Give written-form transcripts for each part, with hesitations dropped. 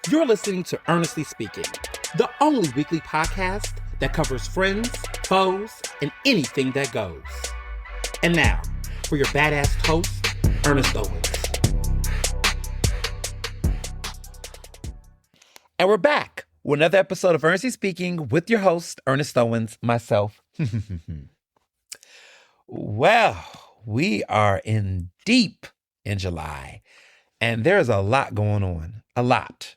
You're listening to Ernestly Speaking, the only weekly podcast that covers friends, foes, and anything that goes. And now, for your badass host, Ernest Owens. And we're back with another episode of Ernestly Speaking with your host, Ernest Owens, myself. Well, we are in deep in July, and there's a lot going on, a lot.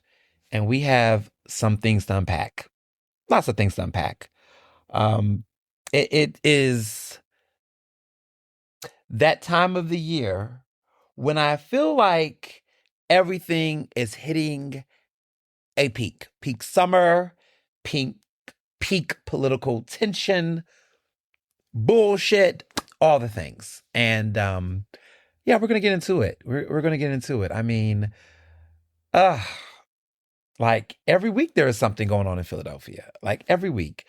And we have some things to unpack, lots of things to unpack. It is that time of the year when I feel like everything is hitting a peak summer, peak political tension, bullshit, all the things. And yeah, we're gonna get into it. We're gonna get into it. I mean, like every week there is something going on in Philadelphia. Like every week.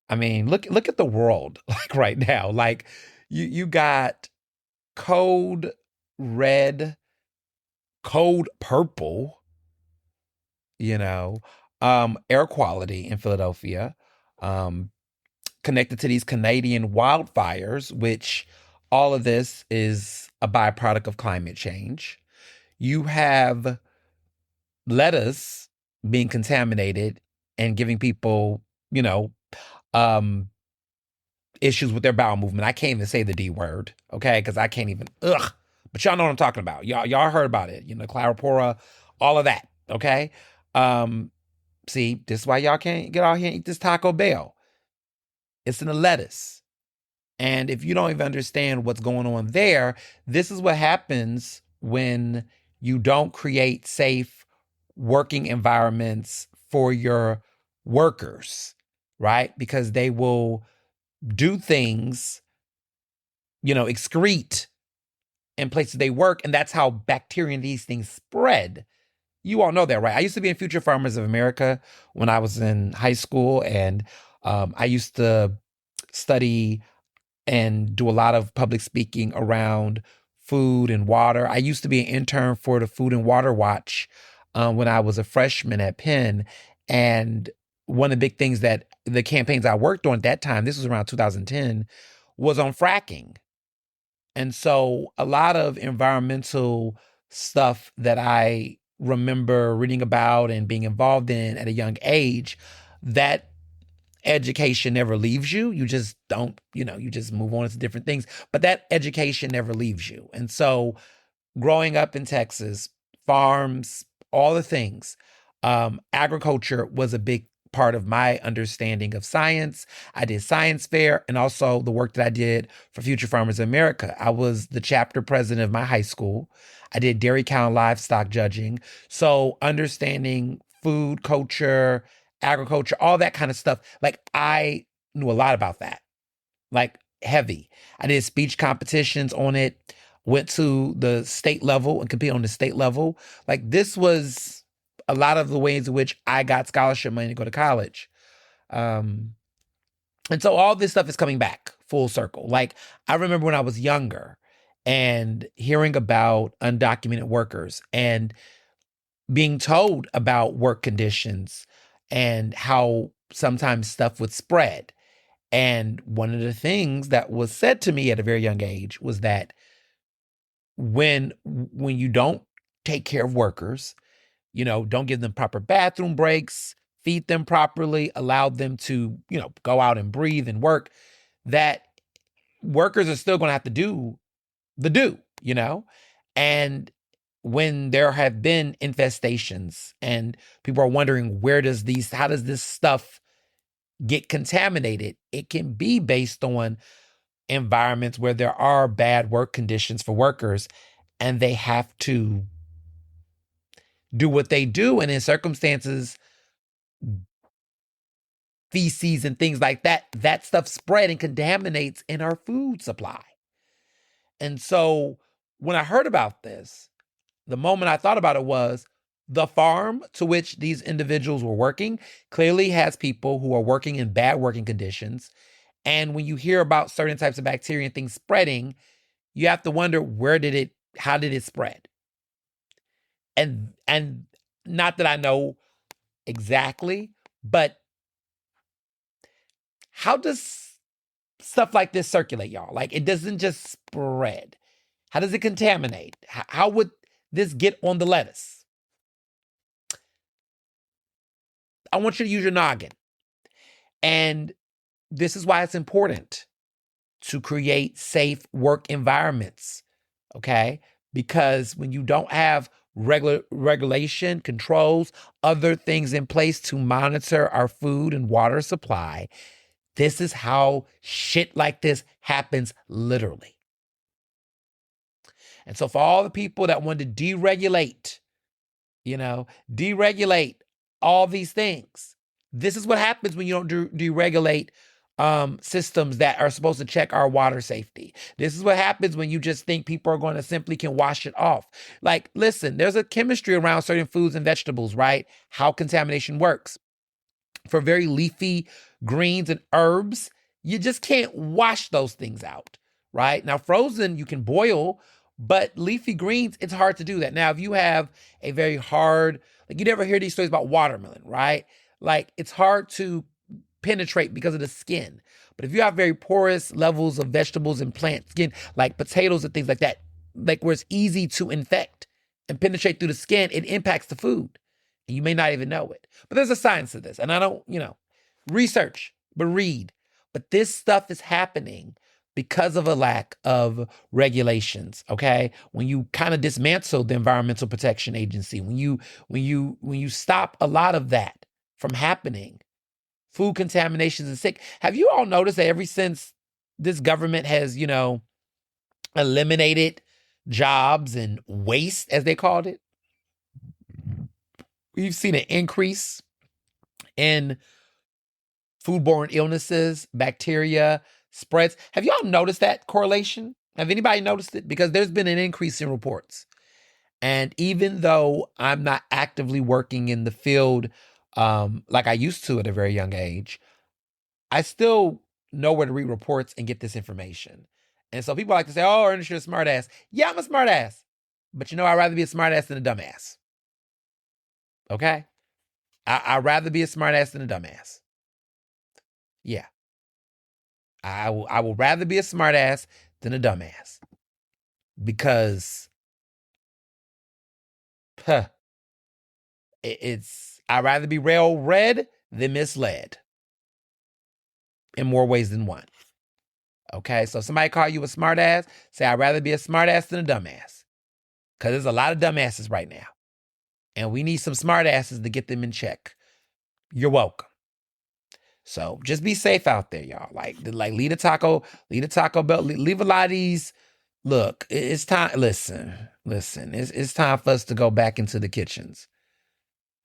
I mean, look at the world like right now. Like you got code red, code purple, air quality in Philadelphia, connected to these Canadian wildfires, which all of this is a byproduct of climate change. You have lettuce being contaminated and giving people, issues with their bowel movement. I can't even say the D word, okay? Because I can't even, but y'all know what I'm talking about. Y'all heard about it, Clarapora, all of that, okay? See, this is why y'all can't get out here and eat this Taco Bell. It's in the lettuce. And if you don't even understand what's going on there, this is what happens when you don't create safe working environments for your workers, right? Because they will do things, excrete in places they work, and that's how bacteria and these things spread. You all know that, right? I used to be in Future Farmers of America when I was in high school, and I used to study and do a lot of public speaking around food and water. I used to be an intern for the Food and Water Watch when I was a freshman at Penn. And one of the big things that the campaigns I worked on at that time, this was around 2010, was on fracking. And so a lot of environmental stuff that I remember reading about and being involved in at a young age, that education never leaves you. You just don't, you just move on to different things. But that education never leaves you. And so growing up in Texas, farms, all the things, agriculture was a big part of my understanding of science. I did science fair and also the work that I did for Future Farmers of America. I was the chapter president of my high school. I did dairy cow and livestock judging. So understanding food, culture, agriculture, all that kind of stuff. Like I knew a lot about that, like heavy. I did speech competitions on it, went to the state level and competed on the state level. Like this was a lot of the ways in which I got scholarship money to go to college. And so all this stuff is coming back full circle. Like I remember when I was younger and hearing about undocumented workers and being told about work conditions and how sometimes stuff would spread. And one of the things that was said to me at a very young age was that when you don't take care of workers, don't give them proper bathroom breaks, feed them properly, allow them to, go out and breathe and work, that workers are still going to have to do the do, and when there have been infestations and people are wondering how does this stuff get contaminated? It can be based on environments where there are bad work conditions for workers and they have to do what they do. And in circumstances, feces and things like that stuff spread and contaminates in our food supply. And so when I heard about this, the moment I thought about it was the farm to which these individuals were working clearly has people who are working in bad working conditions. And when you hear about certain types of bacteria and things spreading, you have to wonder how did it spread? And not that I know exactly, but how does stuff like this circulate, y'all? Like, it doesn't just spread. How does it contaminate? How would this get on the lettuce? I want you to use your noggin. And this is why it's important to create safe work environments, okay? Because when you don't have regulation, controls, other things in place to monitor our food and water supply, this is how shit like this happens literally. And so for all the people that want to deregulate, deregulate all these things, this is what happens when you don't deregulate systems that are supposed to check our water safety. This is what happens when you just think people are going to simply can wash it off. Like, listen, there's a chemistry around certain foods and vegetables, right? How contamination works. For very leafy greens and herbs, you just can't wash those things out, right? Now, frozen, you can boil, but leafy greens, it's hard to do that. Now, if you have a very hard, like you never hear these stories about watermelon, right? Like, it's hard to penetrate because of the skin. But if you have very porous levels of vegetables and plant skin, like potatoes and things like that, like where it's easy to infect and penetrate through the skin, it impacts the food. And you may not even know it. But there's a science to this. And I don't, research, but read. But this stuff is happening because of a lack of regulations, okay? When you kind of dismantle the Environmental Protection Agency, when you stop a lot of that from happening, food contaminations and sick. Have you all noticed that ever since this government has, eliminated jobs and waste, as they called it, we've seen an increase in foodborne illnesses, bacteria, spreads. Have y'all noticed that correlation? Have anybody noticed it? Because there's been an increase in reports. And even though I'm not actively working in the field like I used to at a very young age, I still know where to read reports and get this information. And so people like to say, oh, Ernest, you're a smart ass. Yeah, I'm a smart ass. But I'd rather be a smart ass than a dumbass. Okay? I'd rather be a smart ass than a dumbass. Yeah. I will rather be a smart ass than a dumbass. Because I'd rather be well read than misled in more ways than one. Okay, so if somebody call you a smart ass, say I'd rather be a smart ass than a dumbass. Because there's a lot of dumbasses right now. And we need some smart asses to get them in check. You're welcome. So just be safe out there, y'all. Like leave the Taco Bell, leave a lot of these. Look, it's time. Listen. It's time for us to go back into the kitchens.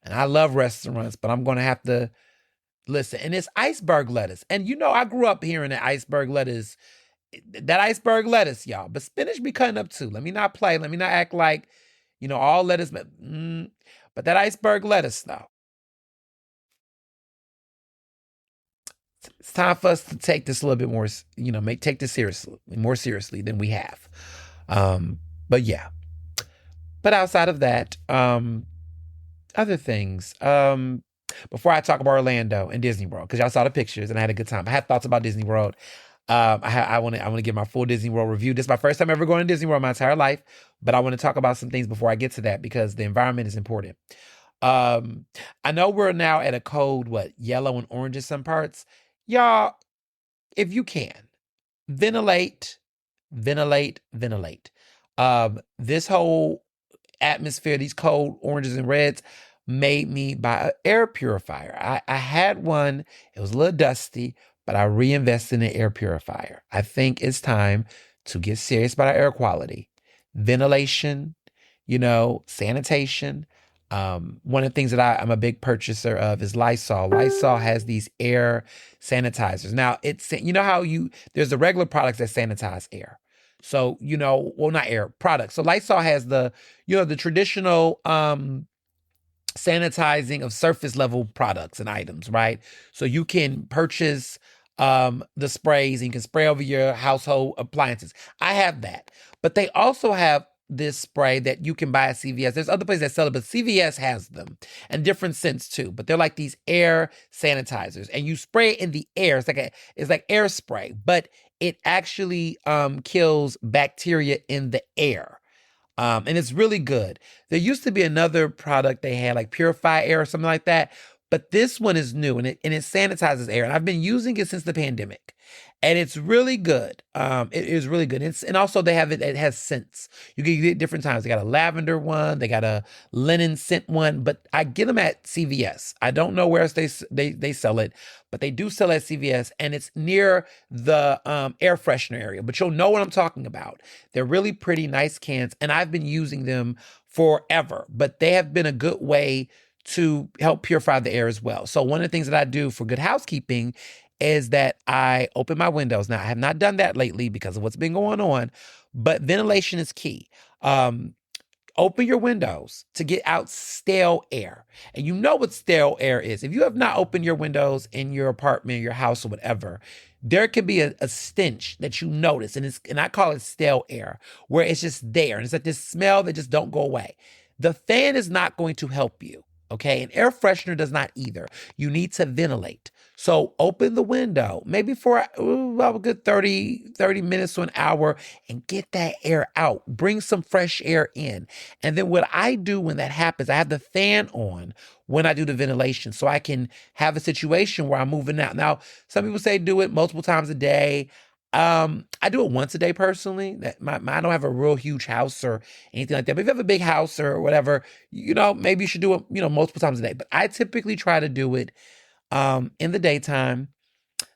And I love restaurants, but I'm going to have to listen. And it's iceberg lettuce. And I grew up hearing that iceberg lettuce, y'all. But spinach be cutting up too. Let me not play. Let me not act like, all lettuce. But that iceberg lettuce, though. It's time for us to take this a little bit more, take this more seriously than we have. But yeah. But outside of that, other things. Before I talk about Orlando and Disney World, because y'all saw the pictures and I had a good time. I had thoughts about Disney World. I want to give my full Disney World review. This is my first time ever going to Disney World my entire life, but I want to talk about some things before I get to that because the environment is important. I know we're now at a code, yellow and orange in some parts. Y'all, if you can, ventilate. This whole atmosphere, these cold oranges and reds, made me buy an air purifier. I had one. It was a little dusty, but I reinvested in an air purifier. I think it's time to get serious about our air quality. Ventilation, sanitation. One of the things that I'm a big purchaser of is Lysol. Lysol has these air sanitizers. Now, how there's the regular products that sanitize air. So, not air, products. So Lysol has the traditional sanitizing of surface level products and items, right? So you can purchase the sprays and you can spray over your household appliances. I have that. But they also have this spray that you can buy at CVS. There's other places that sell it, but CVS has them and different scents too. But they're like these air sanitizers, and you spray it in the air. It's like air spray, but it actually kills bacteria in the air. And it's really good. There used to be another product they had, like Purify Air or something like that, but this one is new and it sanitizes air. And I've been using it since the pandemic, and it's really good. It is really good. And also they have it. It has scents. You can get it different times. They got a lavender one. They got a linen scent one. But I get them at CVS. I don't know where else they sell it, but they do sell at CVS, and it's near the air freshener area. But you'll know what I'm talking about. They're really pretty, nice cans, and I've been using them forever. But they have been a good way to help purify the air as well. So one of the things that I do for good housekeeping is that I open my windows. Now, I have not done that lately because of what's been going on, but ventilation is key. Open your windows to get out stale air. And you know what stale air is. If you have not opened your windows in your apartment, your house, or whatever, there can be a stench that you notice, and I call it stale air, where it's just there, and it's like this smell that just don't go away. The fan is not going to help you. Okay, an air freshener does not either. You need to ventilate. So open the window, maybe for a good 30 minutes to an hour, and get that air out. Bring some fresh air in. And then what I do when that happens, I have the fan on when I do the ventilation, so I can have a situation where I'm moving out. Now, some people say do it multiple times a day. I do it once a day personally. I don't have a real huge house or anything like that. But if you have a big house or whatever, maybe you should do it, multiple times a day. But I typically try to do it in the daytime,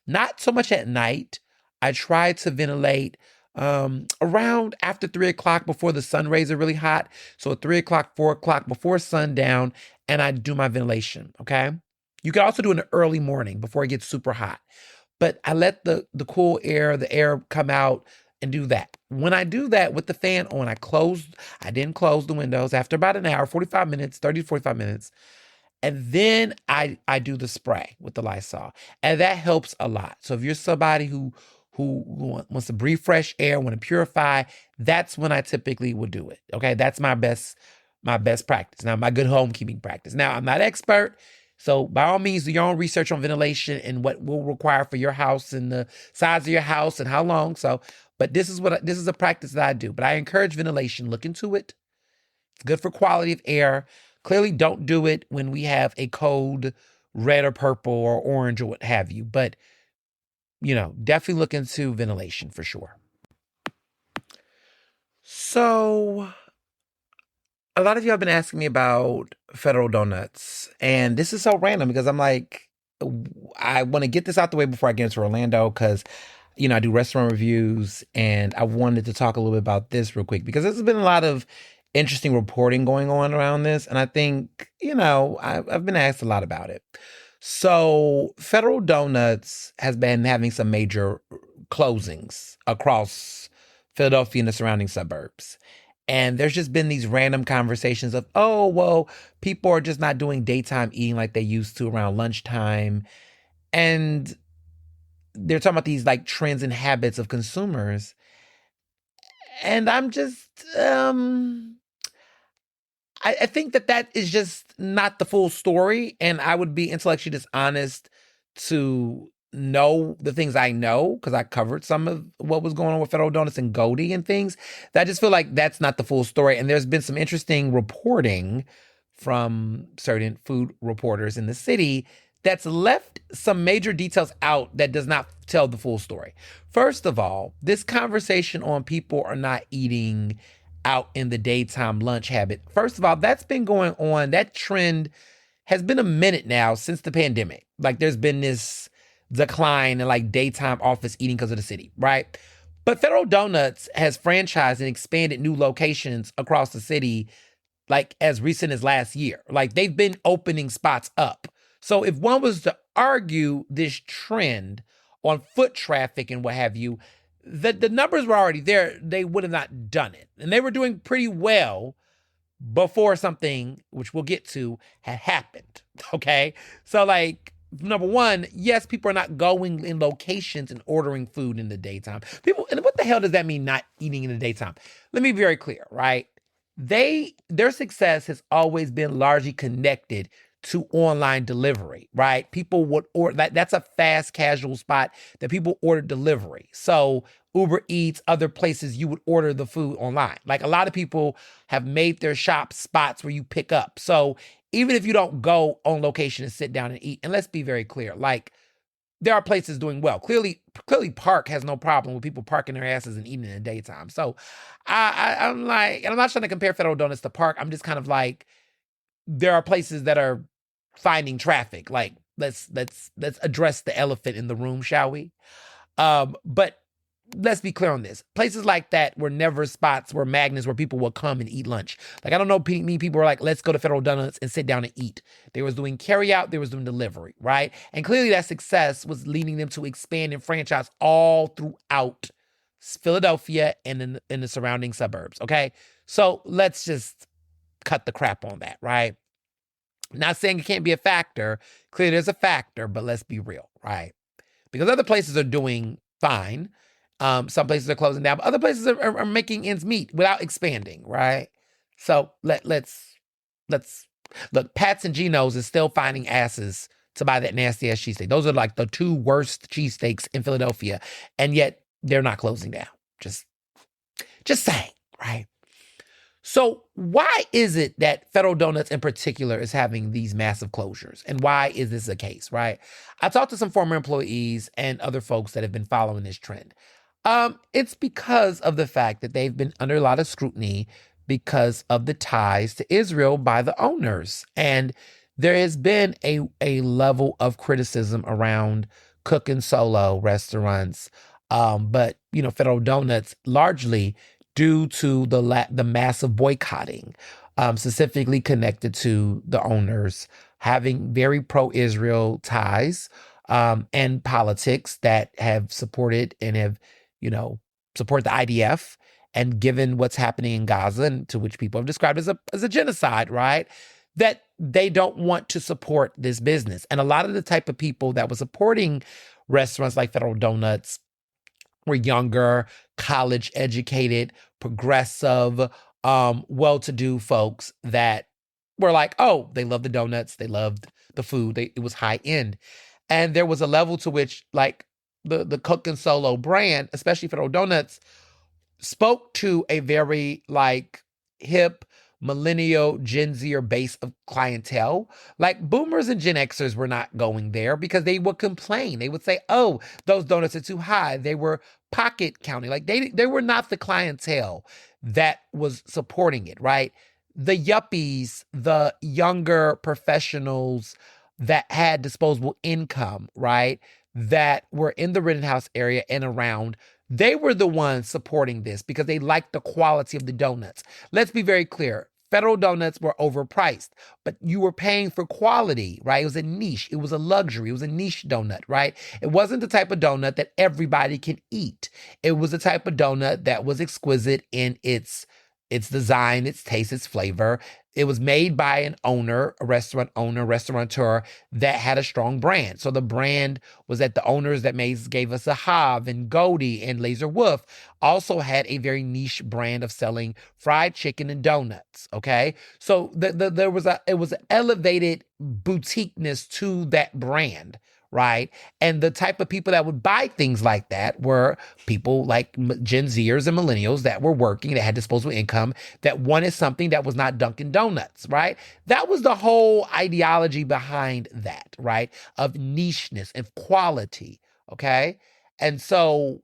not so much at night. I try to ventilate around after 3 o'clock, before the sun rays are really hot. So at 3 o'clock, 4 o'clock, before sundown, and I do my ventilation, okay? You can also do it in the early morning before it gets super hot. But I let the cool air, the air come out and do that. When I do that with the fan on, I didn't close the windows after about an hour, 45 minutes, 30 to 45 minutes. And then I do the spray with the Lysol. And that helps a lot. So if you're somebody who wants to breathe fresh air, want to purify, that's when I typically would do it. Okay, that's my best practice. Now, my good homekeeping practice. Now, I'm not expert. So by all means, do your own research on ventilation and what will require for your house and the size of your house and how long. But this is a practice that I do. But I encourage ventilation. Look into it. It's good for quality of air. Clearly, don't do it when we have a cold red or purple or orange or what have you. But, definitely look into ventilation for sure. So a lot of you have been asking me about Federal Donuts, and this is so random because I'm like, I want to get this out the way before I get into Orlando because, I do restaurant reviews, and I wanted to talk a little bit about this real quick because there's been a lot of interesting reporting going on around this, and I think, I've been asked a lot about it. So Federal Donuts has been having some major closings across Philadelphia and the surrounding suburbs. And there's just been these random conversations of, oh, well, people are just not doing daytime eating like they used to around lunchtime. And they're talking about these like trends and habits of consumers. And I'm just, I think that is just not the full story. And I would be intellectually dishonest to know the things I know, because I covered some of what was going on with Federal Donuts and Goldie and things. That I just feel like that's not the full story. And there's been some interesting reporting from certain food reporters in the city that's left some major details out that does not tell the full story. First of all, this conversation on people are not eating out in the daytime lunch habit. First of all, that's been going on. That trend has been a minute now since the pandemic. Like there's been this decline in like daytime office eating because of the city, right? But Federal Donuts has franchised and expanded new locations across the city like as recent as last year. Like they've been opening spots up. So if one was to argue this trend on foot traffic and what have you, the numbers were already there. They would have not done it. And they were doing pretty well before something, which we'll get to, had happened. Okay? So like, number one, yes, people are not going in locations and ordering food in the daytime. People, and what the hell does that mean, not eating in the daytime? Let me be very clear, right? Their success has always been largely connected to online delivery, right? People would order that's a fast casual spot that people order delivery. So Uber Eats, other places you would order the food online. Like a lot of people have made their shop spots where you pick up. So even if you don't go on location and sit down and eat, and let's be very clear, like there are places doing well. Clearly Park has no problem with people parking their asses and eating in the daytime. So I'm like, and I'm not trying to compare Federal Donuts to Park. I'm just kind of like, there are places that are finding traffic. Like let's address the elephant in the room, shall we? But let's be clear on this. Places like that were never spots where magnets where people will come and eat lunch. Like I don't know, people were like, let's go to Federal Donuts and sit down and eat. They was doing carry out, they was doing delivery, right? And clearly that success was leading them to expand and franchise all throughout Philadelphia and in the surrounding suburbs. Okay, so let's just cut the crap on that, right? Not saying it can't be a factor. Clearly there's a factor, but let's be real, right? Because other places are doing fine. Some places are closing down, but other places are making ends meet without expanding, right? So let's look. Pat's and Geno's is still finding asses to buy that nasty ass cheesesteak. Those are like the two worst cheesesteaks in Philadelphia, and yet they're not closing down. Just saying, right? So why is it that Federal Donuts in particular is having these massive closures? And why is this the case, right? I talked to some former employees and other folks that have been following this trend. It's because of the fact that they've been under a lot of scrutiny because of the ties to Israel by the owners. And there has been a level of criticism around cook and solo restaurants. But, Federal Donuts largely due to the massive boycotting, specifically connected to the owners having very pro-Israel ties and politics that have supported and have, support the IDF, and given what's happening in Gaza, and to which people have described as a genocide, right? That they don't want to support this business. And a lot of the type of people that were supporting restaurants like Federal Donuts were younger, college educated, progressive, well-to-do folks that were like, oh, they love the donuts, they loved the food, it was high end. And there was a level to which, like, the Cook and Solo brand, especially Federal Donuts, spoke to a very, like, hip, millennial, Gen Zer base of clientele. Like boomers and Gen Xers were not going there because they would complain. They would say, oh, those donuts are too high. They were pocket counting. Like they were not the clientele that was supporting it, right? The yuppies, the younger professionals that had disposable income, right? That were in the Rittenhouse area and around, they were the ones supporting this because they liked the quality of the donuts. Let's be very clear. Federal Donuts were overpriced, but you were paying for quality, right? It was a niche. It was a luxury. It was a niche donut, right? It wasn't the type of donut that everybody can eat. It was the type of donut that was exquisite in its design, its taste, its flavor. It was made by an owner, a restaurant owner, restaurateur that had a strong brand. So the brand was that the owners that gave us a Hav and Goldie and Laser Wolf also had a very niche brand of selling fried chicken and donuts. Okay, so there was it was an elevated boutiqueness to that brand. Right. And the type of people that would buy things like that were people like Gen Zers and millennials that were working, that had disposable income, that wanted something that was not Dunkin' Donuts. Right. That was the whole ideology behind that. Right. Of nicheness and quality. Okay. And so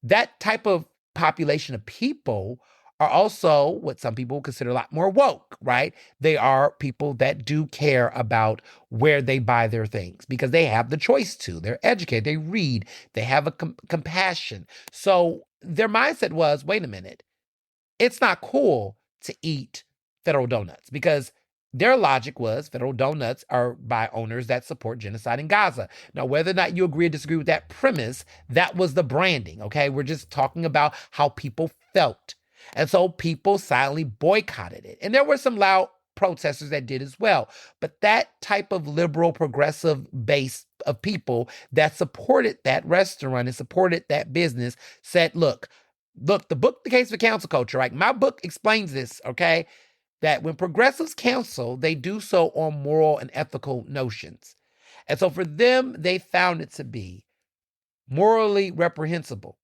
that type of population of people are also what some people consider a lot more woke, right? They are people that do care about where they buy their things because they have the choice to. They're educated, they read, they have a compassion. So their mindset was, wait a minute, it's not cool to eat Federal Donuts because their logic was Federal Donuts are by owners that support genocide in Gaza. Now, whether or not you agree or disagree with that premise, that was the branding, okay? We're just talking about how people felt. And so people silently boycotted it. And there were some loud protesters that did as well. But that type of liberal, progressive base of people that supported that restaurant and supported that business said, look, the book, The Case for Council Culture, right? My book explains this, okay? That when progressives counsel, they do so on moral and ethical notions. And so for them, they found it to be morally reprehensible,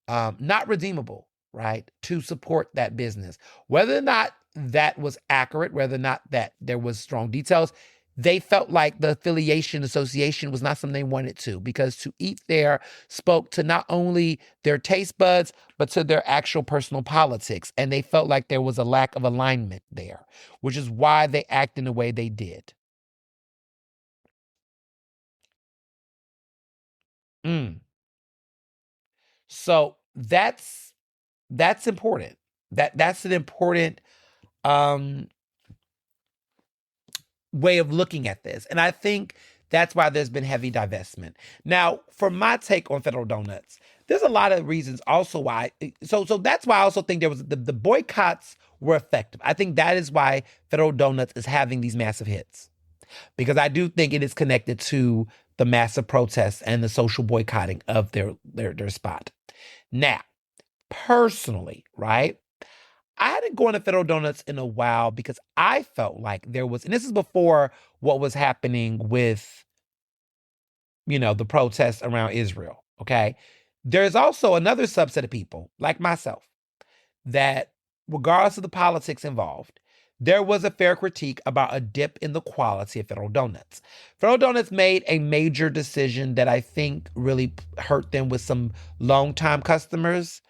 not redeemable, right, to support that business. Whether or not that was accurate, whether or not that there was strong details, they felt like the affiliation association was not something they wanted to, because to eat there spoke to not only their taste buds, but to their actual personal politics. And they felt like there was a lack of alignment there, which is why they act in the way they did. Mm. So that's important. That's an important um way of looking at this. And I think that's why there's been heavy divestment. Now, for my take on Federal Donuts, there's a lot of reasons also why. So that's why I also think there was the boycotts were effective. I think that is why Federal Donuts is having these massive hits, because I do think it is connected to the massive protests and the social boycotting of their spot. Now, personally, right? I hadn't gone to Federal Donuts in a while because I felt like there was, and this is before what was happening with, the protests around Israel, okay? There's also another subset of people, like myself, that regardless of the politics involved, there was a fair critique about a dip in the quality of Federal Donuts. Federal Donuts made a major decision that I think really hurt them with some longtime customers,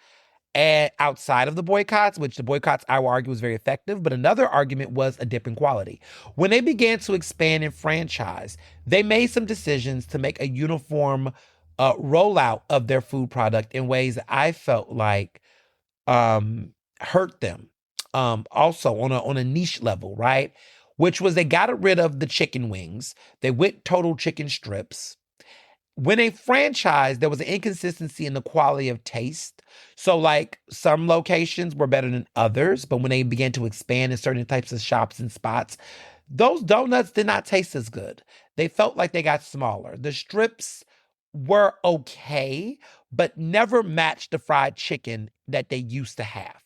and outside of the boycotts, which the boycotts I will argue was very effective, but another argument was a dip in quality. When they began to expand and franchise, they made some decisions to make a uniform rollout of their food product in ways that I felt like hurt them. Also on a niche level, right? Which was they got rid of the chicken wings. They went total chicken strips. When a franchise, there was an inconsistency in the quality of taste. So, like, some locations were better than others, but when they began to expand in certain types of shops and spots, those donuts did not taste as good. They felt like they got smaller. The strips were okay, but never matched the fried chicken that they used to have.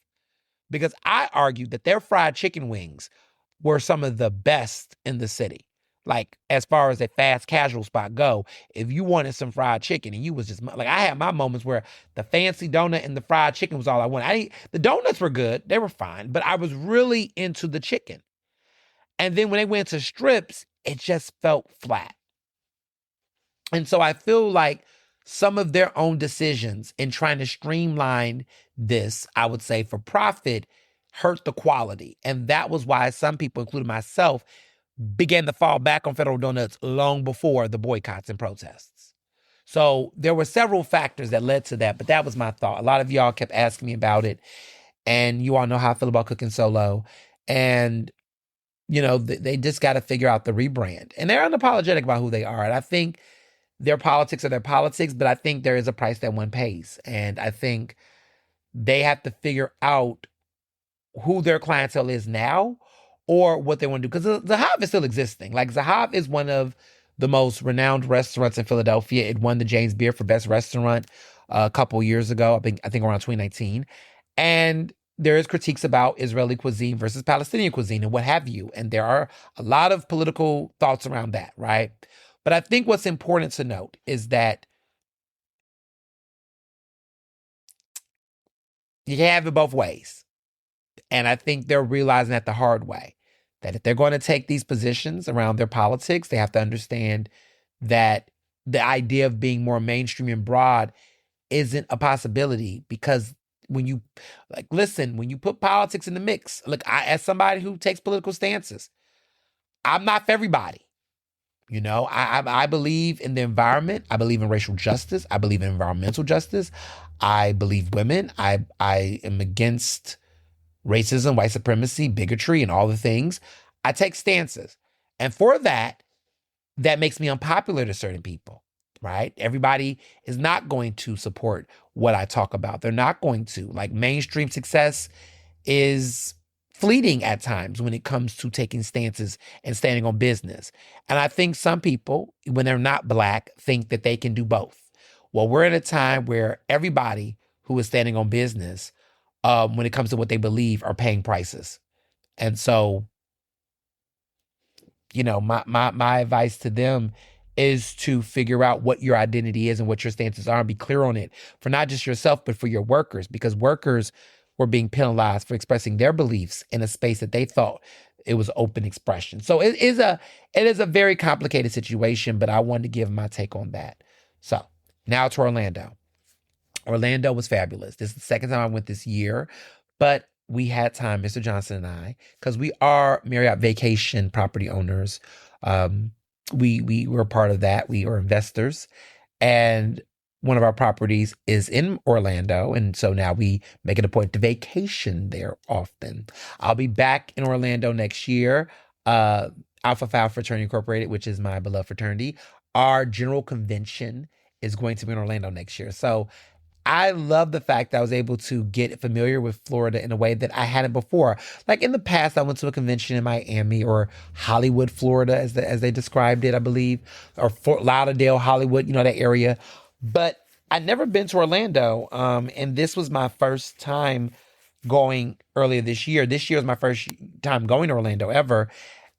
Because I argued that their fried chicken wings were some of the best in the city. Like, as far as a fast casual spot go, if you wanted some fried chicken and you was just like, I had my moments where the fancy donut and the fried chicken was all I wanted. The donuts were good, they were fine, but I was really into the chicken. And then when they went to strips, it just felt flat. And so I feel like some of their own decisions in trying to streamline this, I would say for profit, hurt the quality. And that was why some people, including myself, began to fall back on Federal Donuts long before the boycotts and protests. So there were several factors that led to that, but that was my thought. A lot of y'all kept asking me about it, and you all know how I feel about cooking solo. And, they just got to figure out the rebrand. And they're unapologetic about who they are. And I think their politics are their politics, but I think there is a price that one pays. And I think they have to figure out who their clientele is now or what they want to do. Because Zahav is still existing. Like, Zahav is one of the most renowned restaurants in Philadelphia. It won the James Beard for best restaurant a couple years ago, I think around 2019. And there is critiques about Israeli cuisine versus Palestinian cuisine and what have you. And there are a lot of political thoughts around that, right? But I think what's important to note is that you can have it both ways. And I think they're realizing that the hard way, that if they're going to take these positions around their politics, they have to understand that the idea of being more mainstream and broad isn't a possibility. Because when you put politics in the mix, look, as somebody who takes political stances, I'm not for everybody. I believe in the environment. I believe in racial justice. I believe in environmental justice. I believe women. I am against racism, white supremacy, bigotry, and all the things. I take stances. And for that makes me unpopular to certain people, right? Everybody is not going to support what I talk about. They're not going to. Like, mainstream success is fleeting at times when it comes to taking stances and standing on business. And I think some people, when they're not Black, think that they can do both. Well, we're in a time where everybody who is standing on business, when it comes to what they believe, are paying prices. And so, my advice to them is to figure out what your identity is and what your stances are and be clear on it for not just yourself, but for your workers, because workers were being penalized for expressing their beliefs in a space that they thought it was open expression. So it is a very complicated situation, but I wanted to give my take on that. So now to Orlando. Orlando was fabulous. This is the second time I went this year, but we had time, Mr. Johnson and I, because we are Marriott Vacation property owners. We were part of that. We are investors, and one of our properties is in Orlando, and so now we make it a point to vacation there often. I'll be back in Orlando next year. Alpha Phi Fraternity Incorporated, which is my beloved fraternity, our general convention is going to be in Orlando next year. So I love the fact that I was able to get familiar with Florida in a way that I hadn't before. Like in the past, I went to a convention in Miami or Hollywood, Florida, as they described it, I believe, or Fort Lauderdale, Hollywood, that area. But I'd never been to Orlando, and this was my first time going earlier this year. This year was my first time going to Orlando ever,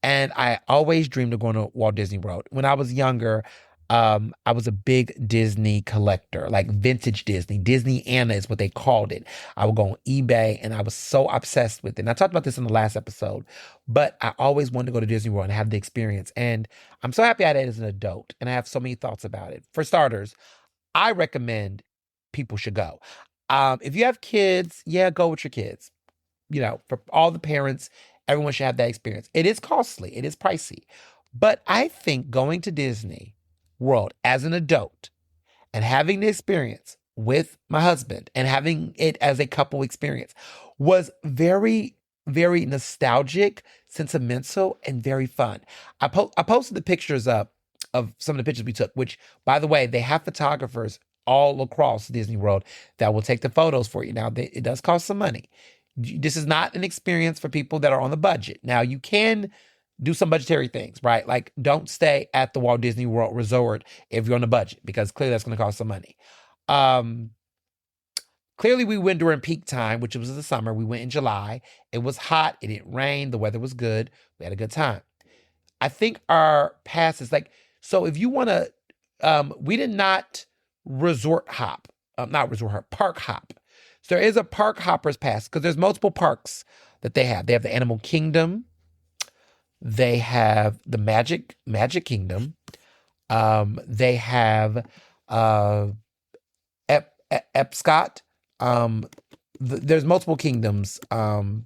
and I always dreamed of going to Walt Disney World. When I was younger, I was a big Disney collector, like vintage Disney. Disney Anna is what they called it. I would go on eBay and I was so obsessed with it. And I talked about this in the last episode, but I always wanted to go to Disney World and have the experience. And I'm so happy I did it as an adult. And I have so many thoughts about it. For starters, I recommend people should go. If you have kids, go with your kids. For all the parents, everyone should have that experience. It is costly. It is pricey. But I think going to Disney World as an adult and having the experience with my husband and having it as a couple experience was very, very nostalgic, sentimental, and very fun. I posted the pictures up of some of the pictures we took, which, by the way, they have photographers all across Disney World that will take the photos for you. Now, it does cost some money. This is not an experience for people that are on the budget. Now, you can do some budgetary things, right? Like, don't stay at the Walt Disney World Resort if you're on a budget, because clearly that's going to cost some money. Clearly, we went during peak time, which was the summer. We went in July. It was hot. It didn't rain. The weather was good. We had a good time. I think our pass is so if you want to, we did not park hop. So there is a park hoppers pass because there's multiple parks that they have. They have the Animal Kingdom. They have the Magic Kingdom. They have Epcot. There's multiple kingdoms in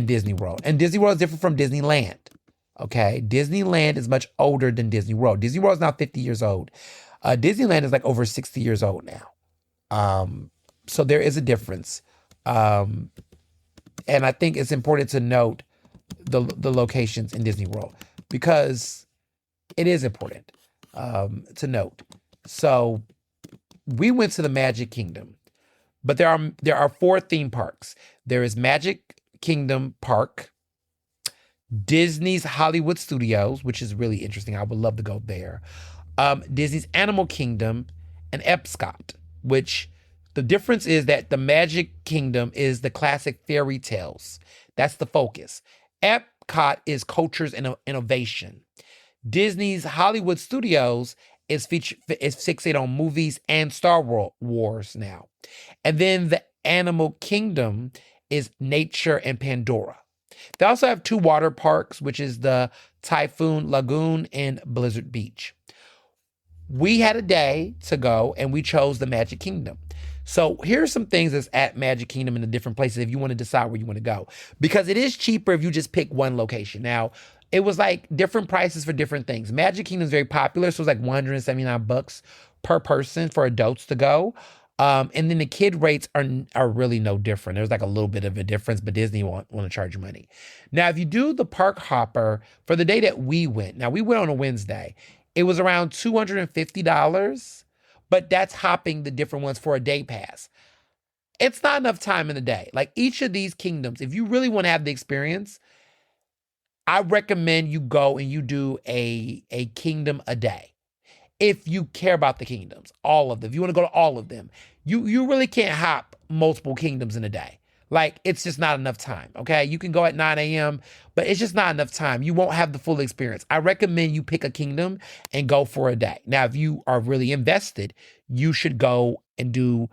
Disney World. And Disney World is different from Disneyland. Okay? Disneyland is much older than Disney World. Disney World is now 50 years old. Disneyland is over 60 years old now. So there is a difference. And I think it's important to note the locations in Disney World because it is important to note. So we went to the Magic Kingdom, but there are 4 theme parks. There is Magic Kingdom Park, Disney's Hollywood Studios, which is really interesting. I would love to go there. Disney's Animal Kingdom, and Epcot, which the difference is that the Magic Kingdom is the classic fairy tales. That's the focus. Epcot is cultures and innovation. Disney's Hollywood Studios is fixated on movies and Star Wars now. And then the Animal Kingdom is nature and Pandora. They also have 2 water parks, which is the Typhoon Lagoon and Blizzard Beach. We had a day to go and we chose the Magic Kingdom. So here's some things that's at Magic Kingdom in the different places if you want to decide where you want to go. Because it is cheaper if you just pick one location. Now, it was different prices for different things. Magic Kingdom is very popular, so it's $179 per person for adults to go. And then the kid rates are really no different. There's a little bit of a difference, but Disney want to charge you money. Now, if you do the park hopper for the day that we went, now we went on a Wednesday, it was around $250, but that's hopping the different ones for a day pass. It's not enough time in the day. Like each of these kingdoms, if you really want to have the experience, I recommend you go and you do a kingdom a day. If you care about the kingdoms, all of them. If you want to go to all of them, you really can't hop multiple kingdoms in a day. Like it's just not enough time. Okay. You can go at 9 a.m., but it's just not enough time. You won't have the full experience. I recommend you pick a kingdom and go for a day. Now, if you are really invested, you should go and do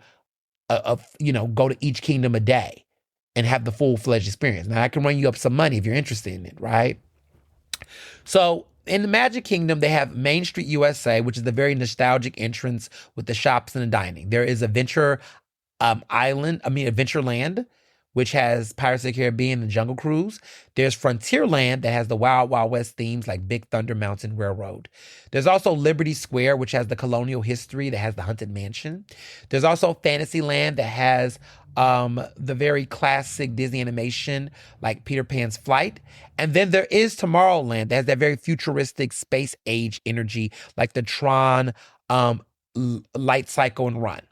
go to each kingdom a day and have the full-fledged experience. Now, I can run you up some money if you're interested in it, right? So in the Magic Kingdom, they have Main Street USA, which is the very nostalgic entrance with the shops and the dining. There is Adventureland, which has Pirates of the Caribbean and Jungle Cruise. There's Frontierland that has the Wild Wild West themes like Big Thunder Mountain Railroad. There's also Liberty Square, which has the colonial history that has the Haunted Mansion. There's also Fantasyland that has the very classic Disney animation like Peter Pan's Flight. And then there is Tomorrowland that has that very futuristic space age energy like the Tron Light Cycle and Run.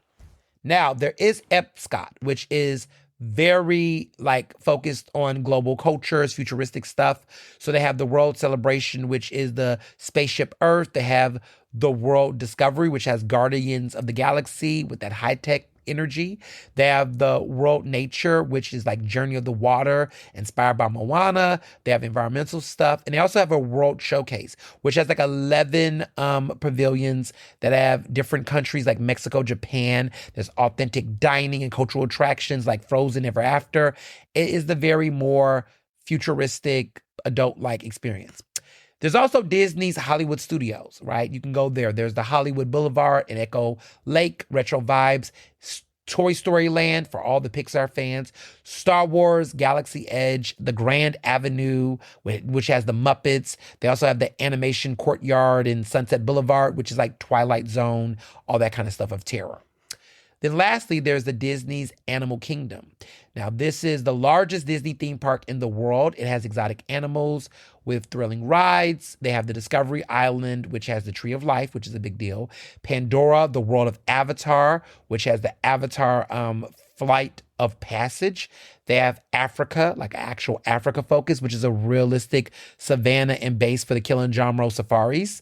Now, there is Epcot, which is very like focused on global cultures, futuristic stuff. So they have the World Celebration, which is the Spaceship Earth. They have the World Discovery, which has Guardians of the Galaxy with that high-tech energy. They have the World Nature, which is like Journey of the Water, inspired by Moana. They have environmental stuff. And they also have a World Showcase, which has like 11 pavilions that have different countries like Mexico, Japan. There's authentic dining and cultural attractions like Frozen Ever After. It is the very more futuristic, adult-like experience. There's also Disney's Hollywood Studios, right? You can go there. There's the Hollywood Boulevard and Echo Lake, Retro Vibes, Toy Story Land for all the Pixar fans, Star Wars, Galaxy Edge, the Grand Avenue, which has the Muppets. They also have the Animation Courtyard in Sunset Boulevard, which is like Twilight Zone, all that kind of stuff of terror. Then lastly, there's the Disney's Animal Kingdom. Now, this is the largest Disney theme park in the world. It has exotic animals with thrilling rides. They have the Discovery Island, which has the Tree of Life, which is a big deal. Pandora, the world of Avatar, which has the Avatar Flight of Passage. They have Africa, like actual Africa focus, which is a realistic savanna and base for the Kilimanjaro safaris.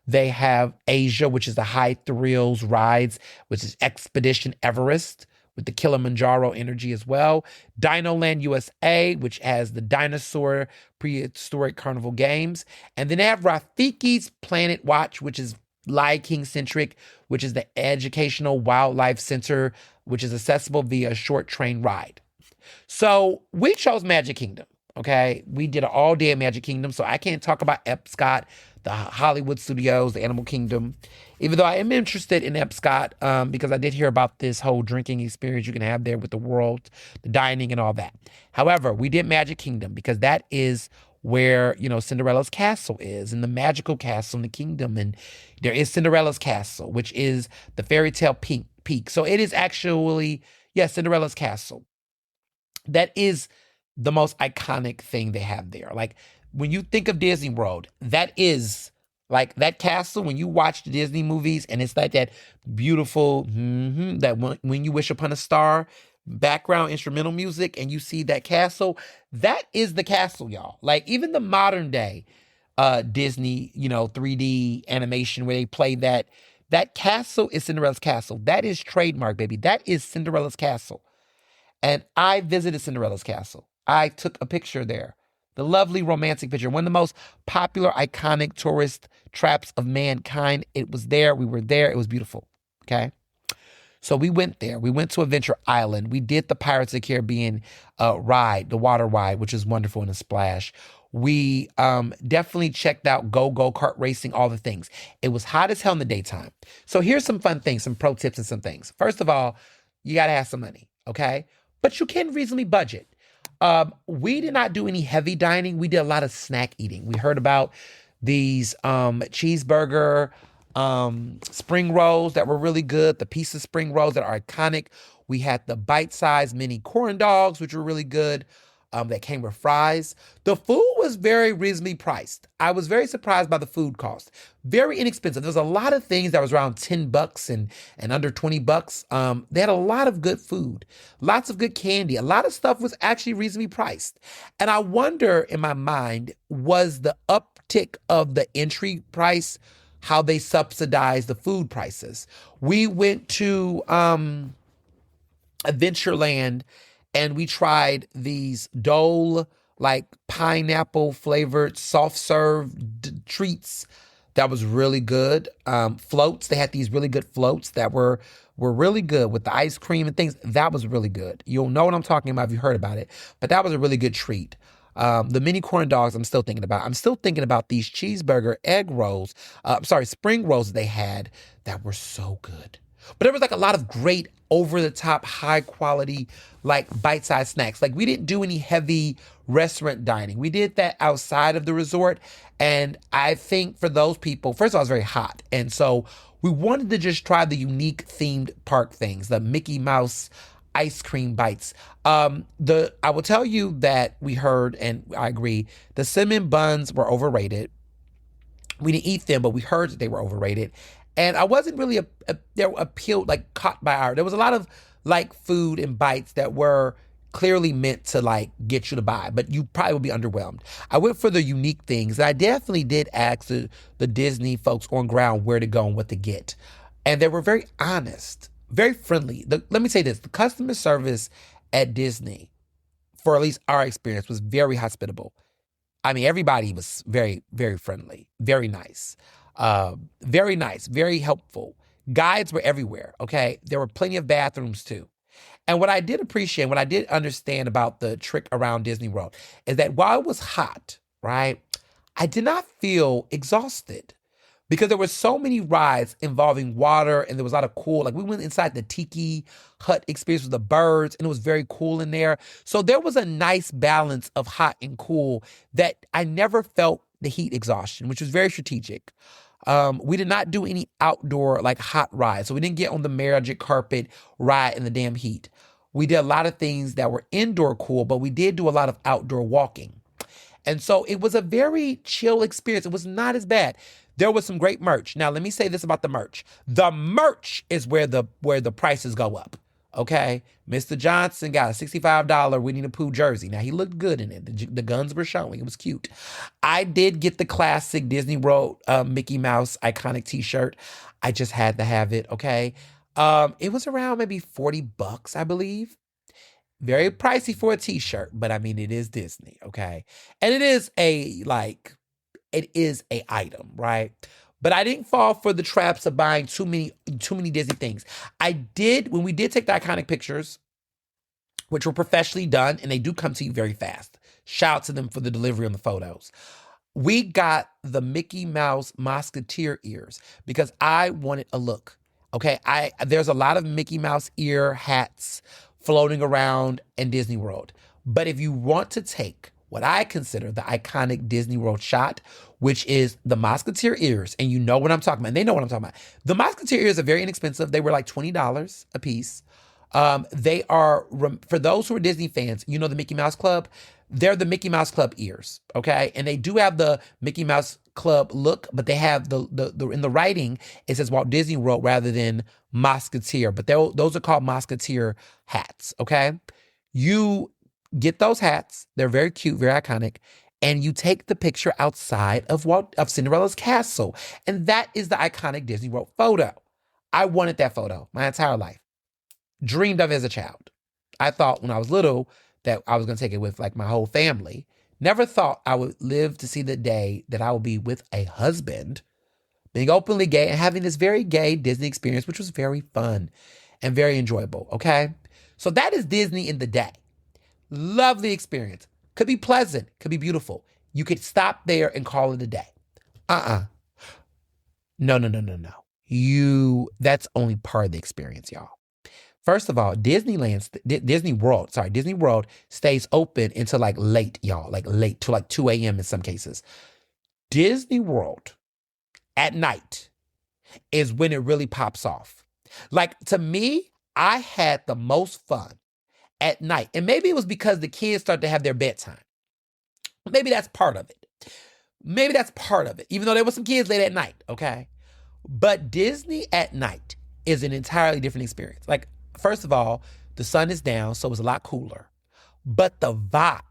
They have Asia, which is the High Thrills rides, which is Expedition Everest with the Kilimanjaro energy as well. Dinoland USA, which has the Dinosaur Prehistoric Carnival Games. And then they have Rafiki's Planet Watch, which is Lion King centric, which is the Educational Wildlife Center, which is accessible via a short train ride. So we chose Magic Kingdom, okay? We did an all day at Magic Kingdom, so I can't talk about Epcot, the Hollywood Studios, the Animal Kingdom, even though I am interested in Epcot because I did hear about this whole drinking experience you can have there with the world, the dining and all that. However, we did Magic Kingdom because that is where, Cinderella's castle is, and the magical castle in the kingdom. And there is Cinderella's castle, which is the fairy tale peak. So it is actually, Cinderella's castle. That is the most iconic thing they have there. Like, when you think of Disney World, that is like that castle. When you watch the Disney movies and it's like that beautiful, that when you wish upon a star background instrumental music and you see that castle, that is the castle, y'all. Like even the modern day Disney, 3D animation where they play that castle is Cinderella's castle. That is trademark, baby. That is Cinderella's castle. And I visited Cinderella's castle. I took a picture there. The lovely romantic picture, one of the most popular, iconic tourist traps of mankind. It was there. We were there. It was beautiful. Okay. So we went there. We went to Adventure Island. We did the Pirates of the Caribbean ride, the water ride, which is wonderful in a splash. We definitely checked out go-kart racing, all the things. It was hot as hell in the daytime. So here's some fun things, some pro tips and some things. First of all, you got to have some money. Okay. But you can reasonably budget. We did not do any heavy dining. We did a lot of snack eating. We heard about these cheeseburger spring rolls that were really good, the piece of spring rolls that are iconic. We had the bite-sized mini corn dogs, which were really good. that came with fries. The food was very reasonably priced. I was very surprised by the food cost. Very inexpensive. There's a lot of things that was around $10 and under $20. They had a lot of good food, lots of good candy. A lot of stuff was actually reasonably priced. And I wonder in my mind, was the uptick of the entry price how they subsidized the food prices? We went to Adventureland and we tried these Dole, like pineapple flavored soft serve treats that was really good. Floats, they had these really good floats that were really good with the ice cream and things. That was really good. You'll know what I'm talking about if you heard about it, but that was a really good treat. The mini corn dogs I'm still thinking about. I'm still thinking about these cheeseburger egg rolls, spring rolls that they had that were so good. But there was like a lot of great over-the-top, high-quality, like bite-sized snacks. Like we didn't do any heavy restaurant dining. We did that outside of the resort. And I think for those people, first of all, it's very hot. And so we wanted to just try the unique themed park things, the Mickey Mouse ice cream bites. I will tell you that we heard, and I agree, the cinnamon buns were overrated. We didn't eat them, but we heard that they were overrated. And I wasn't really appealed, like caught by there was a lot of like food and bites that were clearly meant to like get you to buy, but you probably would be underwhelmed. I went for the unique things. I definitely did ask the Disney folks on ground where to go and what to get. And they were very honest, very friendly. Let me say this, the customer service at Disney, for at least our experience, was very hospitable. I mean, everybody was very, very friendly, very nice. Very nice, very helpful. Guides were everywhere, okay? There were plenty of bathrooms too. And what I did appreciate, what I did understand about the trick around Disney World is that while it was hot, right, I did not feel exhausted because there were so many rides involving water and there was a lot of cool, like we went inside the tiki hut experience with the birds and it was very cool in there. So there was a nice balance of hot and cool that I never felt the heat exhaustion, which was very strategic. We did not do any outdoor like hot rides. So we didn't get on the magic carpet ride in the damn heat. We did a lot of things that were indoor cool, but we did do a lot of outdoor walking. And so it was a very chill experience. It was not as bad. There was some great merch. Now, let me say this about the merch. The merch is where the prices go up. Okay? Mr. Johnson got a $65 Winnie the Pooh jersey. Now, he looked good in it. The guns were showing. It was cute. I did get the classic Disney World Mickey Mouse iconic t-shirt. I just had to have it, okay? It was around maybe $40, I believe. Very pricey for a t-shirt, but I mean, it is Disney, okay? And it is a item, right? But I didn't fall for the traps of buying too many Disney things. When we did take the iconic pictures, which were professionally done, and they do come to you very fast. Shout out to them for the delivery on the photos. We got the Mickey Mouse Musketeer ears because I wanted a look, okay? There's a lot of Mickey Mouse ear hats floating around in Disney World. But if you want to take what I consider the iconic Disney World shot, which is the Musketeer ears, and you know what I'm talking about, and they know what I'm talking about. The Musketeer ears are very inexpensive. They were like $20 a piece. They are, for those who are Disney fans, you know the Mickey Mouse Club? They're the Mickey Mouse Club ears, okay? And they do have the Mickey Mouse Club look, but they have the in the writing, it says Walt Disney World rather than Musketeer, but those are called Musketeer hats, okay? You get those hats. They're very cute, very iconic. And you take the picture outside of Cinderella's castle. And that is the iconic Disney World photo. I wanted that photo my entire life. Dreamed of it as a child. I thought when I was little that I was going to take it with like my whole family. Never thought I would live to see the day that I would be with a husband, being openly gay and having this very gay Disney experience, which was very fun and very enjoyable, okay? So that is Disney in the day. Lovely experience. Could be pleasant. Could be beautiful. You could stop there and call it a day. No. That's only part of the experience, y'all. First of all, Disney World stays open until like late, y'all. Like late to like 2 a.m. in some cases. Disney World at night is when it really pops off. Like to me, I had the most fun at night. And maybe it was because the kids start to have their bedtime. Maybe that's part of it. Maybe that's part of it, even though there were some kids late at night, okay? But Disney at night is an entirely different experience. Like, first of all, the sun is down, so it's a lot cooler. But the vibe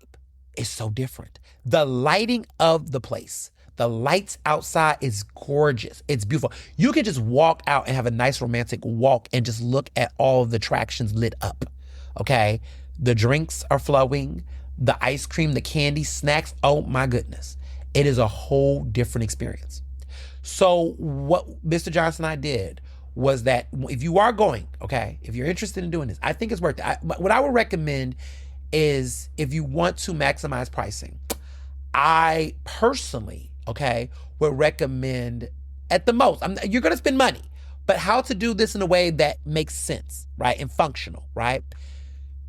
is so different. The lighting of the place, the lights outside is gorgeous. It's beautiful. You can just walk out and have a nice romantic walk and just look at all of the attractions lit up, okay? The drinks are flowing, the ice cream, the candy, snacks, oh my goodness. It is a whole different experience. So what Mr. Johnson and I did was that if you are going, okay, if you're interested in doing this, I think it's worth it. What I would recommend is if you want to maximize pricing, I personally, okay, would recommend at the most, you're going to spend money, but how to do this in a way that makes sense, right, and functional, right?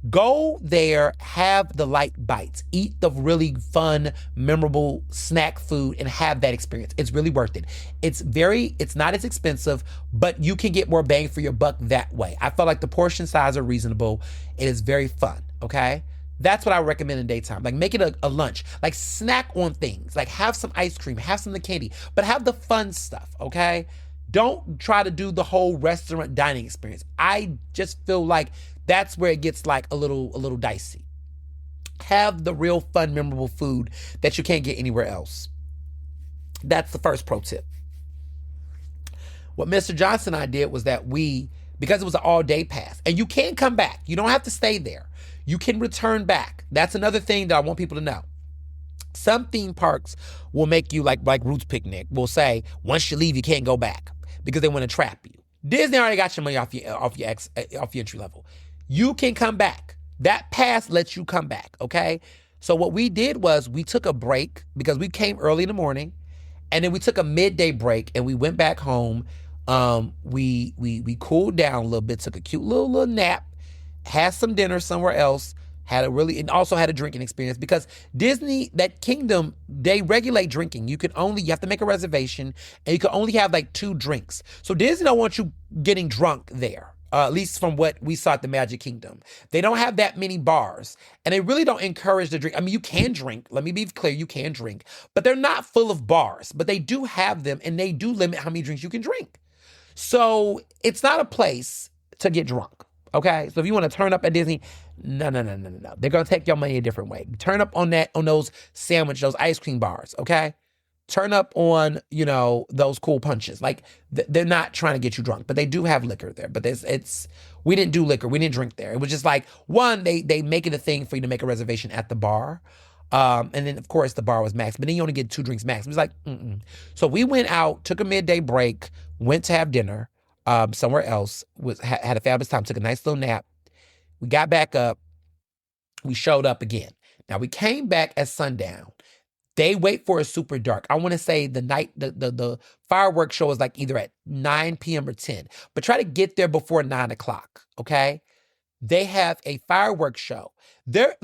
Go there, have the light bites, eat the really fun, memorable snack food, and have that experience. It's really worth it. It's not as expensive, but you can get more bang for your buck that way. I felt like the portion size are reasonable. It is very fun, okay? That's what I recommend in daytime. Like, make it a lunch. Like, snack on things. Like, have some ice cream, have some of the candy, but have the fun stuff, okay? Don't try to do the whole restaurant dining experience. I just feel like that's where it gets like a little dicey. Have the real fun, memorable food that you can't get anywhere else. That's the first pro tip. What Mr. Johnson and I did was that because it was an all-day pass, and you can come back. You don't have to stay there. You can return back. That's another thing that I want people to know. Some theme parks will make you, like Roots Picnic, will say, once you leave, you can't go back because they want to trap you. Disney already got your money off your entry level. You can come back. That pass lets you come back, okay? So what we did was we took a break because we came early in the morning, and then we took a midday break and we went back home. We cooled down a little bit, took a cute little nap, had some dinner somewhere else, and also had a drinking experience because Disney, that kingdom, they regulate drinking. You have to make a reservation, and you can only have like 2 drinks. So Disney don't want you getting drunk there. At least from what we saw at the Magic Kingdom. They don't have that many bars, and they really don't encourage the drink. I mean, you can drink. Let me be clear, you can drink, but they're not full of bars, but they do have them, and they do limit how many drinks you can drink. So it's not a place to get drunk, okay? So if you want to turn up at Disney, no. They're going to take your money a different way. Turn up on those those ice cream bars, okay? Turn up on, those cool punches. Like, they're not trying to get you drunk, but they do have liquor there. But we didn't do liquor. We didn't drink there. It was just like, one, they make it a thing for you to make a reservation at the bar. And then, of course, the bar was max, but then you only get 2 drinks max. It was like, So we went out, took a midday break, went to have dinner somewhere else, had a fabulous time, took a nice little nap. We got back up. We showed up again. Now, we came back at sundown. They wait for it super dark. I want to say the fireworks show is like either at 9 p.m. or 10, but try to get there before 9 o'clock, okay? They have a fireworks show. There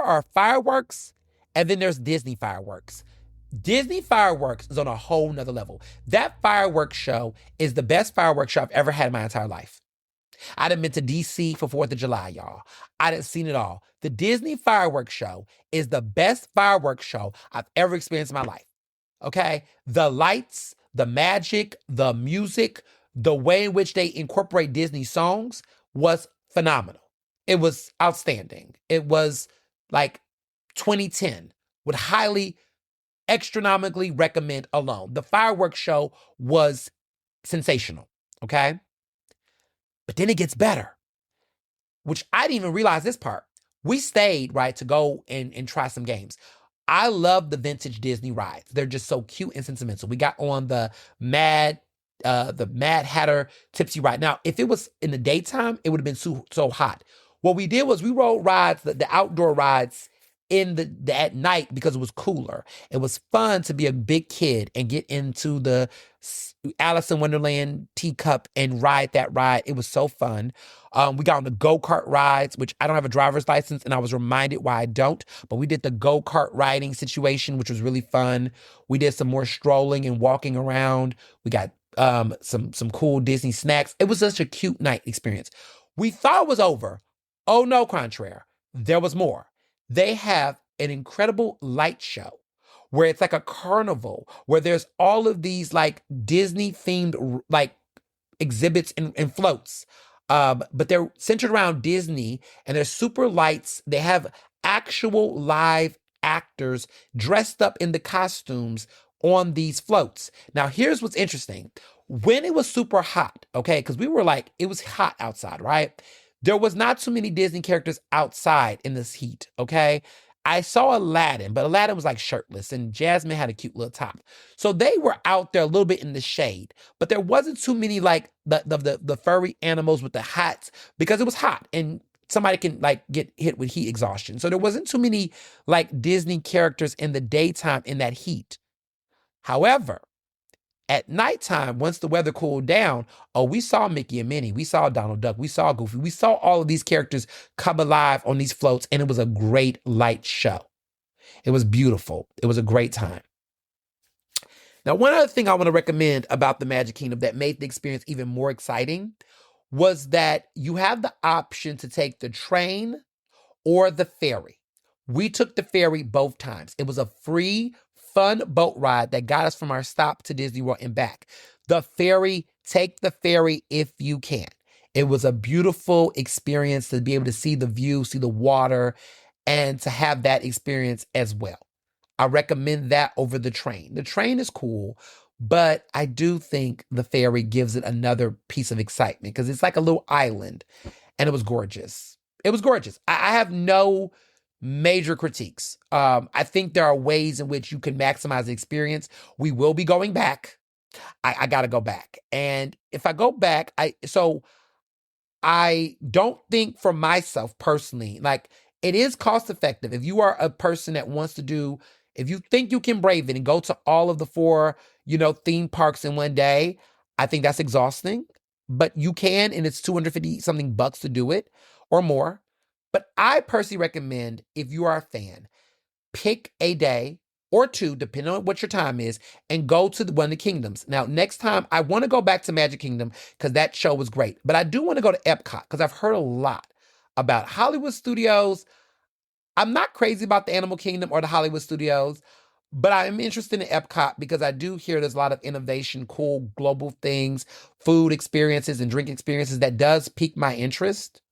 are fireworks, and then there's Disney fireworks. Disney fireworks is on a whole nother level. That fireworks show is the best fireworks show I've ever had in my entire life. I done been to D.C. for 4th of July, y'all. I done seen it all. The Disney fireworks show is the best fireworks show I've ever experienced in my life, okay? The lights, the magic, the music, the way in which they incorporate Disney songs was phenomenal. It was outstanding. It was like 2010. Would highly, astronomically recommend alone. The fireworks show was sensational, okay? But then it gets better, which I didn't even realize this part. We stayed, right, to go and try some games. I love the vintage Disney rides. They're just so cute and sentimental. We got on the Mad Hatter Tipsy ride. Now, if it was in the daytime, it would have been so hot. What we did was we rode rides, the outdoor rides at night because it was cooler. It was fun to be a big kid and get into the Alice in Wonderland teacup and ride that ride. It was so fun. We got on the go-kart rides, which I don't have a driver's license, and I was reminded why I don't, but we did the go-kart riding situation, which was really fun. We did some more strolling and walking around. We got some cool Disney snacks. It was such a cute night experience. We thought it was over, Oh no, contraire. There was more. They have an incredible light show where it's like a carnival where there's all of these like Disney themed like exhibits and floats. But they're centered around Disney and they're super lights. They have actual live actors dressed up in the costumes on these floats. Now, here's what's interesting. When it was super hot, okay, because we were like, it was hot outside, right? There was not too many Disney characters outside in this heat, okay? I saw Aladdin, but Aladdin was like shirtless and Jasmine had a cute little top. So they were out there a little bit in the shade, but there wasn't too many like the furry animals with the hats because it was hot and somebody can like get hit with heat exhaustion. So there wasn't too many like Disney characters in the daytime in that heat. However, at nighttime, once the weather cooled down, oh, we saw Mickey and Minnie, we saw Donald Duck, we saw Goofy, we saw all of these characters come alive on these floats, and it was a great light show. It was beautiful. It was a great time. Now, one other thing I want to recommend about the Magic Kingdom that made the experience even more exciting was that you have the option to take the train or the ferry. We took the ferry both times. It was a free, fun boat ride that got us from our stop to Disney World and back. The ferry, take the ferry if you can. It was a beautiful experience to be able to see the view, see the water, and to have that experience as well. I recommend that over the train. The train is cool, but I do think the ferry gives it another piece of excitement because it's like a little island, and it was gorgeous. It was gorgeous. I have no major critiques. I think there are ways in which you can maximize the experience. We will be going back. I got to go back. And if I go back, I don't think for myself personally, like it is cost effective. If you are a person that wants to do, if you think you can brave it and go to all of the 4, theme parks in one day, I think that's exhausting, but you can, and it's 250 something bucks to do it or more. But I personally recommend if you are a fan, pick a day or 2, depending on what your time is, and go to one of the kingdoms. Now, next time, I want to go back to Magic Kingdom because that show was great. But I do want to go to Epcot because I've heard a lot about Hollywood Studios. I'm not crazy about the Animal Kingdom or the Hollywood Studios, but I'm interested in Epcot because I do hear there's a lot of innovation, cool global things, food experiences and drink experiences that does pique my interest.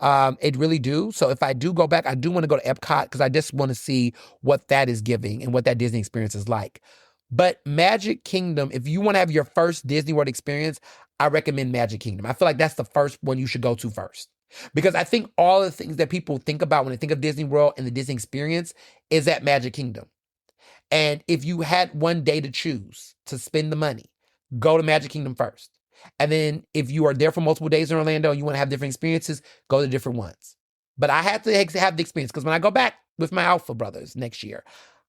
It really do. So if I do go back, I do want to go to Epcot because I just want to see what that is giving and what that Disney experience is like. But Magic Kingdom, if you want to have your first Disney World experience, I recommend Magic Kingdom. I feel like that's the first one you should go to first. Because I think all the things that people think about when they think of Disney World and the Disney experience is at Magic Kingdom. And if you had one day to choose to spend the money, go to Magic Kingdom first. And then if you are there for multiple days in Orlando and you want to have different experiences, go to different ones. But I have to have the experience because when I go back with my Alpha brothers next year,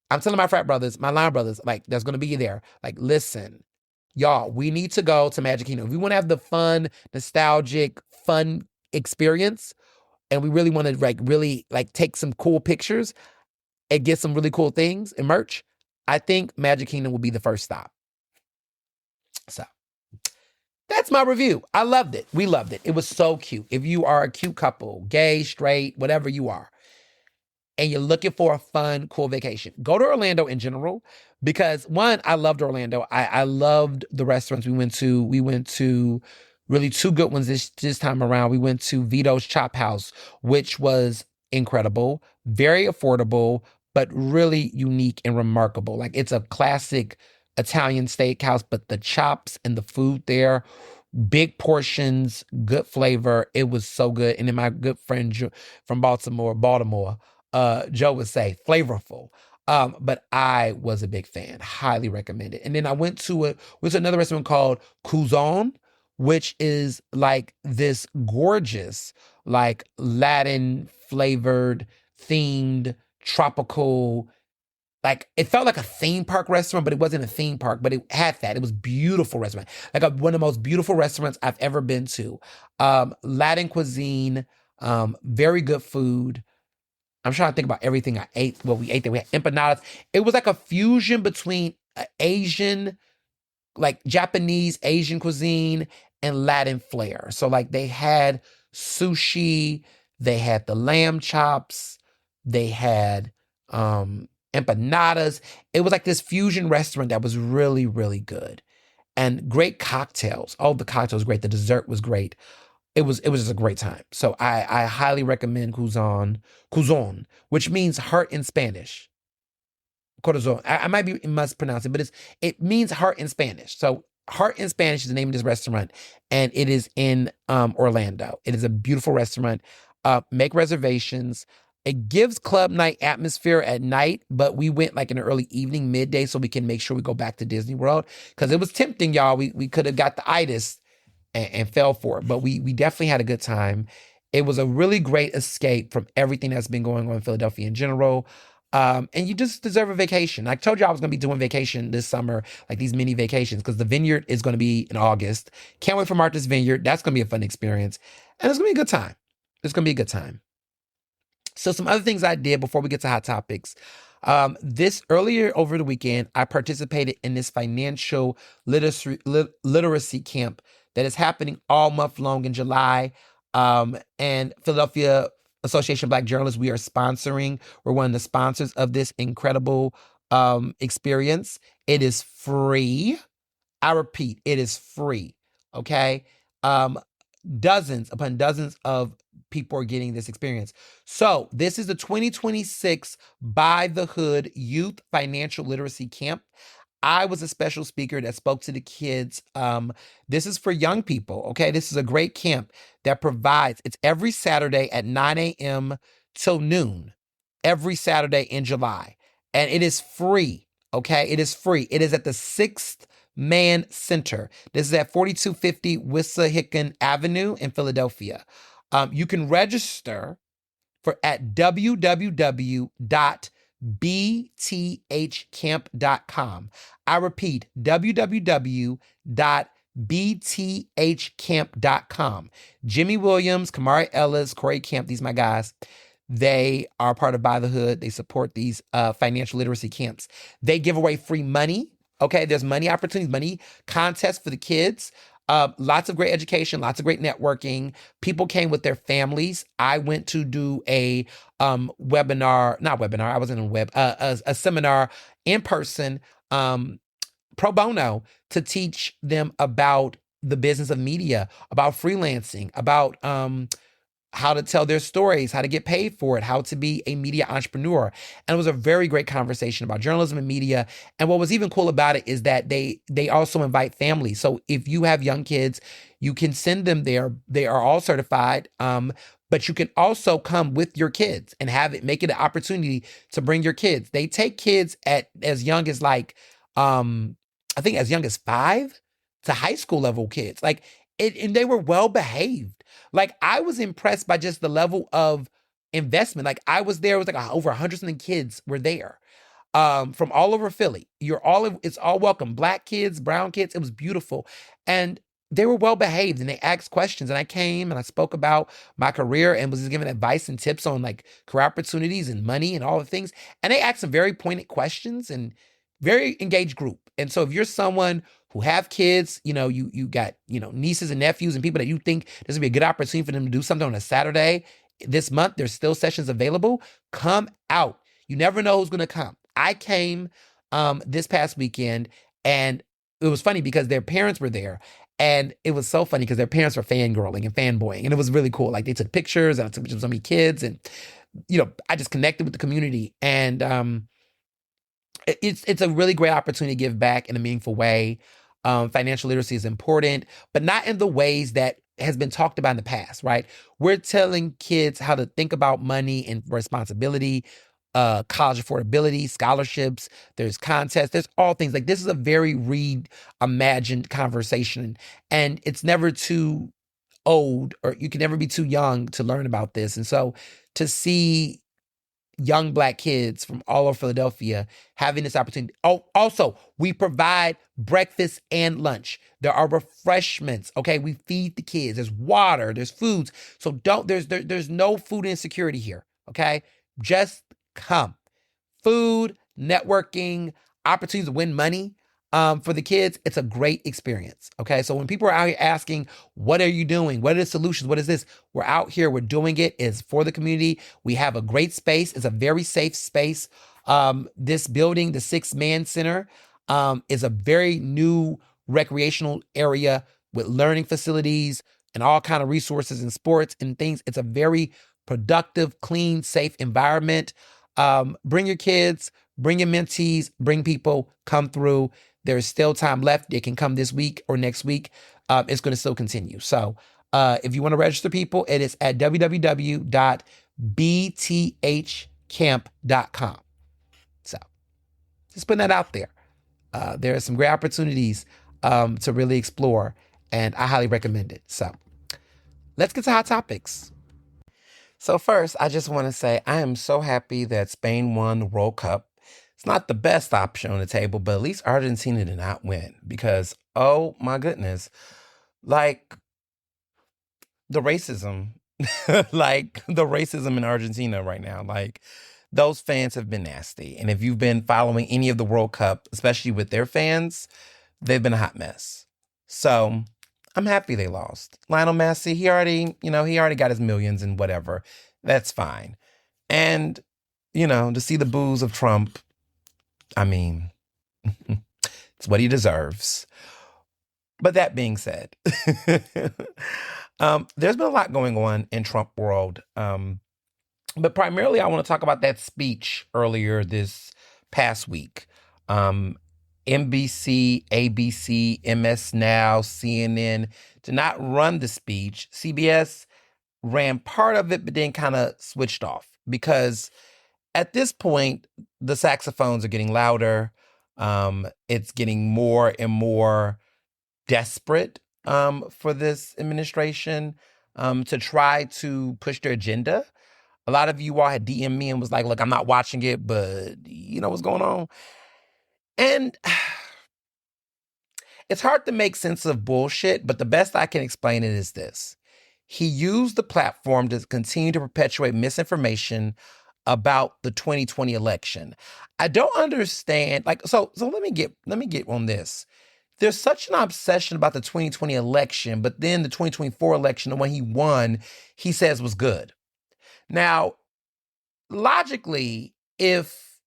I'm telling my frat brothers, my line brothers, like, there's going to be there. Like, listen, y'all, we need to go to Magic Kingdom. If we want to have the fun, nostalgic, fun experience, and we really want to really take some cool pictures and get some really cool things and merch, I think Magic Kingdom will be the first stop. So that's my review. I loved it. We loved it. It was so cute. If you are a cute couple, gay, straight, whatever you are, and you're looking for a fun, cool vacation, go to Orlando in general because, one, I loved Orlando. I loved the restaurants we went to. We went to really 2 good ones this time around. We went to Vito's Chop House, which was incredible, very affordable, but really unique and remarkable. Like, it's a classic Italian steakhouse, but the chops and the food there, big portions, good flavor. It was so good. And then my good friend from Baltimore, Joe would say flavorful. But I was a big fan. Highly recommend it. And then I went to another restaurant called Cuisine, which is like this gorgeous, like Latin flavored, themed, tropical, like it felt like a theme park restaurant, but it wasn't a theme park, but it had that. It was a beautiful restaurant. Like one of the most beautiful restaurants I've ever been to. Latin cuisine, very good food. I'm trying to think about everything I ate. Well, we ate there. We had empanadas. It was like a fusion between Asian, like Japanese, Asian cuisine and Latin flair. So like they had sushi, They had the lamb chops. They had empanadas. It was like this fusion restaurant that was really, really good. And great cocktails. Oh, the cocktail was great. The dessert was great. It was just a great time. So I highly recommend Cuzon, which means heart in Spanish. Corazon. I might be mispronouncing, but it means heart in Spanish. So Heart in Spanish is the name of this restaurant, and it is in Orlando. It is a beautiful restaurant. Make reservations. It gives club night atmosphere at night, but we went like in the early evening, midday, so we can make sure we go back to Disney World because it was tempting, y'all. We could have got the itis and fell for it, but we definitely had a good time. It was a really great escape from everything that's been going on in Philadelphia in general. And you just deserve a vacation. I told you I was going to be doing vacation this summer, like these mini vacations, because the vineyard is going to be in August. Can't wait for Martha's Vineyard. That's going to be a fun experience. And it's going to be a good time. It's going to be a good time. So some other things I did before we get to hot topics. This earlier over the weekend, I participated in this financial literacy camp that is happening all month long in July. And Philadelphia Association of Black Journalists, we are sponsoring. We're one of the sponsors of this incredible experience. It is free. I repeat, it is free. Okay. Dozens upon dozens of people are getting this experience. So this is the 2026 By the Hood Youth Financial Literacy Camp. I was a special speaker that spoke to the kids. This is for young people, okay? This is a great camp that provides, it's every Saturday at 9 a.m. till noon, every Saturday in July. And it is free, okay? It is free. It is at the 6th Man Center. This is at 4250 Wissahickon Avenue in Philadelphia. You can register at www.bthcamp.com. I repeat, www.bthcamp.com. Jimmy Williams, Kamari Ellis, Corey Camp, these are my guys. They are part of By the Hood. They support these financial literacy camps. They give away free money. Okay, there's money opportunities, money contests for the kids. Lots of great education, lots of great networking. People came with their families. I went to do a seminar in person, pro bono, to teach them about the business of media, about freelancing, about how to tell their stories, how to get paid for it, how to be a media entrepreneur. And it was a very great conversation about journalism and media. And what was even cool about it is that they also invite families. So if you have young kids, you can send them there. They are all certified. But you can also come with your kids and make it an opportunity to bring your kids. They take kids at as young as I think as young as 5 to high school level kids. And they were well behaved. I was impressed by just the level of investment. I was there, it was over 100 something kids were there from all over Philly. It's all welcome. Black kids, brown kids. It was beautiful. And they were well behaved and they asked questions. And I came and I spoke about my career and was just giving advice and tips on career opportunities and money and all the things. And they asked some very pointed questions and very engaged group. And so if you're someone who have kids, you got, nieces and nephews and people that you think this would be a good opportunity for them to do something on a Saturday this month, there's still sessions available. Come out. You never know who's going to come. I came this past weekend and it was funny because their parents were there. And it was so funny because their parents were fangirling and fanboying. And it was really cool. They took pictures and I took pictures of so many kids. And, I just connected with the community. And it's a really great opportunity to give back in a meaningful way. Financial literacy is important, but not in the ways that has been talked about in the past, right? We're telling kids how to think about money and responsibility, college affordability, scholarships, there's contests, there's all things. This is a very reimagined conversation, and it's never too old, or you can never be too young to learn about this. And so to see young Black kids from all over Philadelphia having this opportunity. Oh, also, we provide breakfast and lunch. There are refreshments. Okay, we feed the kids. There's water. There's foods. So there's no food insecurity here. Okay, just come. Food, networking, opportunities to win money. For the kids, it's a great experience. Okay. So when people are out here asking, what are you doing? What are the solutions? What is this? We're out here. We're doing it. It's for the community. We have a great space. It's a very safe space. This building, the Six Man Center, is a very new recreational area with learning facilities and all kind of resources and sports and things. It's a very productive, clean, safe environment. Bring your kids, bring your mentees, bring people, come through. There's still time left. They can come this week or next week. It's going to still continue. So if you want to register people, it is at www.bthcamp.com. So just putting that out there. There are some great opportunities to really explore, and I highly recommend it. So let's get to hot topics. So first, I just want to say I am so happy that Spain won the World Cup. It's not the best option on the table, but at least Argentina did not win because, oh my goodness, like the racism, like the racism in Argentina right now, like those fans have been nasty. And if you've been following any of the World Cup, especially with their fans, they've been a hot mess. So I'm happy they lost. Lionel Messi, he already got his millions and whatever. That's fine. And, to see the boos of Trump, I mean, it's what he deserves. But that being said, there's been a lot going on in Trump world. But primarily, I want to talk about that speech earlier this past week. NBC, ABC, MS Now, CNN did not run the speech. CBS ran part of it, but then kind of switched off because at this point, the saxophones are getting louder. It's getting more and more desperate for this administration to try to push their agenda. A lot of you all had DM'd me and was like, look, I'm not watching it, but you know what's going on? And it's hard to make sense of bullshit, but the best I can explain it is this. He used the platform to continue to perpetuate misinformation about the 2020 election. I don't understand. So let me get on this. There's such an obsession about the 2020 election, but then the 2024 election, the one he won, he says was good. Now, logically, if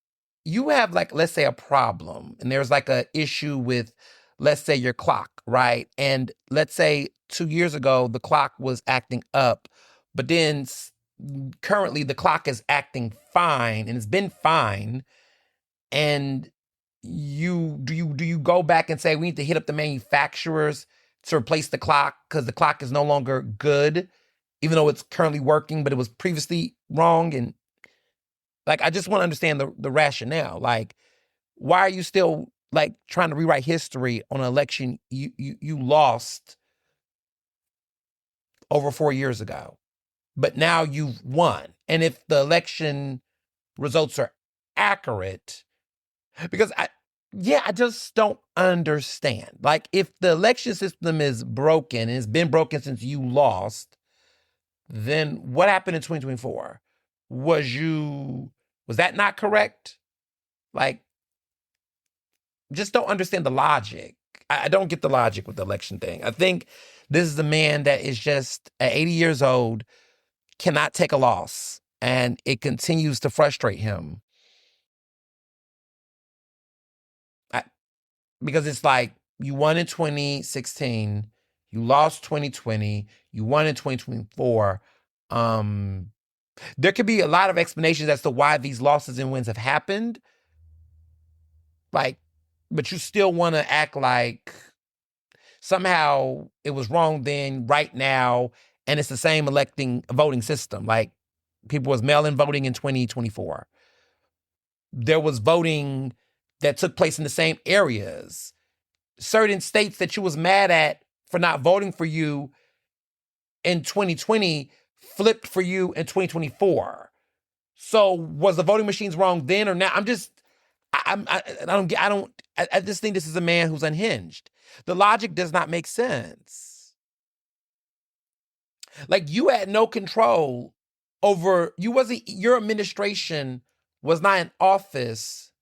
you have let's say a problem and there's a issue with, let's say, your clock, right? And let's say 2 years ago, the clock was acting up, but then currently the clock is acting fine and it's been fine. And do you go back and say, we need to hit up the manufacturers to replace the clock because the clock is no longer good, even though it's currently working, but it was previously wrong? And I just want to understand the rationale. Why are you still trying to rewrite history on an election you lost over 4 years ago, but now you've won? And if the election results are accurate, because I just don't understand. If the election system is broken and it's been broken since you lost, then what happened in 2024? Was that not correct? Just don't understand the logic. I don't get the logic with the election thing. I think this is a man that is just at 80 years old, cannot take a loss, and it continues to frustrate him. Because it's you won in 2016, you lost 2020, you won in 2024. There could be a lot of explanations as to why these losses and wins have happened. But you still want to act like somehow it was wrong then, right now, and it's the same voting system. People was mail-in voting in 2024. There was voting that took place in the same areas. Certain states that you was mad at for not voting for you in 2020 flipped for you in 2024. So was the voting machines wrong then or now? I just think this is a man who's unhinged. The logic does not make sense. You had no control over, your administration was not in office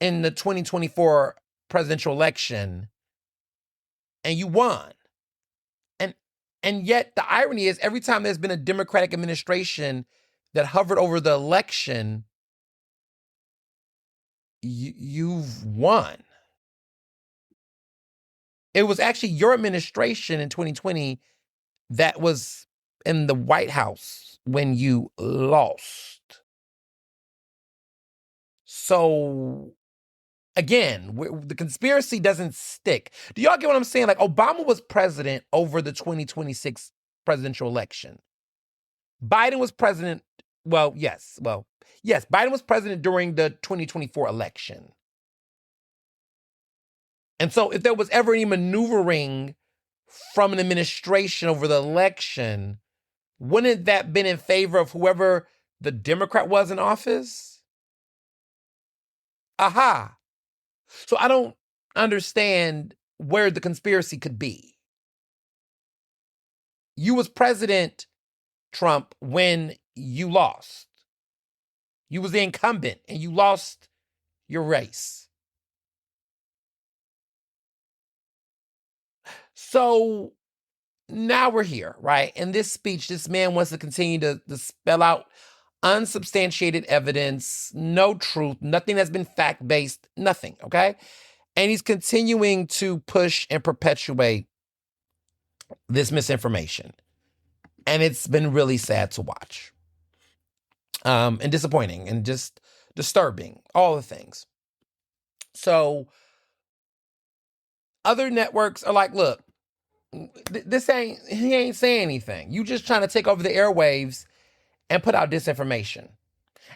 in the 2024 presidential election and you won. And yet the irony is every time there's been a Democratic administration that hovered over the election, you've won. It was actually your administration in 2020 that was in the White House when you lost. So again, the conspiracy doesn't stick. Do y'all get what I'm saying? Like, Obama was president over the 2026 presidential election. Biden was president. Yes, Biden was president during the 2024 election. And so if there was ever any maneuvering from an administration over the election, wouldn't that been in favor of whoever the Democrat was in office? Aha. So I don't understand where the conspiracy could be. You was President Trump when you lost. You was the incumbent and you lost your race. So now we're here, right? In this speech, this man wants to continue to spell out unsubstantiated evidence, no truth, nothing that's been fact-based, nothing, okay? And he's continuing to push and perpetuate this misinformation. And it's been really sad to watch. And disappointing and just disturbing, all the things. So other networks are like, look, he ain't saying anything. You just trying to take over the airwaves and put out disinformation.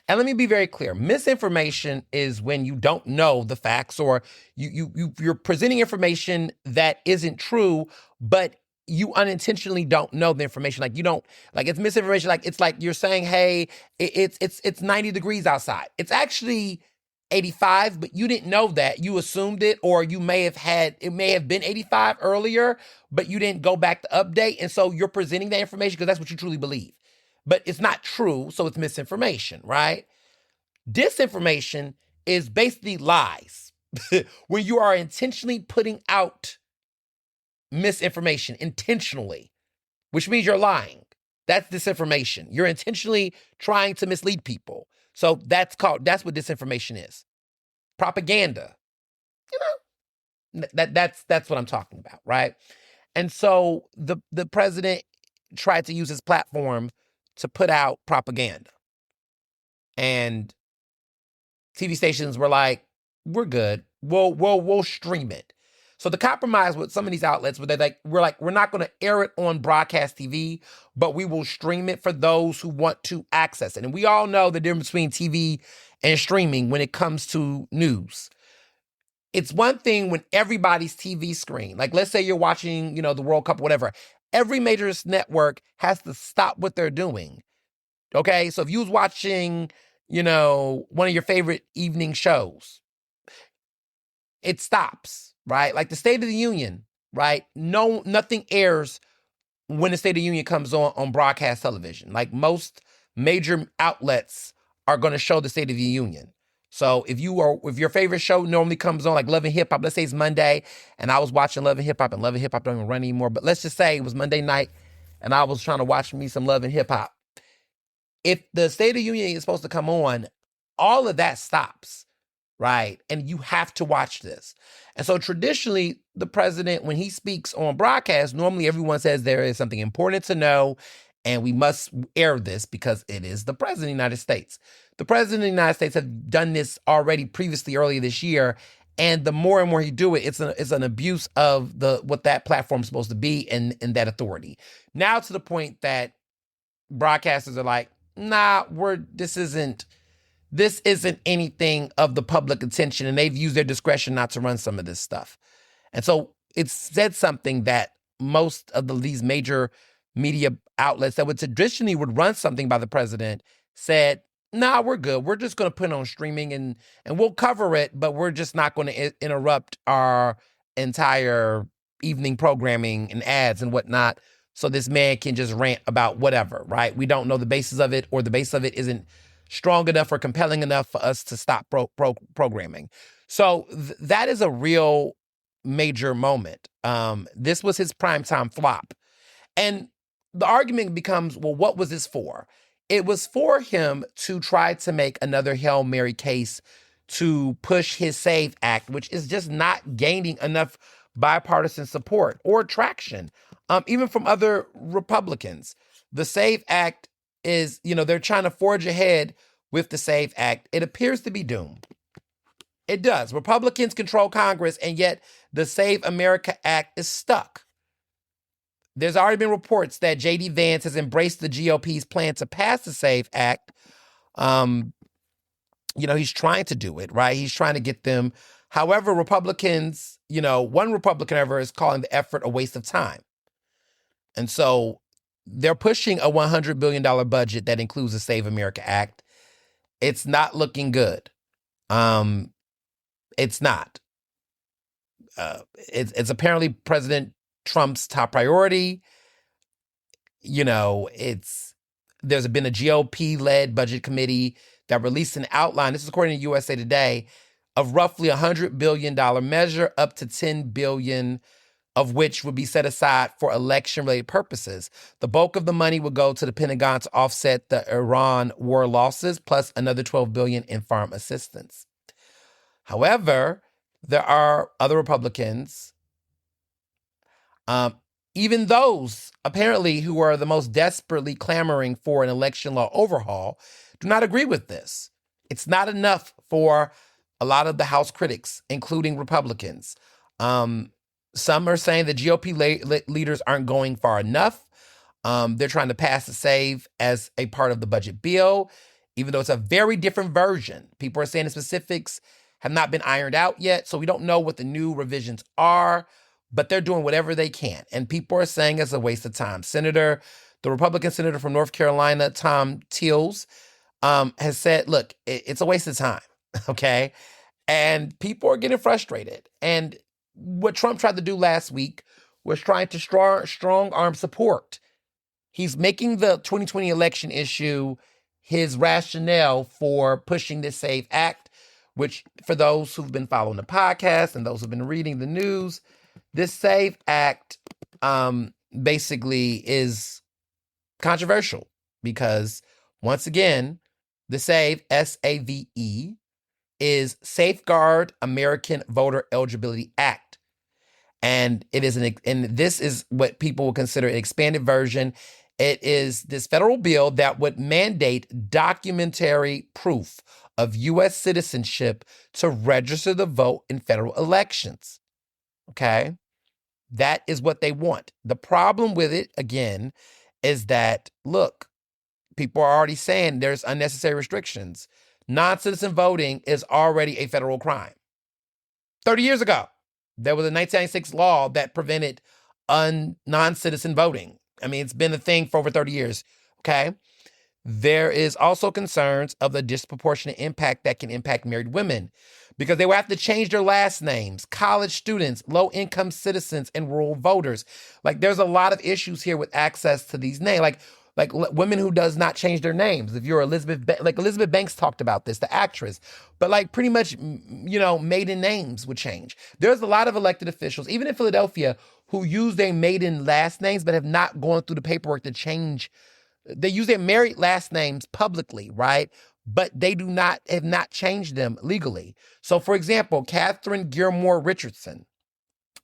And let me be very clear. Misinformation is when you don't know the facts or you're presenting information that isn't true, but you unintentionally don't know the information. Like you don't, like it's misinformation. Like it's like you're saying, hey, it's 90 degrees outside. It's actually 85, but you didn't know that. You assumed it, or it may have been 85 earlier, but you didn't go back to update. And so you're presenting that information because that's what you truly believe. But it's not true, so it's misinformation, right? Disinformation is basically lies. When you are intentionally putting out misinformation, intentionally, which means you're lying. That's disinformation. You're intentionally trying to mislead people. So that's what disinformation is. Propaganda. You know, that's what I'm talking about, right? And so the president tried to use his platform to put out propaganda. And TV stations were like, we're good. We'll stream it. So the compromise with some of these outlets were that we're not going to air it on broadcast TV, but we will stream it for those who want to access it. And we all know the difference between TV and streaming when it comes to news. It's one thing when everybody's TV screen, like let's say you're watching, the World Cup or whatever, every major network has to stop what they're doing. Okay, so if you was watching, one of your favorite evening shows, it stops, right? Like the State of the Union, right? Nothing airs when the State of the Union comes on broadcast television. Like most major outlets are going to show the State of the Union. So if your favorite show normally comes on, like Love and Hip Hop, let's say it's Monday, and I was watching Love and Hip Hop, and Love and Hip Hop don't even run anymore, but let's just say it was Monday night, and I was trying to watch me some Love and Hip Hop. If the State of the Union is supposed to come on, all of that stops, right? And you have to watch this. And so traditionally, the president, when he speaks on broadcast, normally everyone says there is something important to know, and we must air this because it is the president of the United States. The president of the United States have done this already previously earlier this year, and the more and more he do it, it's an abuse of what that platform is supposed to be and that authority. Now to the point that broadcasters are like, nah, this isn't anything of the public attention, and they've used their discretion not to run some of this stuff. And so it's said something that most of these major media outlets that would traditionally run something by the president said, nah, we're good. We're just going to put it on streaming and we'll cover it, but we're just not going to interrupt our entire evening programming and ads and whatnot, so this man can just rant about whatever, right? We don't know the basis of it, or the basis of it isn't strong enough or compelling enough for us to stop programming. So that is a real major moment. This was his primetime flop. And the argument becomes, well, what was this for? It was for him to try to make another Hail Mary case to push his SAVE Act, which is just not gaining enough bipartisan support or traction, even from other Republicans. The SAVE Act is, they're trying to forge ahead with the SAVE Act. It appears to be doomed. It does. Republicans control Congress, and yet the Save America Act is stuck. There's already been reports that J.D. Vance has embraced the GOP's plan to pass the SAVE Act. He's trying to do it, right? He's trying to get them. However, Republicans, one Republican ever is calling the effort a waste of time. And so they're pushing a $100 billion budget that includes the Save America Act. It's not looking good. It's not. It's apparently President Trump's top priority. There's been a GOP-led budget committee that released an outline, this is according to USA Today, of roughly $100 billion measure, up to $10 billion of which would be set aside for election-related purposes. The bulk of the money would go to the Pentagon to offset the Iran war losses, plus another $12 billion in foreign assistance. However, there are other Republicans, even those apparently who are the most desperately clamoring for an election law overhaul, do not agree with this. It's not enough for a lot of the House critics, including Republicans. Some are saying the GOP leaders aren't going far enough. They're trying to pass the SAVE as a part of the budget bill, even though it's a very different version. People are saying the specifics have not been ironed out yet, so we don't know what the new revisions are, but they're doing whatever they can. And people are saying it's a waste of time. The Republican senator from North Carolina, Tom Tillis, has said, look, it's a waste of time, okay? And people are getting frustrated. And what Trump tried to do last week was trying to strong arm support. He's making the 2020 election issue his rationale for pushing this SAVE Act, which for those who've been following the podcast and those who've been reading the news, this SAVE Act basically is controversial because, once again, the SAVE, S-A-V-E, is Safeguard American Voter Eligibility Act. And it is and this is what people will consider an expanded version. It is this federal bill that would mandate documentary proof of U.S. citizenship to register to vote in federal elections. Okay? That is what they want. The problem with it, again, is that, look, people are already saying there's unnecessary restrictions. Non-citizen voting is already a federal crime. 30 years ago, there was a 1996 law that prevented non-citizen voting. I mean, it's been a thing for over 30 years, okay? There is also concerns of the disproportionate impact that can impact married women because they will have to change their last names, college students, low-income citizens, and rural voters. Like, there's a lot of issues here with access to these names. Like women who does not change their names. If you're Elizabeth Banks talked about this, the actress, but like pretty much, maiden names would change. There's a lot of elected officials, even in Philadelphia, who use their maiden last names, but have not gone through the paperwork to change. They use their married last names publicly, right? But they have not changed them legally. So for example, Catherine Gilmore Richardson,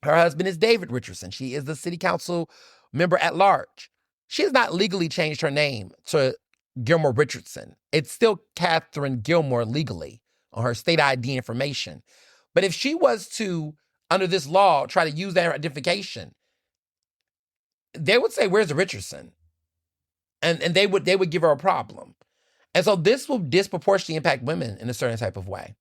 her husband is David Richardson. She is the city council member at large. She has not legally changed her name to Gilmore Richardson. It's still Catherine Gilmore legally on her state ID information. But if she was to, under this law, try to use that identification, they would say, where's the Richardson? And they would give her a problem. And so this will disproportionately impact women in a certain type of way.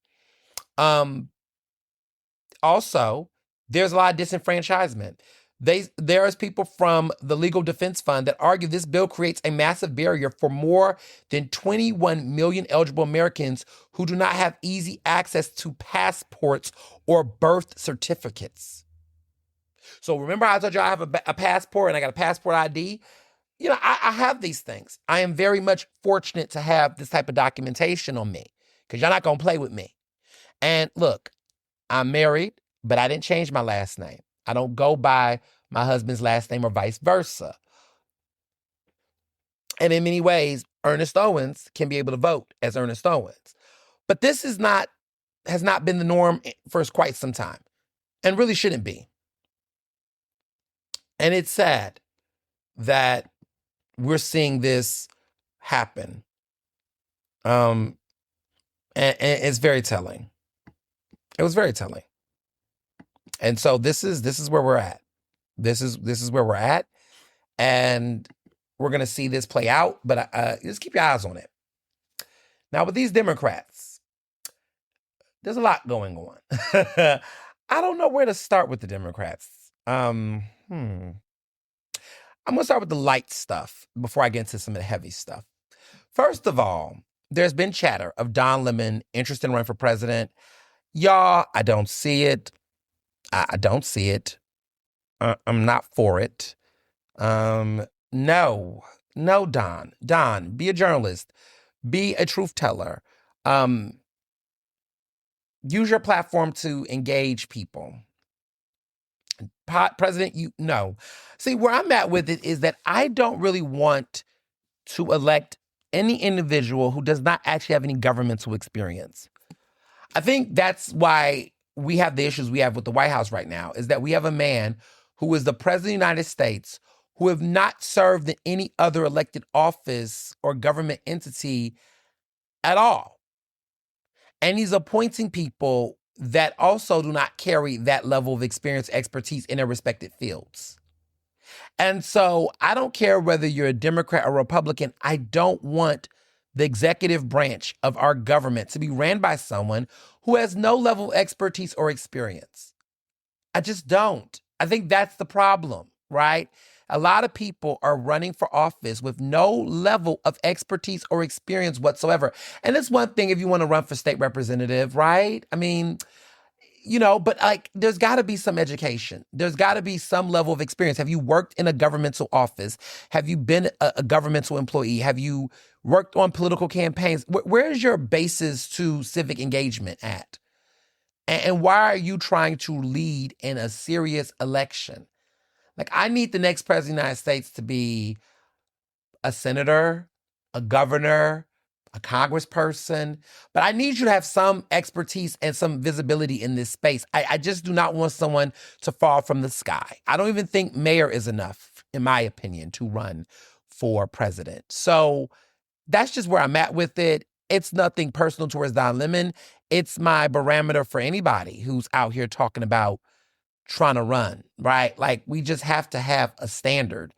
Also, there's a lot of disenfranchisement. There is people from the Legal Defense Fund that argue this bill creates a massive barrier for more than 21 million eligible Americans who do not have easy access to passports or birth certificates. So remember I told you I have a passport and I got a passport ID? I have these things. I am very much fortunate to have this type of documentation on me because y'all not going to play with me. And look, I'm married, but I didn't change my last name. I don't go by my husband's last name or vice versa. And in many ways, Ernest Owens can be able to vote as Ernest Owens. But this has not been the norm for quite some time, and really shouldn't be. And it's sad that we're seeing this happen. And it's very telling. It was very telling. And so this is where we're at. This is where we're at, and we're gonna see this play out. But just keep your eyes on it. Now with these Democrats, there's a lot going on. I don't know where to start with the Democrats. I'm gonna start with the light stuff before I get into some of the heavy stuff. First of all, there's been chatter of Don Lemon interested in running for president. Y'all, I don't see it. I don't see it. I'm not for it. No, Don. Don, be a journalist. Be a truth teller. Use your platform to engage people. President, no. See, where I'm at with it is that I don't really want to elect any individual who does not actually have any governmental experience. I think that's why we have the issues we have with the White House right now, is that we have a man who is the president of the United States who have not served in any other elected office or government entity at all. And he's appointing people that also do not carry that level of experience, expertise in their respective fields. And so I don't care whether you're a Democrat or Republican, I don't want the executive branch of our government to be ran by someone who has no level of expertise or experience. I just don't. I think that's the problem, right? A lot of people are running for office with no level of expertise or experience whatsoever. And it's one thing if you want to run for state representative, right? I mean, but like there's got to be some education. There's got to be some level of experience. Have you worked in a governmental office? Have you been a governmental employee? Have you worked on political campaigns? Where's your basis to civic engagement at? And why are you trying to lead in a serious election? Like, I need the next president of the United States to be a senator, a governor, a congressperson, but I need you to have some expertise and some visibility in this space. I just do not want someone to fall from the sky. I don't even think mayor is enough, in my opinion, to run for president. So that's just where I'm at with it. It's nothing personal towards Don Lemon. It's my barometer for anybody who's out here talking about trying to run, right? Like, we just have to have a standard.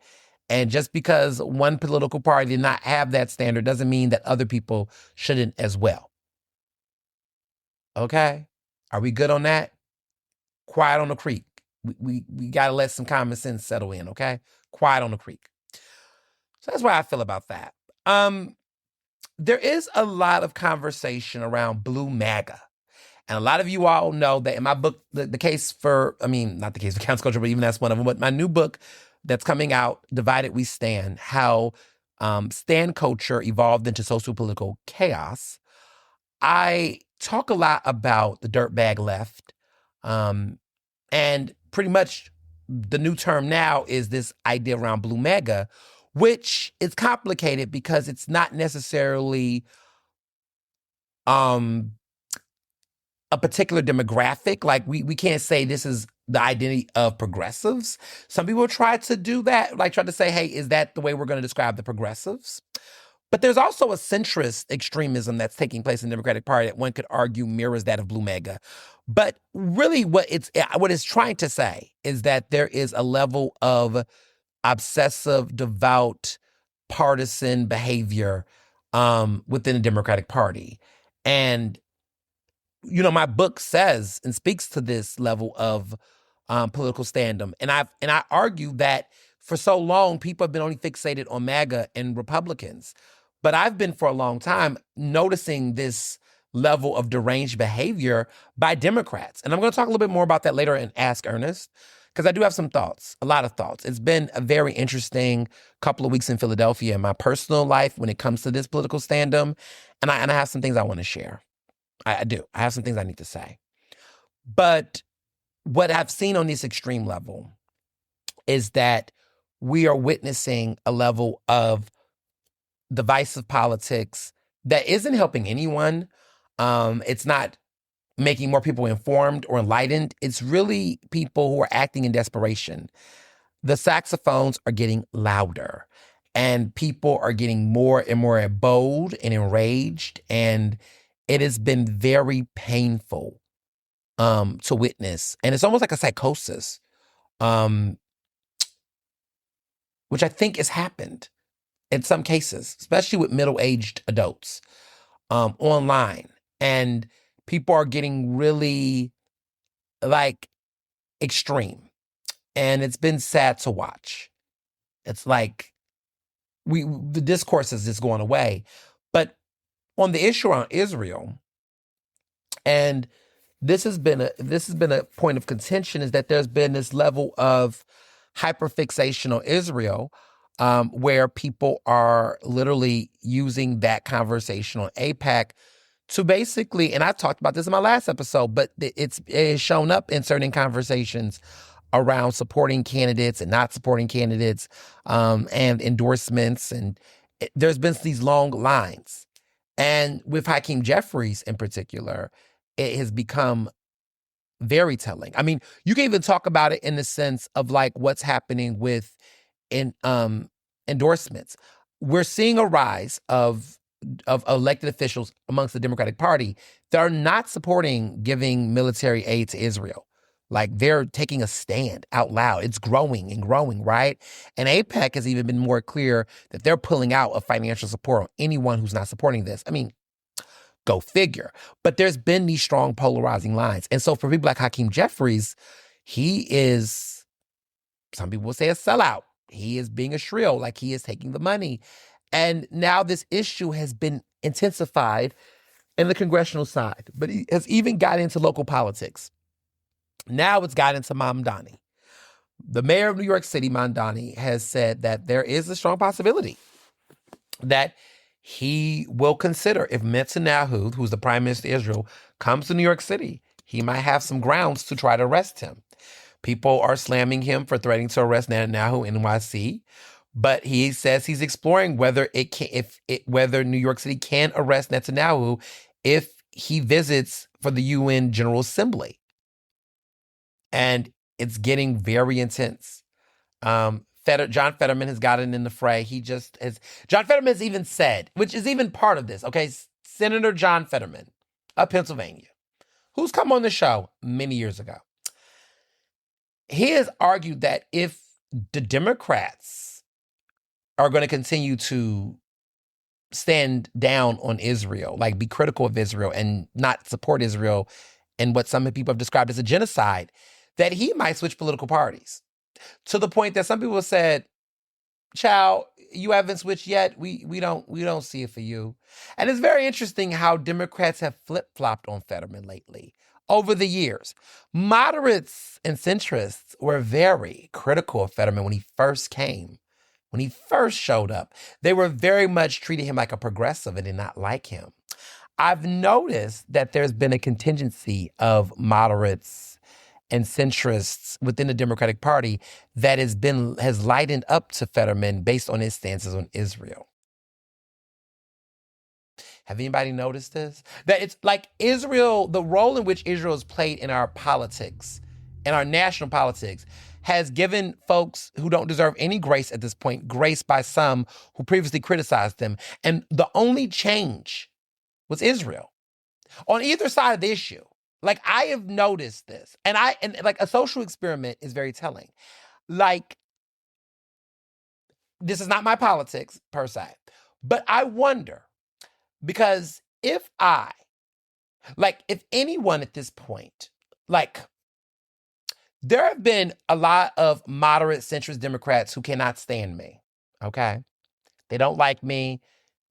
And just because one political party did not have that standard doesn't mean that other people shouldn't as well. Okay? Are we good on that? Quiet on the creek. We got to let some common sense settle in, okay? Quiet on the creek. So that's why I feel about that. There is a lot of conversation around blue MAGA. And a lot of you all know that in my book, the case for, not the case for cancel culture, but even that's one of them, but my new book that's coming out, Divided We Stand, how stand culture evolved into socio-political chaos. I talk a lot about the dirtbag left. And pretty much the new term now is this idea around blue MAGA, which is complicated because it's not necessarily a particular demographic. Like, we can't say this is the identity of progressives. Some people try to do that, like try to say, hey, is that the way we're going to describe the progressives? But there's also a centrist extremism that's taking place in the Democratic Party that one could argue mirrors that of blue MAGA. But really what it's trying to say is that there is a level of obsessive, devout, partisan behavior within the Democratic Party. And my book says and speaks to this level of political standum. And I argue that for so long, people have been only fixated on MAGA and Republicans. But I've been for a long time noticing this level of deranged behavior by Democrats. And I'm going to talk a little bit more about that later in Ask Ernest, because I do have some thoughts, a lot of thoughts. It's been a very interesting couple of weeks in Philadelphia in my personal life when it comes to this political standum. And I have some things I want to share. I do. I have some things I need to say. But what I've seen on this extreme level is that we are witnessing a level of divisive politics that isn't helping anyone. It's not making more people informed or enlightened. It's really people who are acting in desperation. The saxophones are getting louder, and people are getting more and more bold and enraged, and it has been very painful to witness. And it's almost like a psychosis, um, which I think has happened in some cases, especially with middle-aged adults online. And people are getting really like extreme. And it's been sad to watch. It's like the discourse is just going away. But on the issue around Israel, and this has been a point of contention, is that there's been this level of hyperfixation on Israel, where people are literally using that conversation on AIPAC to basically, and I've talked about this in my last episode, but it has shown up in certain conversations around supporting candidates and not supporting candidates, and endorsements, and there's been these long lines. And with Hakeem Jeffries in particular, it has become very telling. I mean, you can even talk about it in the sense of like what's happening with endorsements. We're seeing a rise of elected officials amongst the Democratic Party that are not supporting giving military aid to Israel. Like they're taking a stand out loud. It's growing and growing, right? And AIPAC has even been more clear that they're pulling out of financial support on anyone who's not supporting this. I mean, go figure. But there's been these strong polarizing lines. And so for people like Hakeem Jeffries, he is, some people will say, a sellout. He is being a shrill, like he is taking the money. And now this issue has been intensified in the congressional side, but it has even gotten into local politics. Now it's gotten into Mamdani. The mayor of New York City, Mamdani, has said that there is a strong possibility that he will consider, if Netanyahu, who's the prime minister of Israel, comes to New York City, he might have some grounds to try to arrest him. People are slamming him for threatening to arrest Netanyahu in NYC, but he says he's exploring whether whether New York City can arrest Netanyahu if he visits for the UN General Assembly. And it's getting very intense. John Fetterman has gotten in the fray. John Fetterman has even said, which is even part of this, okay? Senator John Fetterman of Pennsylvania, who's come on the show many years ago. He has argued that if the Democrats are going to continue to stand down on Israel, like be critical of Israel and not support Israel and what some people have described as a genocide, that he might switch political parties. To the point that some people said, child, you haven't switched yet. We don't see it for you. And it's very interesting how Democrats have flip-flopped on Fetterman lately over the years. Moderates and centrists were very critical of Fetterman when he first came. When he first showed up, they were very much treating him like a progressive and did not like him. I've noticed that there's been a contingency of moderates and centrists within the Democratic Party that has lightened up to Fetterman based on his stances on Israel. Have anybody noticed this? That it's like Israel, the role in which Israel has played in our politics, in our national politics, has given folks who don't deserve any grace at this point, grace by some who previously criticized them. And the only change was Israel on either side of the issue. Like, I have noticed this, and like a social experiment is very telling. Like, this is not my politics per se, but I wonder, because if anyone at this point, like, there have been a lot of moderate centrist Democrats who cannot stand me, okay? They don't like me.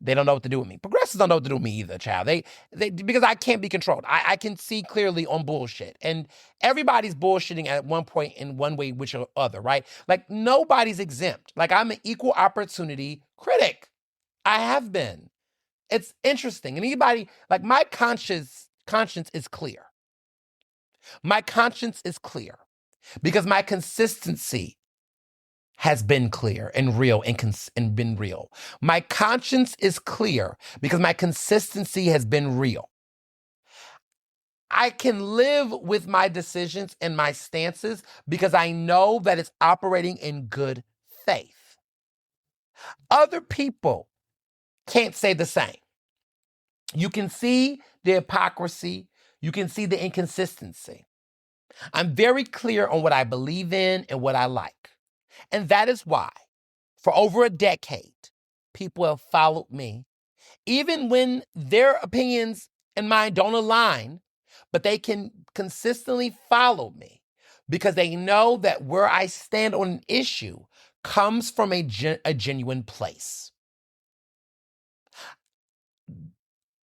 They don't know what to do with me. Progressives don't know what to do with me either, child. They because I can't be controlled. I can see clearly on bullshit. And everybody's bullshitting at one point in one way, which or other, right? Like, nobody's exempt. Like, I'm an equal opportunity critic. I have been. It's interesting. And anybody, like, my conscience is clear. My conscience is clear because my consistency has been clear and real and been real. My conscience is clear because my consistency has been real. I can live with my decisions and my stances because I know that it's operating in good faith. Other people can't say the same. You can see the hypocrisy. You can see the inconsistency. I'm very clear on what I believe in and what I like. And that is why, for over a decade, people have followed me, even when their opinions and mine don't align, but they can consistently follow me because they know that where I stand on an issue comes from a genuine place.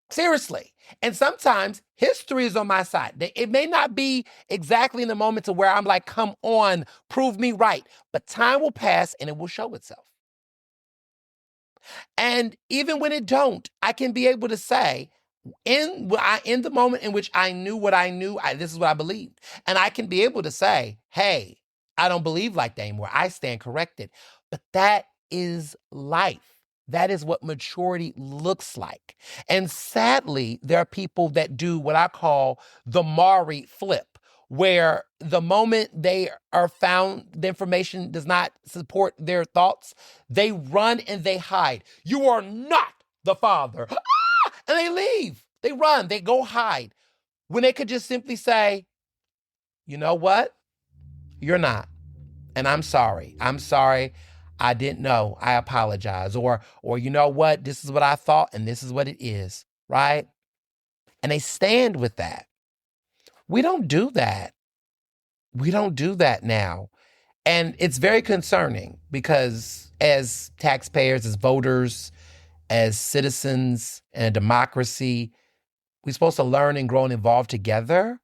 Seriously. And sometimes history is on my side. It may not be exactly in the moment to where I'm like, come on, prove me right. But time will pass and it will show itself. And even when it don't, I can be able to say, in the moment in which I knew what I knew, this is what I believed. And I can be able to say, hey, I don't believe like that anymore. I stand corrected. But that is life. That is what maturity looks like. And sadly, there are people that do what I call the Maury flip, where the moment they are found, the information does not support their thoughts, they run and they hide. You are not the father. And they leave. They run. They go hide. When they could just simply say, you know what? You're not. And I'm sorry. I'm sorry. I didn't know. I apologize. Or you know what? This is what I thought and this is what it is. Right? And they stand with that. We don't do that. We don't do that now. And it's very concerning because as taxpayers, as voters, as citizens in a democracy, we're supposed to learn and grow and evolve together.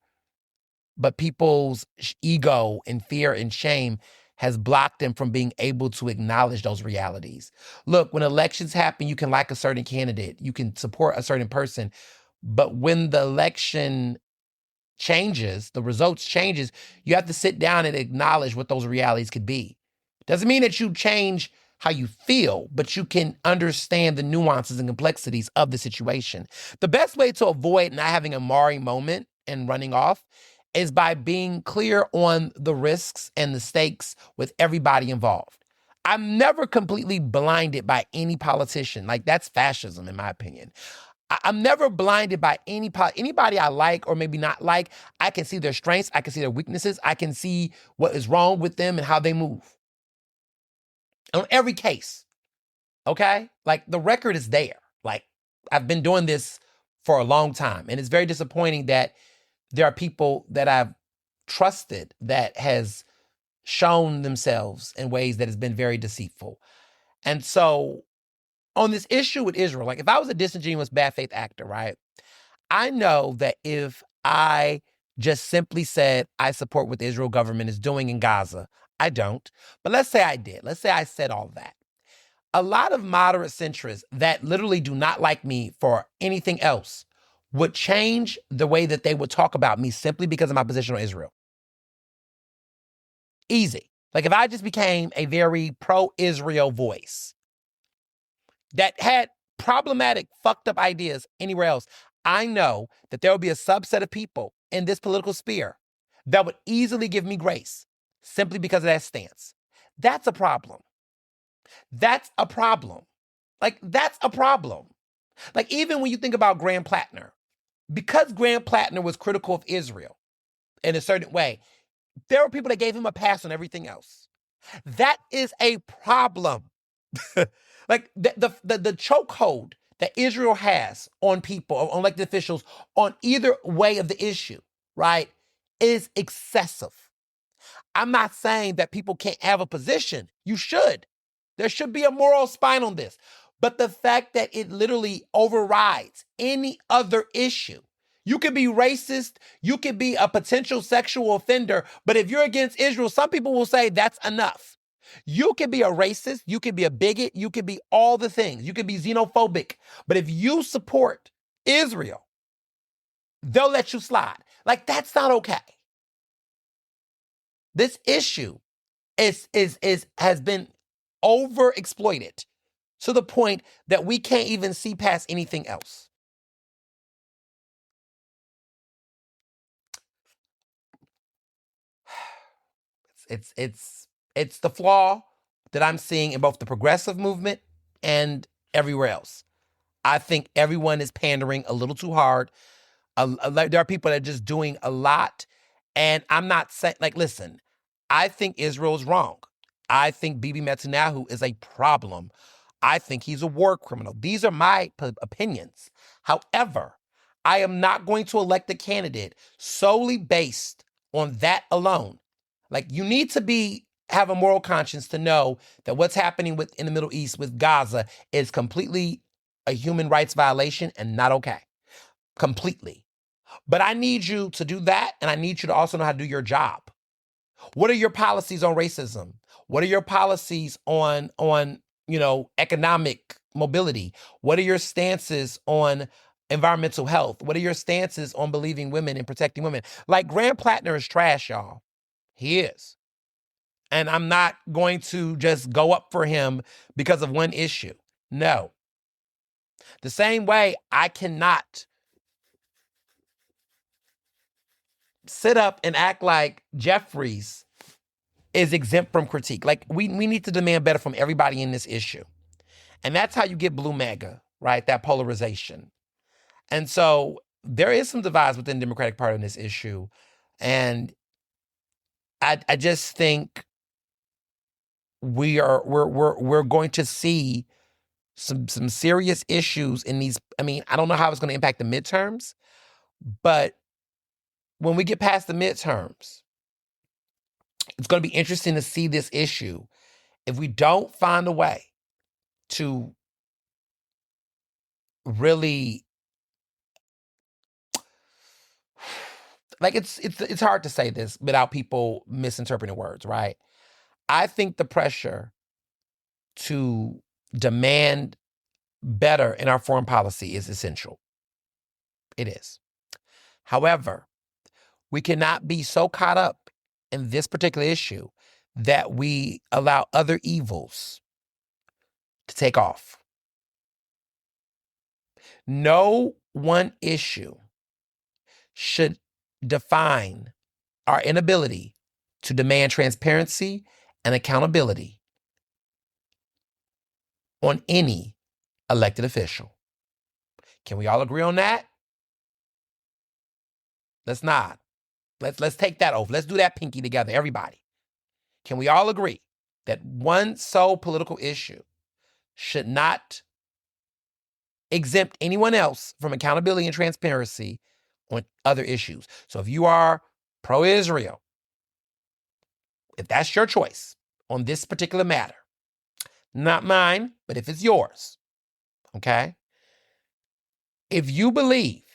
But people's ego and fear and shame has blocked them from being able to acknowledge those realities. Look, when elections happen, you can like a certain candidate, you can support a certain person. But when the election changes, the results changes, you have to sit down and acknowledge what those realities could be. Doesn't mean that you change how you feel, but you can understand the nuances and complexities of the situation. The best way to avoid not having a Maury moment and running off is by being clear on the risks and the stakes with everybody involved. I'm never completely blinded by any politician. Like, that's fascism, in my opinion. I'm never blinded by anybody I like or maybe not like. I can see their strengths. I can see their weaknesses. I can see what is wrong with them and how they move. On every case, okay? Like, the record is there. Like, I've been doing this for a long time, and it's very disappointing that there are people that I've trusted that has shown themselves in ways that has been very deceitful. And so on this issue with Israel, like, if I was a disingenuous bad faith actor, right, I know that if I just simply said I support what the Israel government is doing in Gaza, I don't. But let's say I did. Let's say I said all that. A lot of moderate centrists that literally do not like me for anything else would change the way that they would talk about me simply because of my position on Israel. Easy. Like, if I just became a very pro-Israel voice that had problematic, fucked up ideas anywhere else, I know that there will be a subset of people in this political sphere that would easily give me grace simply because of that stance. That's a problem. That's a problem. Like, that's a problem. Like, even when you think about Graham Plattner, because Graham Plattner was critical of Israel in a certain way, there were people that gave him a pass on everything else. That is a problem. Like, the chokehold that Israel has on people, on elected officials, on either way of the issue, right, is excessive. I'm not saying that people can't have a position. You should. There should be a moral spine on this. But the fact that it literally overrides any other issue. You could be racist, you could be a potential sexual offender, but if you're against Israel, some people will say that's enough. You could be a racist, you could be a bigot, you could be all the things. You could be xenophobic. But if you support Israel, they'll let you slide. Like, that's not okay. This issue has been overexploited to the point that we can't even see past anything else. It's the flaw that I'm seeing in both the progressive movement and everywhere else. I think everyone is pandering a little too hard. There are people that are just doing a lot. And I'm not saying, listen, I think Israel's wrong. I think Bibi Netanyahu is a problem. I think he's a war criminal. These are my opinions. However, I am not going to elect a candidate solely based on that alone. You need to have a moral conscience to know that what's happening in the Middle East with Gaza is completely a human rights violation and not okay. Completely. But I need you to do that, and I need you to also know how to do your job. What are your policies on racism? What are your policies on economic mobility? What are your stances on environmental health? What are your stances on believing women and protecting women? Graham Plattner is trash, y'all. He is. And I'm not going to just go up for him because of one issue. No. The same way I cannot sit up and act like Jeffries is exempt from critique. We need to demand better from everybody in this issue. And that's how you get blue MAGA, right? That polarization. And so there is some divides within the Democratic Party on this issue. And I just think we're going to see some serious issues in these. I mean, I don't know how it's going to impact the midterms, but when we get past the midterms, it's going to be interesting to see this issue. If we don't find a way to really, it's hard to say this without people misinterpreting words, right? I think the pressure to demand better in our foreign policy is essential. It is. However, we cannot be so caught up in this particular issue that we allow other evils to take off. No one issue should define our inability to demand transparency and accountability on any elected official. Can we all agree on that? Let's nod. Let's take that over. Let's do that pinky together, everybody. Can we all agree that one sole political issue should not exempt anyone else from accountability and transparency on other issues? So if you are pro-Israel, if that's your choice on this particular matter, not mine, but if it's yours, okay? If you believe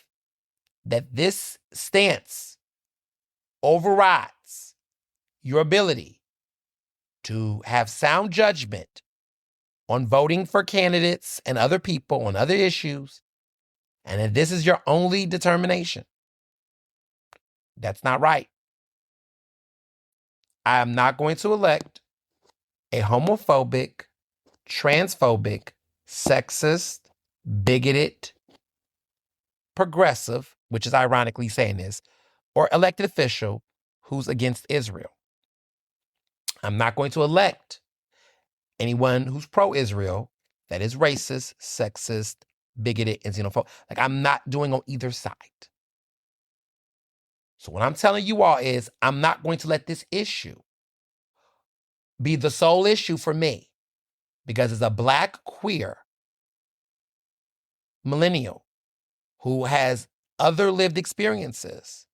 that this stance overrides your ability to have sound judgment on voting for candidates and other people on other issues, and if this is your only determination, that's not right. I am not going to elect a homophobic, transphobic, sexist, bigoted, progressive, which is ironically saying this, or elected official who's against Israel. I'm not going to elect anyone who's pro-Israel that is racist, sexist, bigoted, and xenophobic. I'm not doing on either side. So what I'm telling you all is I'm not going to let this issue be the sole issue for me, because as a Black queer millennial who has other lived experiences,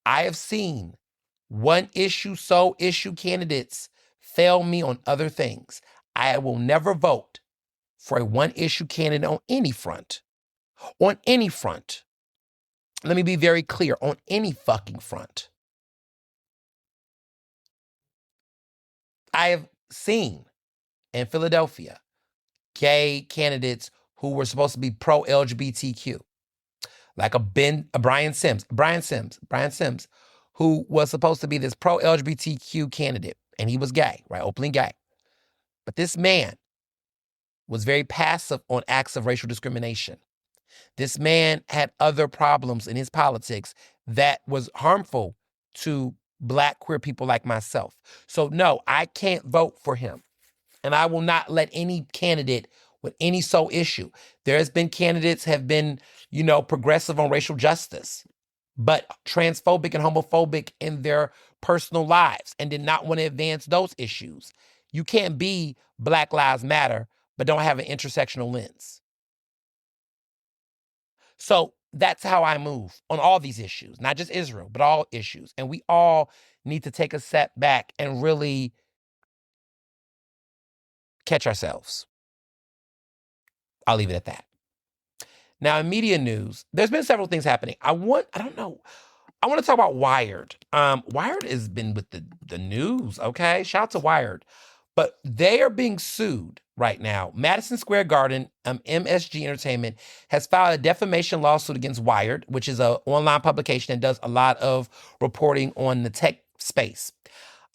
I have seen one issue, sole issue candidates fail me on other things. I will never vote for a one issue candidate on any front. On any front. Let me be very clear, on any fucking front. I have seen in Philadelphia gay candidates who were supposed to be pro-LGBTQ, like a Brian Sims, who was supposed to be this pro-LGBTQ candidate, and he was gay, right? Openly gay. But this man was very passive on acts of racial discrimination. This man had other problems in his politics that was harmful to Black queer people like myself. So no, I can't vote for him. And I will not let any candidate with any sole issue. There has been candidates have been, progressive on racial justice, but transphobic and homophobic in their personal lives and did not want to advance those issues. You can't be Black Lives Matter, but don't have an intersectional lens. So that's how I move on all these issues, not just Israel, but all issues. And we all need to take a step back and really catch ourselves. I'll leave it at that. Now, in media news, there's been several things happening. I want to talk about Wired. Wired has been with the news, okay? Shout out to Wired. But they are being sued right now. Madison Square Garden, MSG Entertainment, has filed a defamation lawsuit against Wired, which is an online publication that does a lot of reporting on the tech space.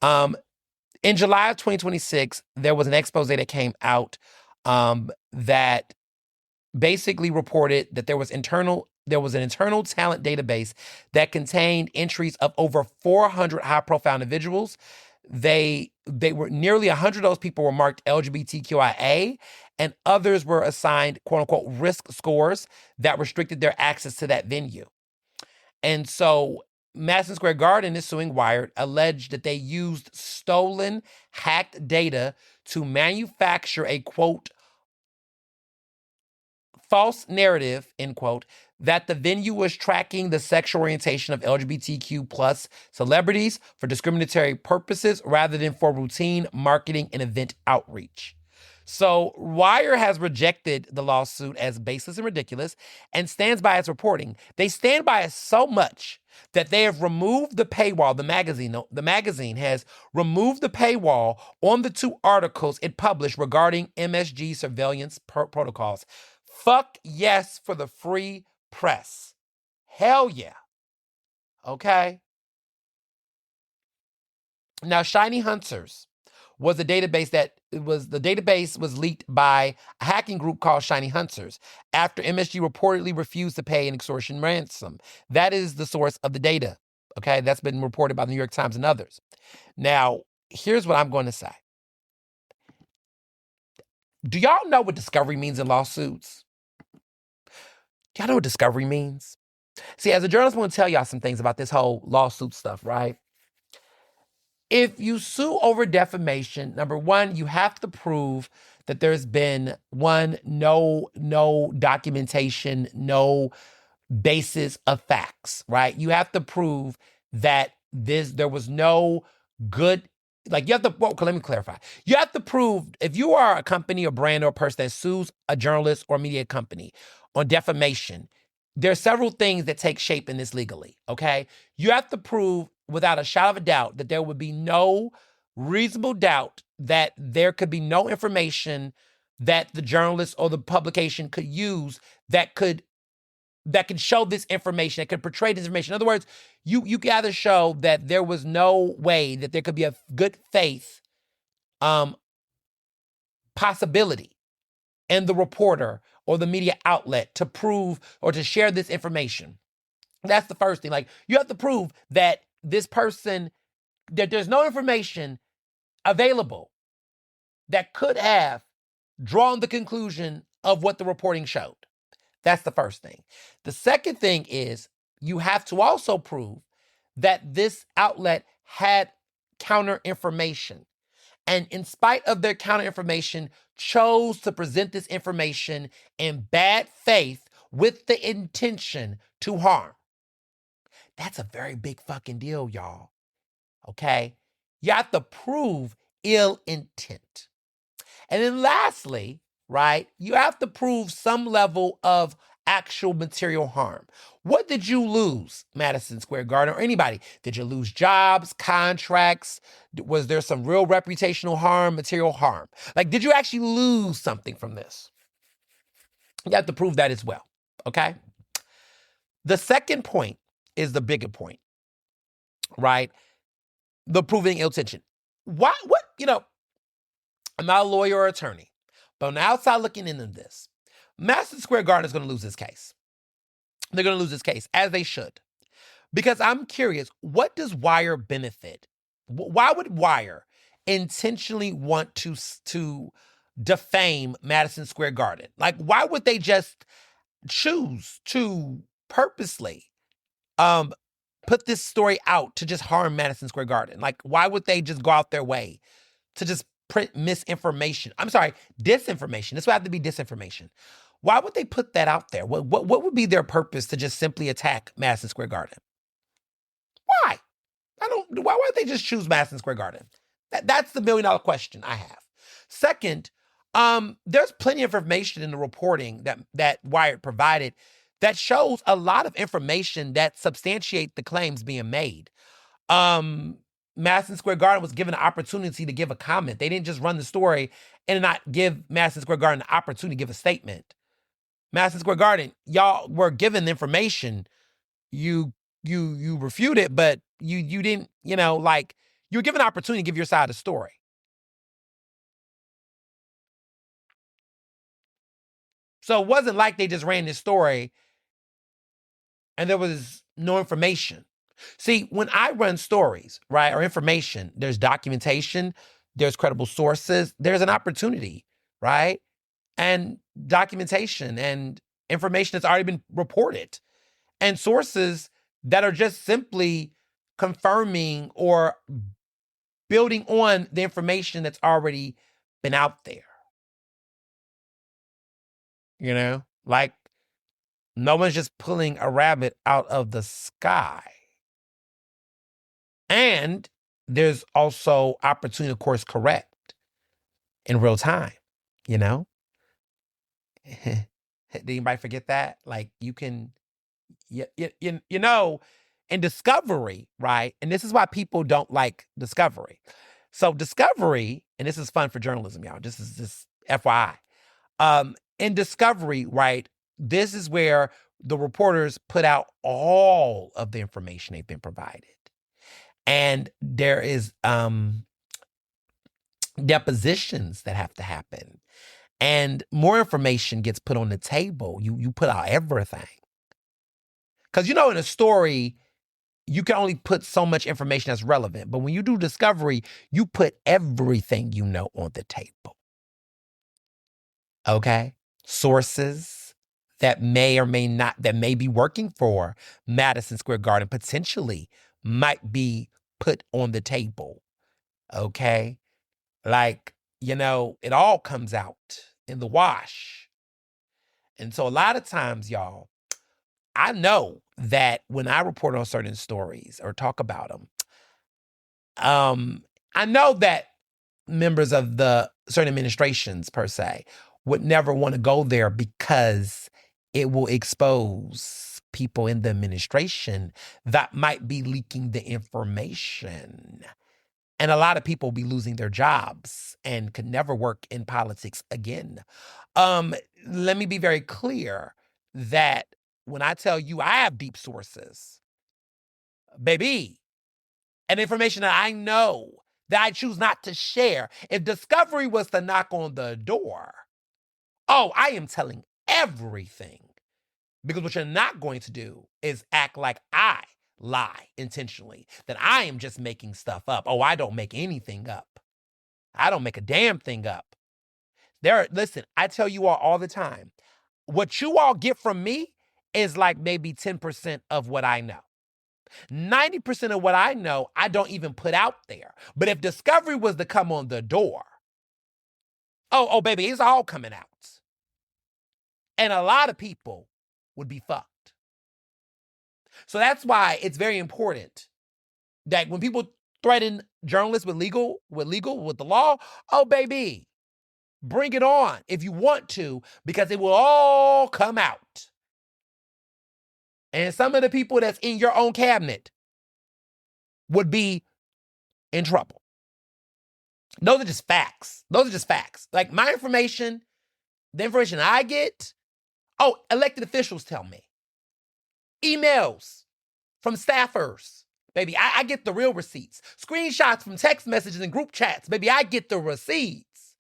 In July of 2026, there was an expose that came out that basically reported that there was an internal talent database that contained entries of over 400 high-profile individuals. They were nearly 100 of those people were marked LGBTQIA, and others were assigned quote-unquote risk scores that restricted their access to that venue. And so Madison Square Garden is suing Wired, alleged that they used stolen, hacked data to manufacture a quote false narrative, end quote, that the venue was tracking the sexual orientation of LGBTQ plus celebrities for discriminatory purposes rather than for routine marketing and event outreach. So Wire has rejected the lawsuit as baseless and ridiculous and stands by its reporting. They stand by it so much that they have removed the paywall. The magazine has removed the paywall on the 2 articles it published regarding MSG surveillance protocols. Fuck yes for the free press. Hell yeah. Okay. Now, Shiny Hunters was the database was leaked by a hacking group called Shiny Hunters after MSG reportedly refused to pay an extortion ransom. That is the source of the data. Okay. That's been reported by the New York Times and others. Now, here's what I'm going to say. Do y'all know what discovery means in lawsuits? Y'all know what discovery means? See, as a journalist, I want to tell y'all some things about this whole lawsuit stuff, right? If you sue over defamation, number one, you have to prove that there's been no documentation, no basis of facts, right? You have to prove that there was no good, let me clarify. You have to prove if you are a company or brand or person that sues a journalist or media company on defamation, there are several things that take shape in this legally, okay? You have to prove without a shadow of a doubt that there would be no reasonable doubt that there could be no information that the journalist or the publication could use that could show this information, that could portray this information. In other words, you gotta show that there was no way that there could be a good faith possibility in the reporter or the media outlet to prove or to share this information. That's the first thing. Like, you have to prove that this person, that there's no information available that could have drawn the conclusion of what the reporting showed. That's the first thing. The second thing is you have to also prove that this outlet had counter information. And in spite of their counter information, chose to present this information in bad faith with the intention to harm. That's a very big fucking deal, y'all. Okay? You have to prove ill intent. And then lastly, right, you have to prove some level of actual material harm. What did you lose, Madison Square Garden, or anybody? Did you lose jobs, contracts? Was there some real reputational harm, material harm? Like, did you actually lose something from this? You have to prove that as well, okay? The second point is the bigger point. right? The proving ill intention. Why? What? I'm not a lawyer or attorney, but on the outside looking into this, Madison Square Garden is going to lose this case. They're going to lose this case, as they should. Because I'm curious, what does Wire benefit? Why would Wire intentionally want to defame Madison Square Garden? Like, why would they just choose to purposely put this story out to just harm Madison Square Garden? Like, why would they just go out their way to just print misinformation? I'm sorry, disinformation. This would have to be disinformation. Why would they put that out there? What would be their purpose to just simply attack Madison Square Garden? Why? Why would they just choose Madison Square Garden? That's the $1 million question I have. Second, there's plenty of information in the reporting that Wired provided that shows a lot of information that substantiate the claims being made. Madison Square Garden was given an opportunity to give a comment. They didn't just run the story and not give Madison Square Garden the opportunity to give a statement. Madison Square Garden, y'all were given information. You refute it, but you didn't, you were given an opportunity to give your side of the story. So it wasn't like they just ran this story and there was no information. See, when I run stories, right, or information, there's documentation, there's credible sources, there's an opportunity, right? And documentation and information that's already been reported, and sources that are just simply confirming or building on the information that's already been out there. Like, no one's just pulling a rabbit out of the sky. And there's also opportunity to course correct in real time, Did anybody forget that? Like, you can, in Discovery, right? And this is why people don't like Discovery. So Discovery, and this is fun for journalism, y'all. This is just FYI. In Discovery, right, this is where the reporters put out all of the information they've been provided. And there is depositions that have to happen. And more information gets put on the table. You put out everything. Because, in a story, you can only put so much information that's relevant. But when you do Discovery, you put everything on the table. Okay? Sources that may or may not, that may be working for Madison Square Garden potentially might be put on the table. Okay? Like, it all comes out in the wash. And so a lot of times, y'all, I know that when I report on certain stories or talk about them, I know that members of the certain administrations, per se, would never want to go there because it will expose people in the administration that might be leaking the information. And a lot of people will be losing their jobs and could never work in politics again. Let me be very clear that when I tell you I have deep sources, baby, and information that I know that I choose not to share. If Discovery was to knock on the door, I am telling everything. Because what you're not going to do is act like I lie intentionally, that I am just making stuff up. I don't make anything up. I don't make a damn thing up. Listen, I tell you all the time, what you all get from me is like maybe 10% of what I know. 90% of what I know, I don't even put out there. But if Discovery was to come on the door, baby, it's all coming out. And a lot of people would be fucked. So that's why it's very important that when people threaten journalists with the law, baby, bring it on if you want to, because it will all come out. And some of the people that's in your own cabinet would be in trouble. Those are just facts. Like my information, the information I get, elected officials tell me. Emails from staffers Baby, I get the real receipts. Screenshots from text messages and group chats. Baby, I get the receipts.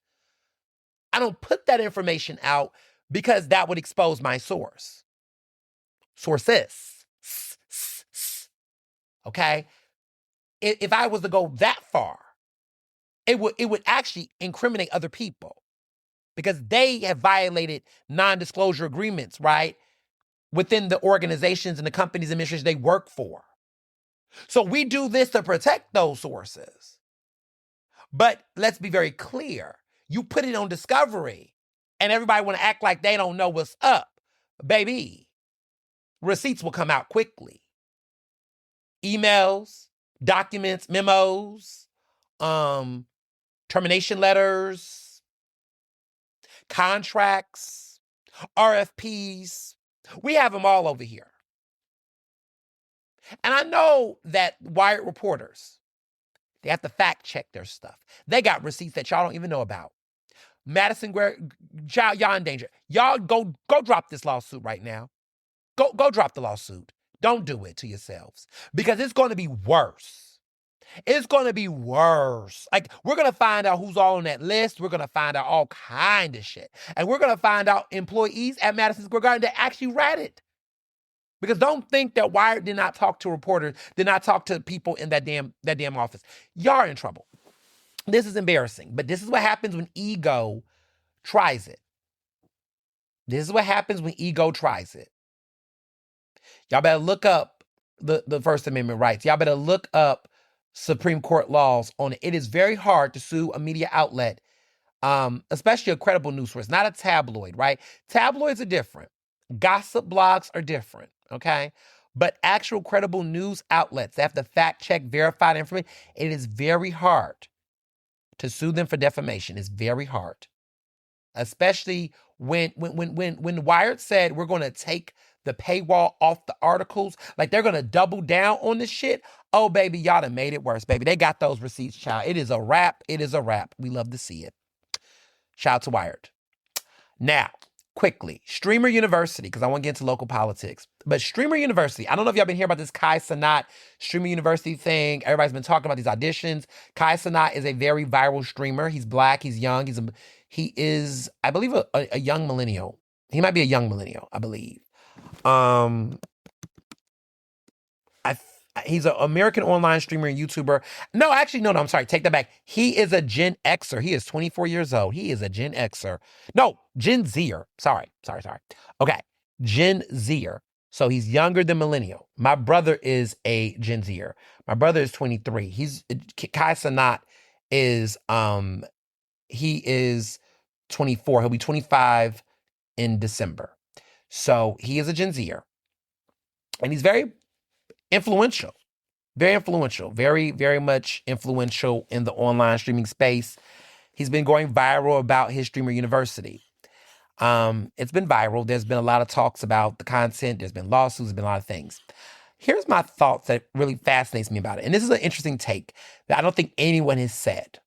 I don't put that information out because that would expose my source. Sources. Okay? If I was to go that far, it would actually incriminate other people because they have violated non-disclosure agreements, right? Within the organizations and the companies and administrations they work for. So we do this to protect those sources. But let's be very clear. You put it on Discovery and everybody want to act like they don't know what's up. Baby, receipts will come out quickly. Emails, documents, memos, termination letters, contracts, RFPs. We have them all over here. And I know that Wired reporters, they have to fact check their stuff. They got receipts that y'all don't even know about. Madison, child, y'all in danger. Y'all go drop this lawsuit right now. Go drop the lawsuit. Don't do it to yourselves because it's going to be worse. It's going to be worse. Like, we're going to find out who's all on that list. We're going to find out all kind of shit. And we're going to find out employees at Madison Square Garden that actually ratted. Because don't think that Wired did not talk to reporters, did not talk to people in that damn office. Y'all are in trouble. This is embarrassing. But this is what happens when ego tries it. This is what happens when ego tries it. Y'all better look up the First Amendment rights. Y'all better look up Supreme Court laws on it. It is very hard to sue a media outlet, especially a credible news source, not a tabloid, right? Tabloids are different. Gossip blogs are different, okay? But actual credible news outlets, they have to fact check, verify the information. It is very hard to sue them for defamation. It's very hard. Especially when Wired said we're going to take the paywall off the articles, like they're going to double down on this shit. Oh, baby, y'all done made it worse, baby. They got those receipts, child. It is a wrap. It is a wrap. We love to see it. Shout out to Wired. Now, quickly, Streamer University, because I want to get into local politics. But Streamer University, I don't know if y'all been hearing about this Kai Cenat Streamer University thing. Everybody's been talking about these auditions. Kai Cenat is a very viral streamer. He's Black. He's young. He is, I believe, a young millennial. He might be a young millennial, I believe. He's an American online streamer and YouTuber. No, actually, no, I'm sorry. Take that back. He is a Gen Xer. He is 24 years old. He is a Gen Xer. No, Gen Zer. Sorry. Okay, Gen Zer. So he's younger than millennial. My brother is a Gen Zer. My brother is 23. Kai Cenat is, he is 24. He'll be 25 in December. So he is a Gen Zer. And he's very influential, very, very much influential in the online streaming space. He's been going viral about his Streamer University. It's been viral. There's been a lot of talks about the content. There's been lawsuits. There's been a lot of things. Here's my thoughts that really fascinates me about it. And this is an interesting take that I don't think anyone has said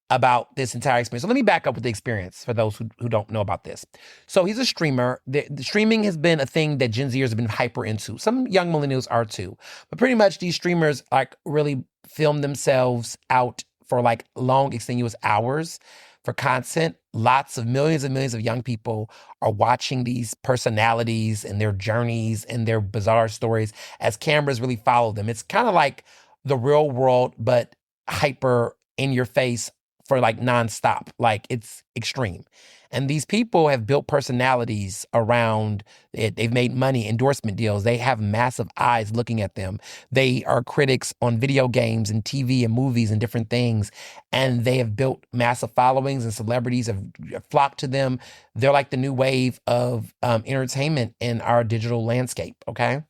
about this entire experience. So let me back up with the experience for those who don't know about this. So he's a streamer. The streaming has been a thing that Gen Zers have been hyper into. Some young millennials are too. But pretty much these streamers like really film themselves out for like long, extenuous hours for content. Lots of millions and millions of young people are watching these personalities and their journeys and their bizarre stories as cameras really follow them. It's kind of like the real world, but hyper in your face for like nonstop. Like it's extreme. And these people have built personalities around it. They've made money, endorsement deals. They have massive eyes looking at them. They are critics on video games and TV and movies and different things. And they have built massive followings and celebrities have flocked to them. They're like the new wave of entertainment in our digital landscape, okay?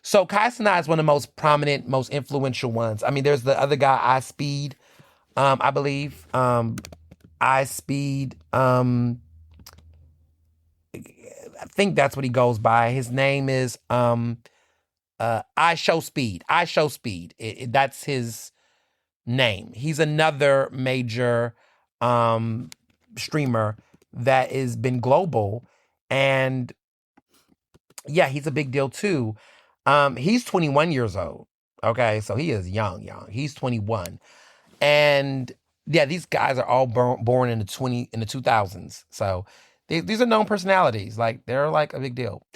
So Kai Cenat is one of the most prominent, most influential ones. I mean, there's the other guy, iSpeed, I believe. iSpeed, I think that's what he goes by. His name is iShowSpeed. That's his name. He's another major streamer that has been global. And yeah, he's a big deal too. He's 21 years old. Okay, so he is young. He's 21. And yeah, these guys are all born in the 2000s. So these are known personalities. Like they're like a big deal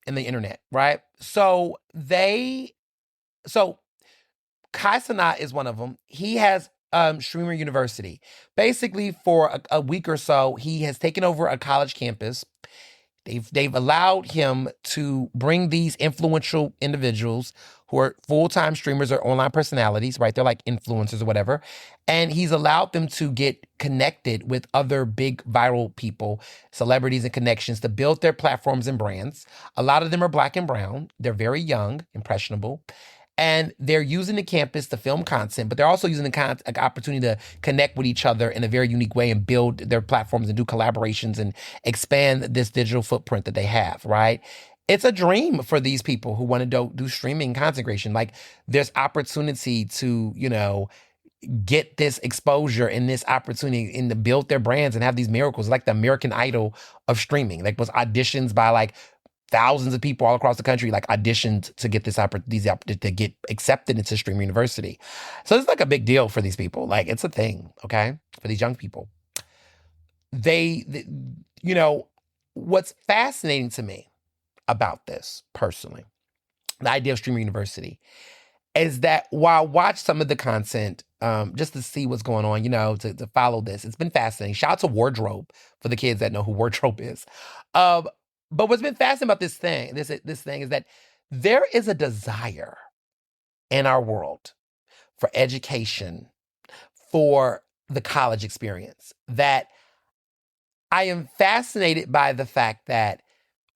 in the internet, right? So Kai Cenat is one of them. He has Streamer University. Basically, for a week or so, he has taken over a college campus. They've allowed him to bring these influential individuals who are full-time streamers or online personalities, right? They're like influencers or whatever. And he's allowed them to get connected with other big viral people, celebrities and connections to build their platforms and brands. A lot of them are Black and brown. They're very young, impressionable. And they're using the campus to film content, but they're also using the opportunity to connect with each other in a very unique way and build their platforms and do collaborations and expand this digital footprint that they have, right? It's a dream for these people who want to do streaming content creation. Like there's opportunity to, get this exposure and this opportunity and to build their brands and have these miracles, like the American Idol of streaming. Like was auditions by like thousands of people all across the country like auditioned to get to get accepted into Stream University. So it's like a big deal for these people. Like it's a thing, okay, for these young people. What's fascinating to me about this personally, the idea of Streamer University, is that while I watch some of the content, just to see what's going on, to follow this, it's been fascinating. Shout out to Wardrobe for the kids that know who Wardrobe is. But what's been fascinating about this thing is that there is a desire in our world for education, for the college experience, that I am fascinated by the fact that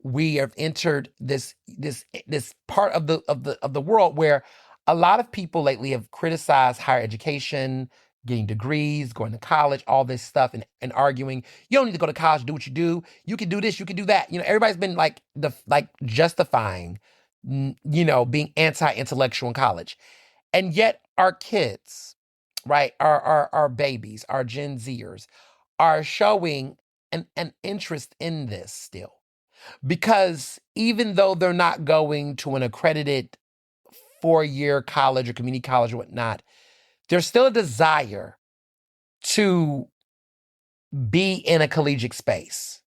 we have entered this part of the world where a lot of people lately have criticized higher education, getting degrees, going to college, all this stuff, and arguing, you don't need to go to college to do what you do. You can do this, you can do that. Everybody's been like justifying, being anti-intellectual in college. And yet our kids, right, our babies, our Gen Zers, are showing an interest in this still. Because even though they're not going to an accredited 4-year college or community college or whatnot, there's still a desire to be in a collegiate space.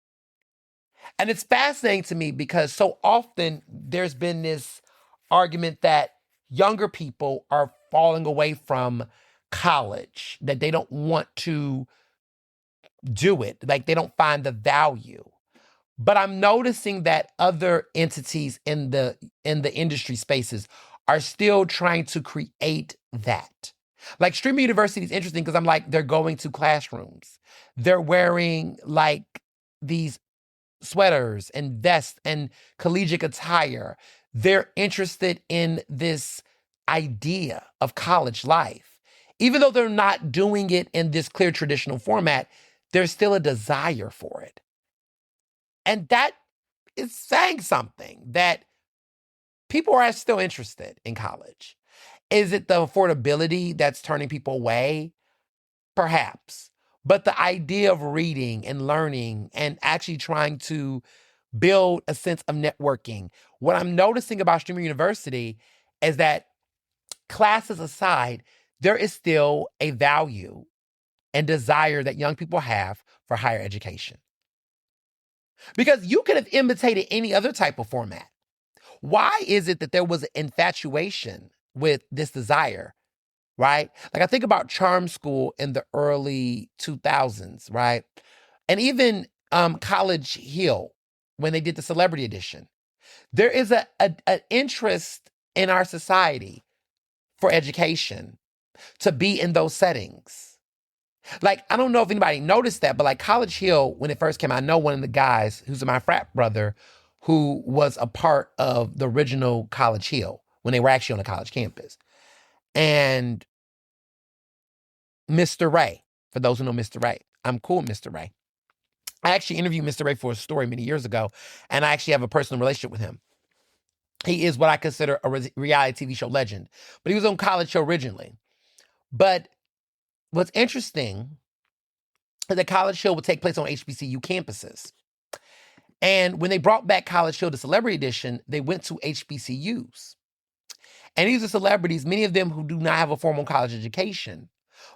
And it's fascinating to me because so often there's been this argument that younger people are falling away from college, that they don't want to do it, like they don't find the value. But I'm noticing that other entities in the industry spaces are still trying to create that. Like Streamer University is interesting because I'm like, they're going to classrooms. They're wearing like these sweaters and vests and collegiate attire. They're interested in this idea of college life. Even though they're not doing it in this clear traditional format, there's still a desire for it. And that is saying something, that people are still interested in college. Is it the affordability that's turning people away? Perhaps. But the idea of reading and learning and actually trying to build a sense of networking. What I'm noticing about Streamer University is that classes aside, there is still a value and desire that young people have for higher education. Because you could have imitated any other type of format. Why is it that there was an infatuation with this desire, right? Like I think about Charm School in the early 2000s, right? And even College Hill when they did the Celebrity Edition. There is an interest in our society for education to be in those settings. Like, I don't know if anybody noticed that, but like College Hill, when it first came out, I know one of the guys who's my frat brother who was a part of the original College Hill when they were actually on a college campus. And Mr. Ray, for those who know Mr. Ray, I'm cool with Mr. Ray. I actually interviewed Mr. Ray for a story many years ago, and I actually have a personal relationship with him. He is what I consider a reality TV show legend, but he was on College Show originally. But what's interesting is that College Show would take place on HBCU campuses. And when they brought back College Show, the Celebrity Edition, they went to HBCUs. And these are celebrities, many of them who do not have a formal college education,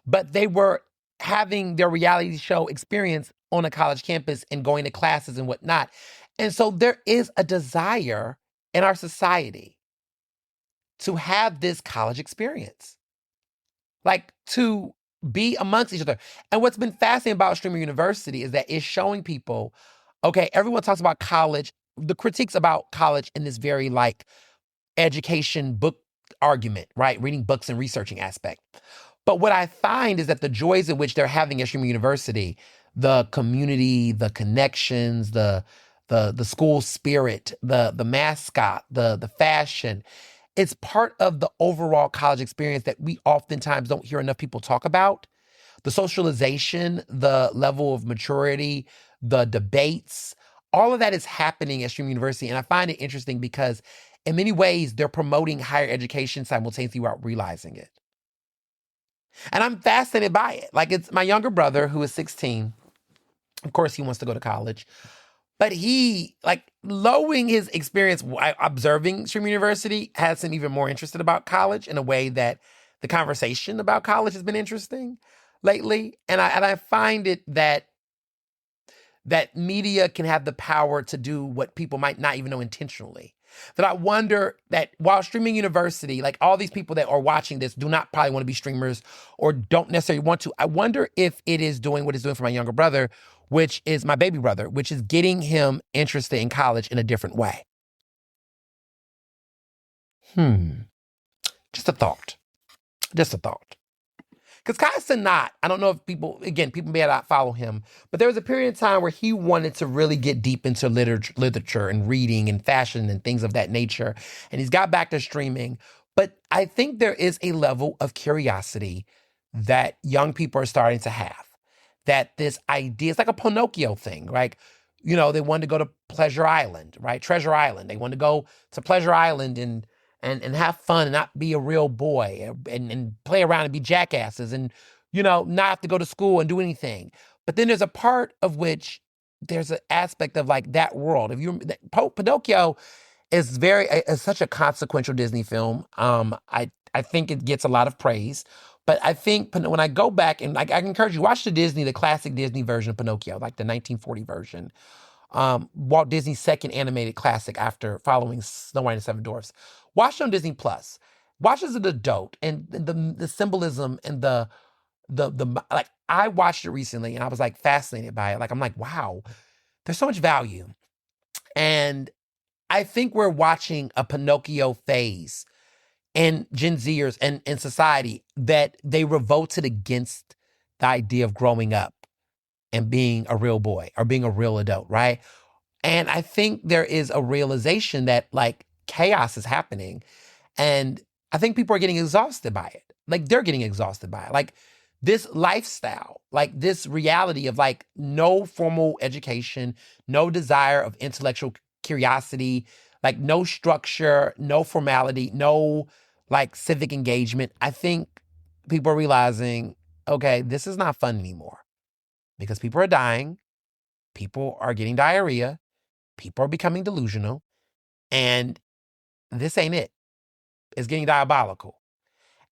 but they were having their reality show experience on a college campus and going to classes and whatnot. And so there is a desire in our society to have this college experience, like to be amongst each other. And what's been fascinating about Streamer University is that it's showing people, okay, everyone talks about college, the critiques about college in this very like education book argument, right? Reading books and researching aspect. But what I find is that the joys in which they're having at Streamer University, the community, the connections, the school spirit, the mascot, the fashion, it's part of the overall college experience that we oftentimes don't hear enough people talk about. The socialization, the level of maturity, the debates, all of that is happening at Stream University. And I find it interesting because in many ways, they're promoting higher education simultaneously without realizing it. And I'm fascinated by it. Like, it's my younger brother who is 16. Of course, he wants to go to college. But he, like, knowing his experience observing Stream University has him even more interested about college in a way that the conversation about college has been interesting lately. And I find it that media can have the power to do what people might not even know intentionally. That I wonder that while Streaming University, like all these people that are watching this do not probably want to be streamers or don't necessarily want to, I wonder if it is doing what it's doing for my younger brother, which is my baby brother, which is getting him interested in college in a different way. Just a thought. Just a thought. Because Kai Cenat, I don't know if people may not follow him, but there was a period of time where he wanted to really get deep into literature and reading and fashion and things of that nature. And he's got back to streaming. But I think there is a level of curiosity that young people are starting to have. That this idea, it's like a Pinocchio thing, right? You know, they wanted to go to Pleasure Island, right? Treasure Island. They wanted to go to Pleasure Island and have fun and not be a real boy and play around and be jackasses and, you know, not have to go to school and do anything. But then there's a part of which there's an aspect of like that world. If you Pinocchio is such a consequential Disney film. I think it gets a lot of praise. But I think when I go back and like I encourage you, watch the classic Disney version of Pinocchio, like the 1940 version. Walt Disney's second animated classic after following Snow White and the Seven Dwarfs. Watch it on Disney Plus. Watch as an adult and the symbolism and the like. I watched it recently and I was like fascinated by it. Like I'm like, wow, there's so much value. And I think we're watching a Pinocchio phase in Gen Zers and in society that they revolted against the idea of growing up and being a real boy or being a real adult, right? And I think there is a realization that like chaos is happening. And I think people are getting exhausted by it. Like they're getting exhausted by it. Like this lifestyle, like this reality of like no formal education, no desire of intellectual curiosity, like no structure, no formality, no like civic engagement. I think people are realizing, okay, this is not fun anymore because people are dying. People are getting diarrhea. People are becoming delusional. And this ain't it. It's getting diabolical.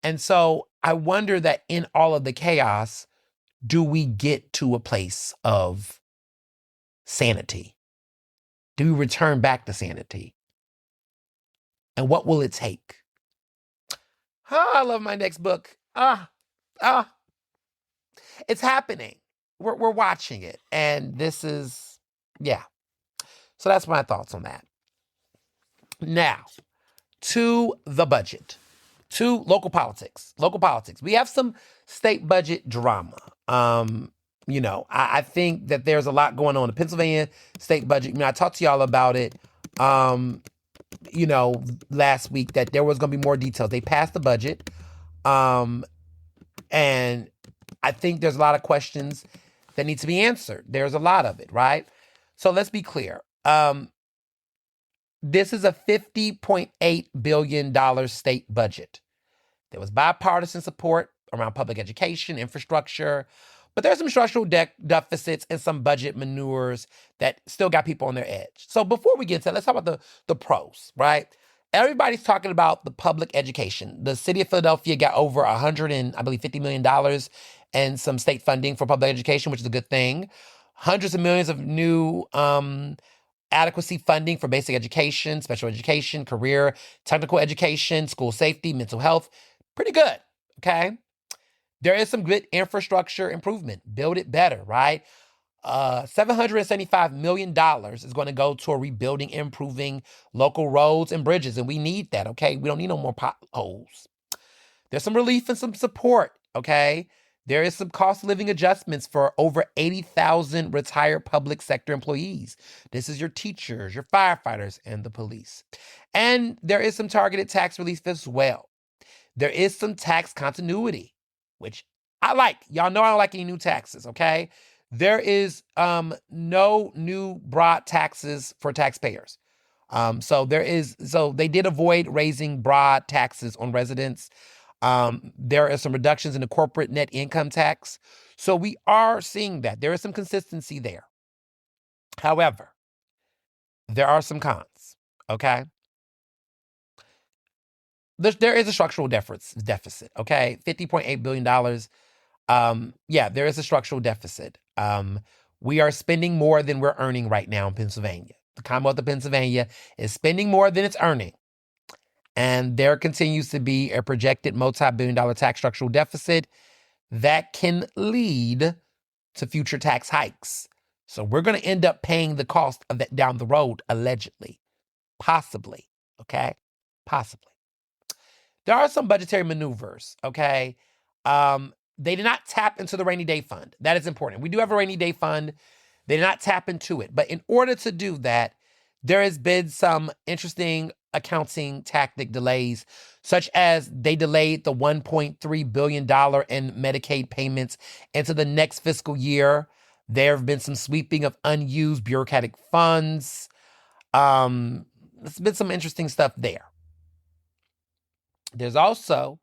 And so I wonder that in all of the chaos, do we get to a place of sanity? Do we return back to sanity? And what will it take? Oh, I love my next book. It's happening. We're watching it. And this is, yeah. So that's my thoughts on that. Now, to the budget, to local politics. We have some state budget drama. You know, I think that there's a lot going on. The Pennsylvania state budget, I talked to y'all about it, you know, last week that there was going to be more details. They passed the budget. And I think there's a lot of questions that need to be answered. There's a lot of it, right? So let's be clear. This is a $50.8 billion state budget. There was bipartisan support around public education, infrastructure, But there's some structural deficits and some budget maneuvers that still got people on their edge. So before we get into that, let's talk about the pros, right? Everybody's talking about the public education. The city of Philadelphia got over $50 million and some state funding for public education, which is a good thing. Hundreds of millions of new adequacy funding for basic education, special education, career, technical education, school safety, mental health. Pretty good, okay? There is some good infrastructure improvement. Build it better, right? $775 million is going to go toward rebuilding, improving local roads and bridges, and we need that, okay? We don't need no more potholes. There's some relief and some support, okay? There is some cost of living adjustments for over 80,000 retired public sector employees. This is your teachers, your firefighters, and the police. And there is some targeted tax relief as well. There is some tax continuity, which I like. Y'all know I don't like any new taxes, okay? There is no new broad taxes for taxpayers. So they did avoid raising broad taxes on residents. There are some reductions in the corporate net income tax. So we are seeing that. There is some consistency there. However, there are some cons, okay? There is a structural deficit, okay? $50.8 billion. Yeah, there is a structural deficit. We are spending more than we're earning right now in Pennsylvania. The Commonwealth of Pennsylvania is spending more than it's earning. And there continues to be a projected multi-billion-dollar tax structural deficit that can lead to future tax hikes. So we're going to end up paying the cost of that down the road, allegedly. Possibly, okay? Possibly. There are some budgetary maneuvers, okay? They did not tap into the rainy day fund. That is important. We do have a rainy day fund. They did not tap into it. But in order to do that, there has been some interesting accounting tactic delays, such as they delayed the $1.3 billion in Medicaid payments into the next fiscal year. There have been some sweeping of unused bureaucratic funds. There's been some interesting stuff there. There's also,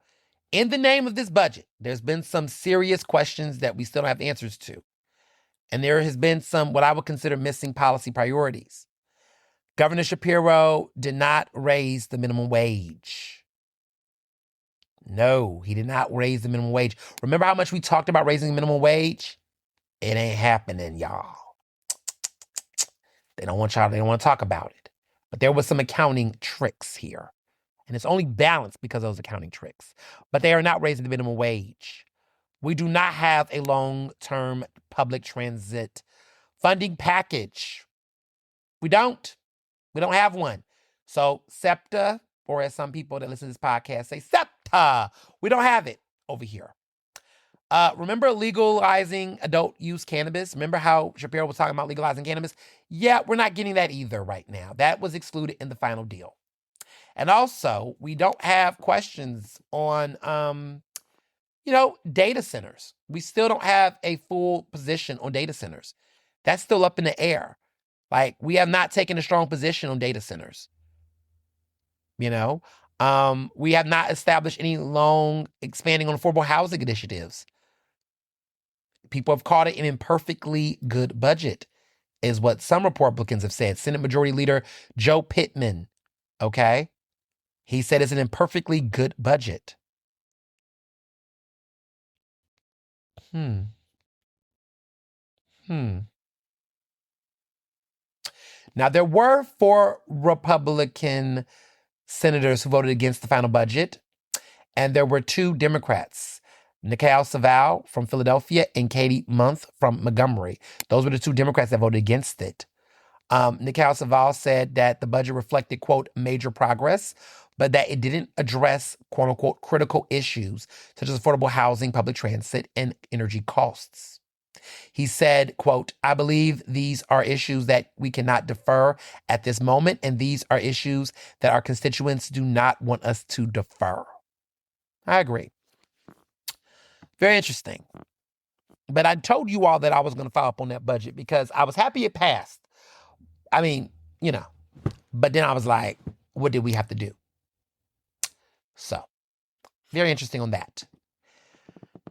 in the name of this budget, there's been some serious questions that we still don't have answers to. And there has been some, what I would consider, missing policy priorities. Governor Shapiro did not raise the minimum wage. No, he did not raise the minimum wage. Remember how much we talked about raising the minimum wage? It ain't happening, y'all. They don't want to talk about it. But there was some accounting tricks here. And it's only balanced because of those accounting tricks. But they are not raising the minimum wage. We do not have a long-term public transit funding package. We don't. We don't have one. So SEPTA, or as some people that listen to this podcast say, SEPTA. We don't have it over here. Remember legalizing adult use cannabis? Remember how Shapiro was talking about legalizing cannabis? Yeah, we're not getting that either right now. That was excluded in the final deal. And also, we don't have questions on, data centers. We still don't have a full position on data centers. That's still up in the air. Like, we have not taken a strong position on data centers. We have not established any long expanding on affordable housing initiatives. People have called it an imperfectly good budget, is what some Republicans have said. Senate Majority Leader Joe Pittman, okay? He said it's an imperfectly good budget. Now, there were 4 Republican senators who voted against the final budget, and there were 2 Democrats, Nicole Savall from Philadelphia and Katie Month from Montgomery. Those were the 2 Democrats that voted against it. Nicole Savall said that the budget reflected, quote, major progress, but that it didn't address, quote unquote, critical issues such as affordable housing, public transit, and energy costs. He said, quote, I believe these are issues that we cannot defer at this moment, and these are issues that our constituents do not want us to defer. I agree. Very interesting. But I told you all that I was going to follow up on that budget because I was happy it passed. I mean, but then I was like, what did we have to do? So, very interesting on that.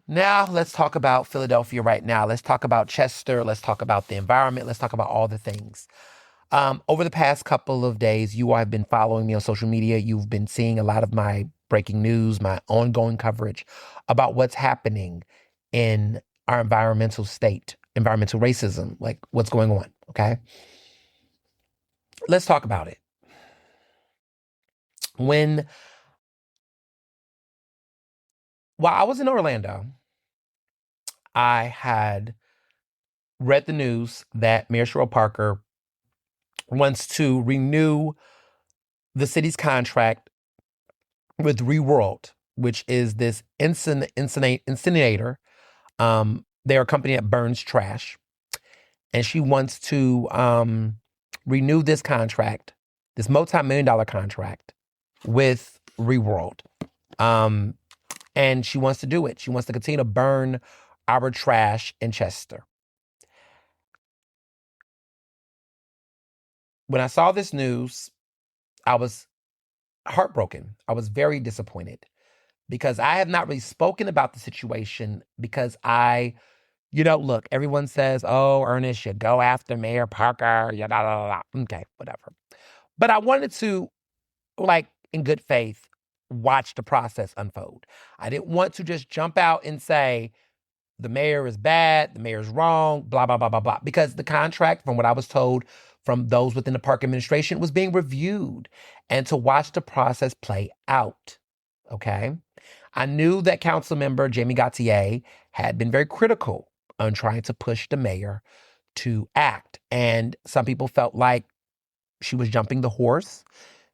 Now let's talk about Philadelphia right now. Let's talk about Chester. Let's talk about the environment. Let's talk about all the things. Over the past couple of days, you all have been following me on social media. You've been seeing a lot of my breaking news, my ongoing coverage about what's happening in our environmental state, environmental racism, like what's going on, okay? Let's talk about it. While I was in Orlando, I had read the news that Mayor Cheryl Parker wants to renew the city's contract with Reworld, which is this incinerator. They're a company that burns trash. And she wants to renew this contract, this multi-million-dollar contract with Reworld. And she wants to do it. She wants to continue to burn our trash in Chester. When I saw this news, I was heartbroken. I was very disappointed because I have not really spoken about the situation because look, everyone says, oh, Ernest should go after Mayor Parker, yada. Okay, whatever. But I wanted to, in good faith, watch the process unfold. I didn't want to just jump out and say, the mayor is bad, the mayor's wrong, blah, blah, blah, blah, blah. Because the contract, from what I was told from those within the park administration, was being reviewed and to watch the process play out, okay? I knew that council member Jamie Gauthier had been very critical on trying to push the mayor to act. And some people felt like she was jumping the horse,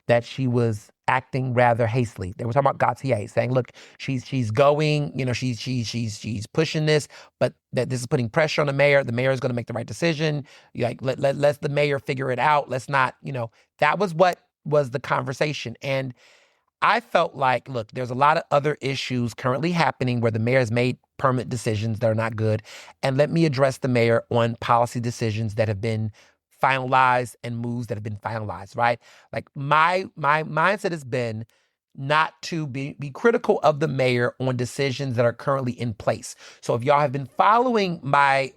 that she was acting rather hastily. They were talking about Gauthier, saying, look, she's going, she's pushing this, but that this is putting pressure on the mayor. The mayor is going to make the right decision. Like, let the mayor figure it out. Let's not, that was what was the conversation. And I felt like, look, there's a lot of other issues currently happening where the mayor has made permanent decisions that are not good. And let me address the mayor on policy decisions that have been finalized and moves that have been finalized, right? Like my mindset has been not to be critical of the mayor on decisions that are currently in place. So if y'all have been following my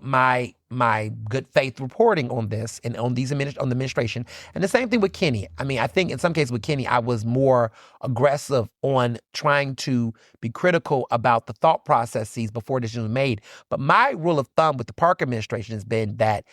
good faith reporting on this and on the administration, and the same thing with Kenny. I mean, I think in some cases with Kenny, I was more aggressive on trying to be critical about the thought processes before decisions were made. But my rule of thumb with the park administration has been that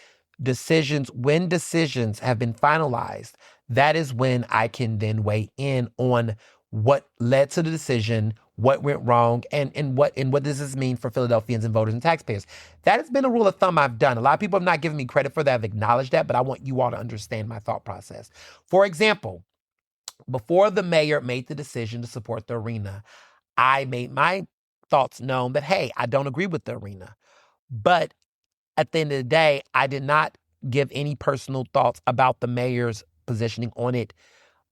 when decisions have been finalized, that is when I can then weigh in on what led to the decision, what went wrong, and what does this mean for Philadelphians and voters and taxpayers. That has been a rule of thumb I've done. A lot of people have not given me credit for that. I've acknowledged that, but I want you all to understand my thought process. For example, before the mayor made the decision to support the arena, I made my thoughts known that, hey, I don't agree with the arena. But at the end of the day, I did not give any personal thoughts about the mayor's positioning on it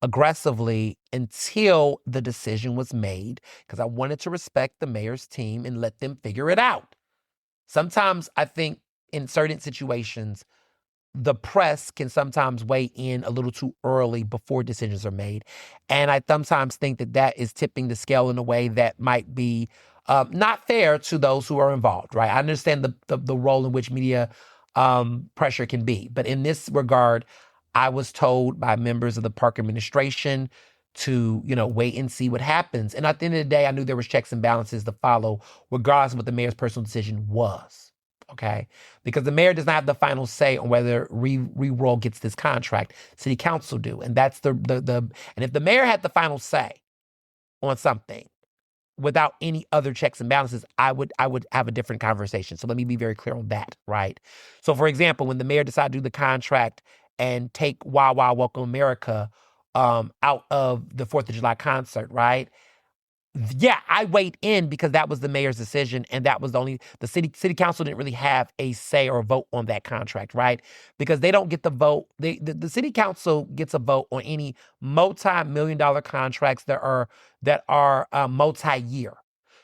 aggressively until the decision was made, because I wanted to respect the mayor's team and let them figure it out. Sometimes I think in certain situations, the press can sometimes weigh in a little too early before decisions are made. And I sometimes think that is tipping the scale in a way that might be not fair to those who are involved, right? I understand the role in which media pressure can be. But in this regard, I was told by members of the park administration to, wait and see what happens. And at the end of the day, I knew there was checks and balances to follow, regardless of what the mayor's personal decision was. Okay, because the mayor does not have the final say on whether Reworld gets this contract. City council do, and that's and if the mayor had the final say on something without any other checks and balances, I would have a different conversation. So let me be very clear on that, right? So for example, when the mayor decided to do the contract and take Wow Wow Welcome America out of the 4th of July concert, right? Yeah, I weighed in because that was the mayor's decision, and that was the city council didn't really have a say or a vote on that contract, right? Because they don't get the vote. The city council gets a vote on any multi-million-dollar contracts that are multi-year.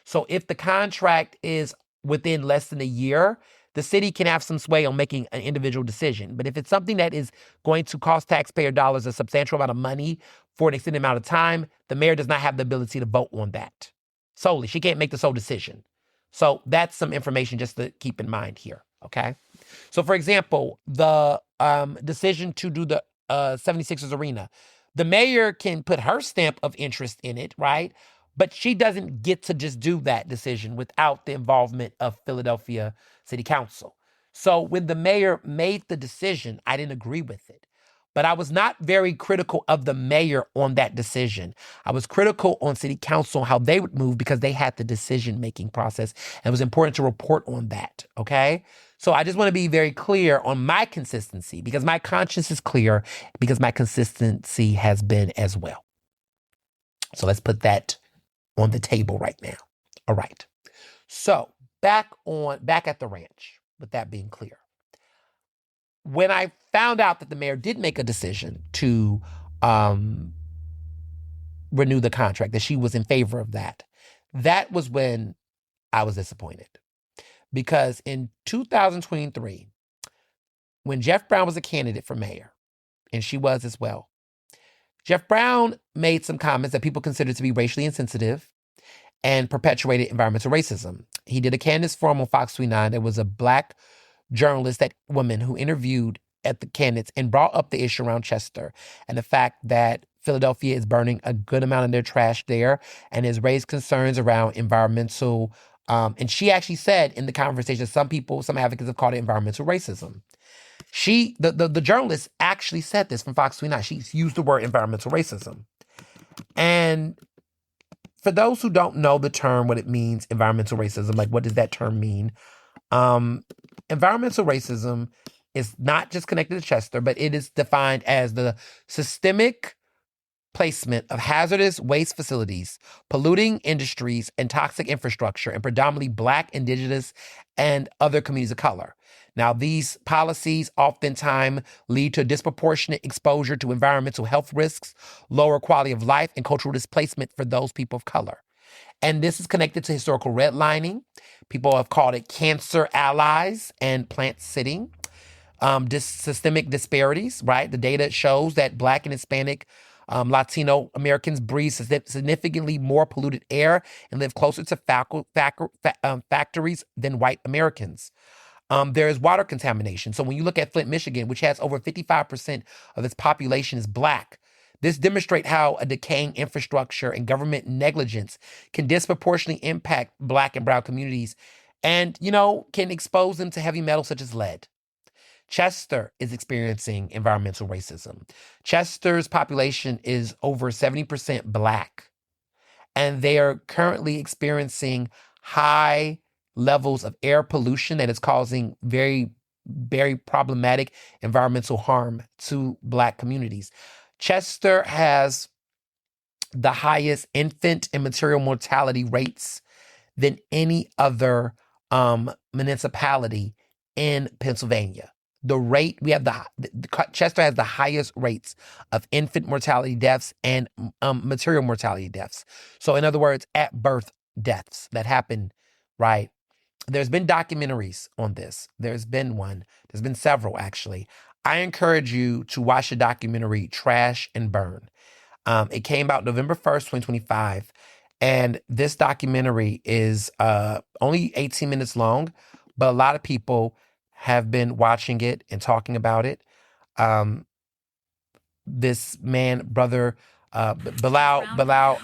So if the contract is within less than a year, the city can have some sway on making an individual decision. But if it's something that is going to cost taxpayer dollars a substantial amount of money for an extended amount of time, the mayor does not have the ability to vote on that solely. She can't make the sole decision. So that's some information just to keep in mind here, okay? So, for example, the decision to do the 76ers arena, the mayor can put her stamp of interest in it, right? But she doesn't get to just do that decision without the involvement of Philadelphia City Council. So when the mayor made the decision, I didn't agree with it. But I was not very critical of the mayor on that decision. I was critical on City Council, how they would move because they had the decision-making process. And it was important to report on that, okay? So I just want to be very clear on my consistency because my conscience is clear because my consistency has been as well. So let's put that on the table right now. All right. So back at the ranch, with that being clear. When I found out that the mayor did make a decision to renew the contract, that she was in favor of that, that was when I was disappointed. Because in 2023, when Jeff Brown was a candidate for mayor, and she was as well, Jeff Brown made some comments that people considered to be racially insensitive and perpetuated environmental racism. He did a candidates forum on Fox 29. There was a Black journalist, that woman who interviewed at the candidates and brought up the issue around Chester and the fact that Philadelphia is burning a good amount of their trash there and has raised concerns around environmental. And she actually said in the conversation, some advocates have called it environmental racism. The journalist actually said this from Fox 29. She used the word environmental racism. And for those who don't know the term, what it means, environmental racism, like what does that term mean? Environmental racism is not just connected to Chester, but it is defined as the systemic placement of hazardous waste facilities, polluting industries, and toxic infrastructure in predominantly Black, Indigenous, and other communities of color. Now, these policies oftentimes lead to disproportionate exposure to environmental health risks, lower quality of life, and cultural displacement for those people of color. And this is connected to historical redlining. People have called it cancer allies and plant sitting. Systemic disparities, right? The data shows that Black and Hispanic Latino Americans breathe significantly more polluted air and live closer to factories than white Americans. There is water contamination. So when you look at Flint, Michigan, which has over 55% of its population is Black, this demonstrates how a decaying infrastructure and government negligence can disproportionately impact Black and brown communities and, can expose them to heavy metals such as lead. Chester is experiencing environmental racism. Chester's population is over 70% Black, and they are currently experiencing high levels of air pollution that is causing very, very problematic environmental harm to Black communities. Chester has the highest infant and maternal mortality rates than any other municipality in Pennsylvania. Chester has the highest rates of infant mortality deaths and maternal mortality deaths. So in other words, at birth deaths that happen, right? There's been documentaries on this. There's been several actually. I encourage you to watch the documentary Trash and Burn. It came out November 1st, 2025. And this documentary is only 18 minutes long, but a lot of people have been watching it and talking about it. This man, brother, Bilal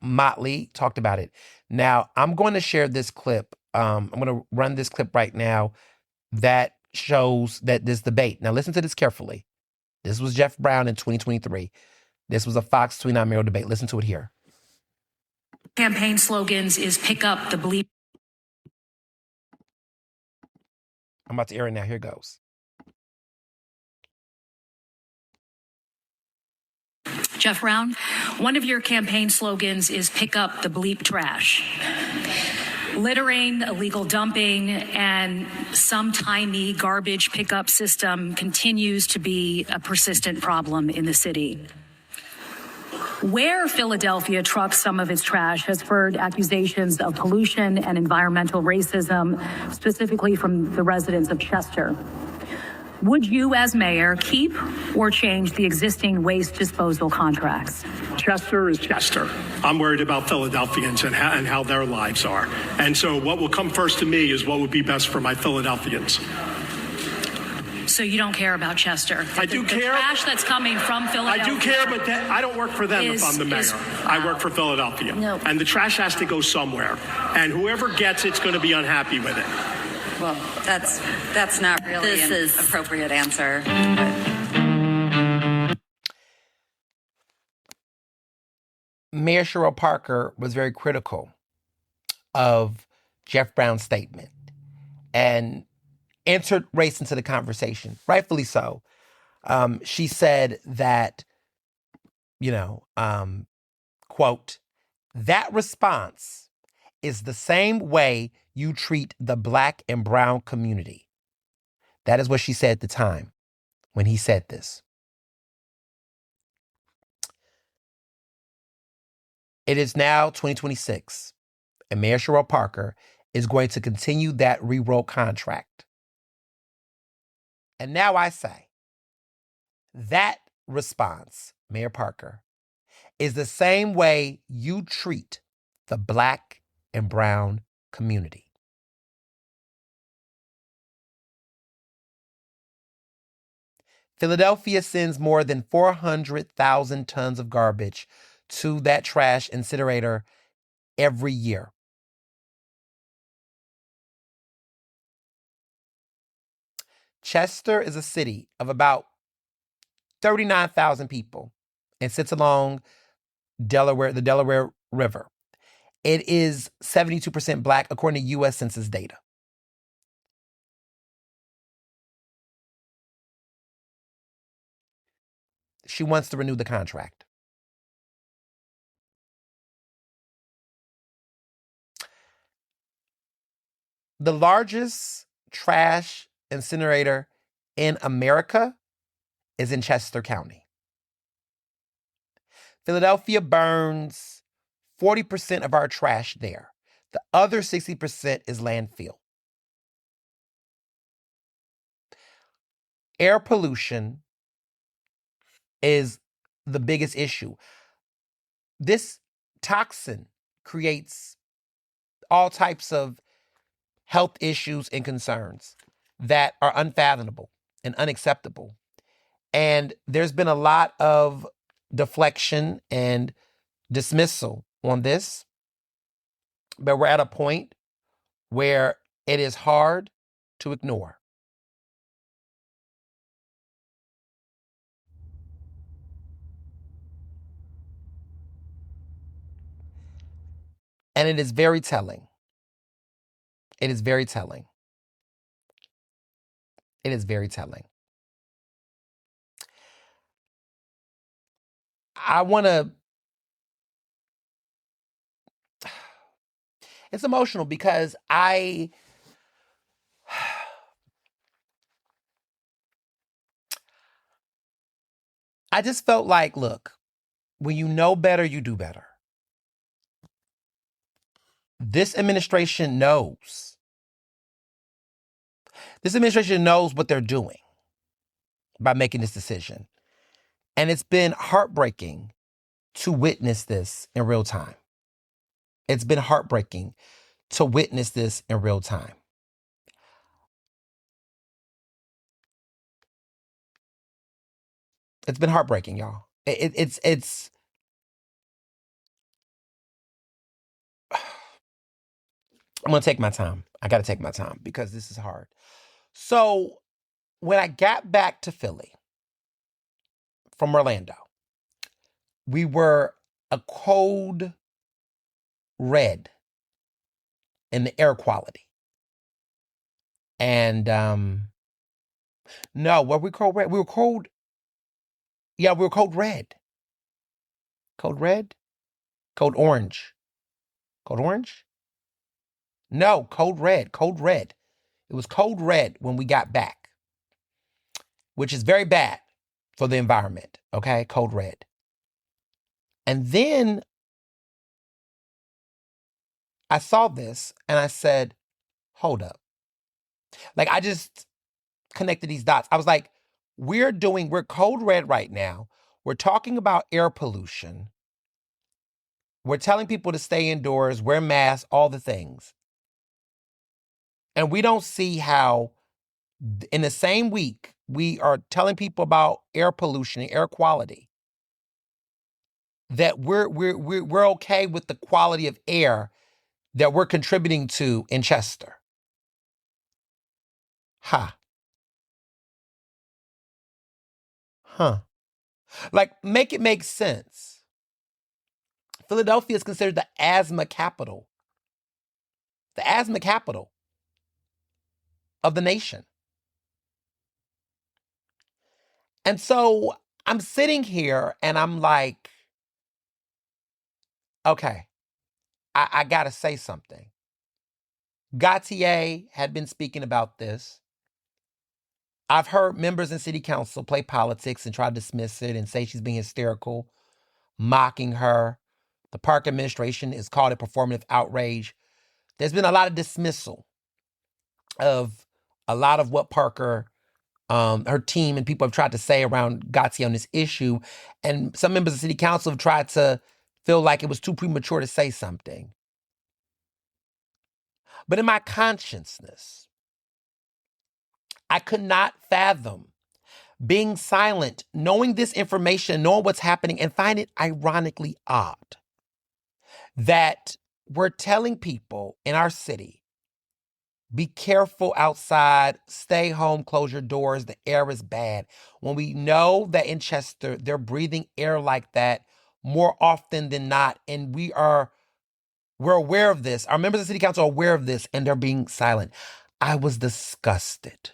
Motley talked about it. Now, I'm going to share this clip. I'm going to run this clip right now that shows that this debate. Now, listen to this carefully. This was Jeff Brown in 2023. This was a Fox 29 mayoral debate. Listen to it here. Campaign slogans is pick up the bleep. I'm about to air it now. Here it goes. Jeff Brown, one of your campaign slogans is pick up the bleep trash. Littering, illegal dumping, and some tiny garbage pickup system continues to be a persistent problem in the city. Where Philadelphia trucks some of its trash has spurred accusations of pollution and environmental racism, specifically from the residents of Chester. Would you, as mayor, keep or change the existing waste disposal contracts? Chester is Chester. I'm worried about Philadelphians and how their lives are. And so what will come first to me is what would be best for my Philadelphians. So you don't care about Chester? I do care. The trash that's coming from Philadelphia. I do care, but I don't work for them if I'm the mayor. I work for Philadelphia. No. And the trash has to go somewhere. And whoever gets it's going to be unhappy with it. Well, that's not really an appropriate answer. Mayor Cheryl Parker was very critical of Jeff Brown's statement and entered race into the conversation, rightfully so. She said that, quote, that response is the same way you treat the Black and brown community. That is what she said at the time when he said this. It is now 2026, and Mayor Cheryl Parker is going to continue that rewrote contract. And now I say, that response, Mayor Parker, is the same way you treat the Black and brown community. Philadelphia sends more than 400,000 tons of garbage to that trash incinerator every year. Chester is a city of about 39,000 people and sits along the Delaware River. It is 72% Black according to U.S. Census data. She wants to renew the contract. The largest trash incinerator in America is in Chester County. Philadelphia burns 40% of our trash there. The other 60% is landfill. Air pollution is the biggest issue. This toxin creates all types of health issues and concerns that are unfathomable and unacceptable. And there's been a lot of deflection and dismissal on this, but we're at a point where it is hard to ignore. And it is very telling. It is very telling. It is very telling. I want to... It's emotional because I just felt like, look, when you know better, you do better. This administration knows. This administration knows what they're doing by making this decision. And it's been heartbreaking to witness this in real time. It's been heartbreaking to witness this in real time. It's been heartbreaking, y'all. It's I'm going to take my time. I got to take my time because this is hard. So when I got back to Philly from Orlando, we were a code red in the air quality. And no, were we code red? We were code, yeah, we were code red. Code red? Code orange. Code orange? No, code red. Code red. It was code red when we got back, which is very bad for the environment, okay? Code red. And then I saw this and I said, hold up. Like, I just connected these dots. I was like, we're code red right now. We're talking about air pollution. We're telling people to stay indoors, wear masks, all the things. And we don't see how in the same week we are telling people about air pollution and air quality, that we're okay with the quality of air that we're contributing to in Chester. Like, make it make sense. Philadelphia is considered the asthma capital of the nation. And so I'm sitting here and I'm like, okay, I got to say something. Gautier had been speaking about this. I've heard members in city council play politics and try to dismiss it and say she's being hysterical, mocking her. The park administration has called it performative outrage. There's been a lot of dismissal of a lot of what Parker, her team and people have tried to say around Gautier on this issue. And some members of city council have tried to feel like it was too premature to say something. But in my consciousness, I could not fathom being silent, knowing this information, knowing what's happening, and find it ironically odd that we're telling people in our city, be careful outside, stay home, close your doors, the air is bad. When we know that in Chester, they're breathing air like that more often than not, and we're aware of this. Our members of the city council are aware of this, and they're being silent. I was disgusted.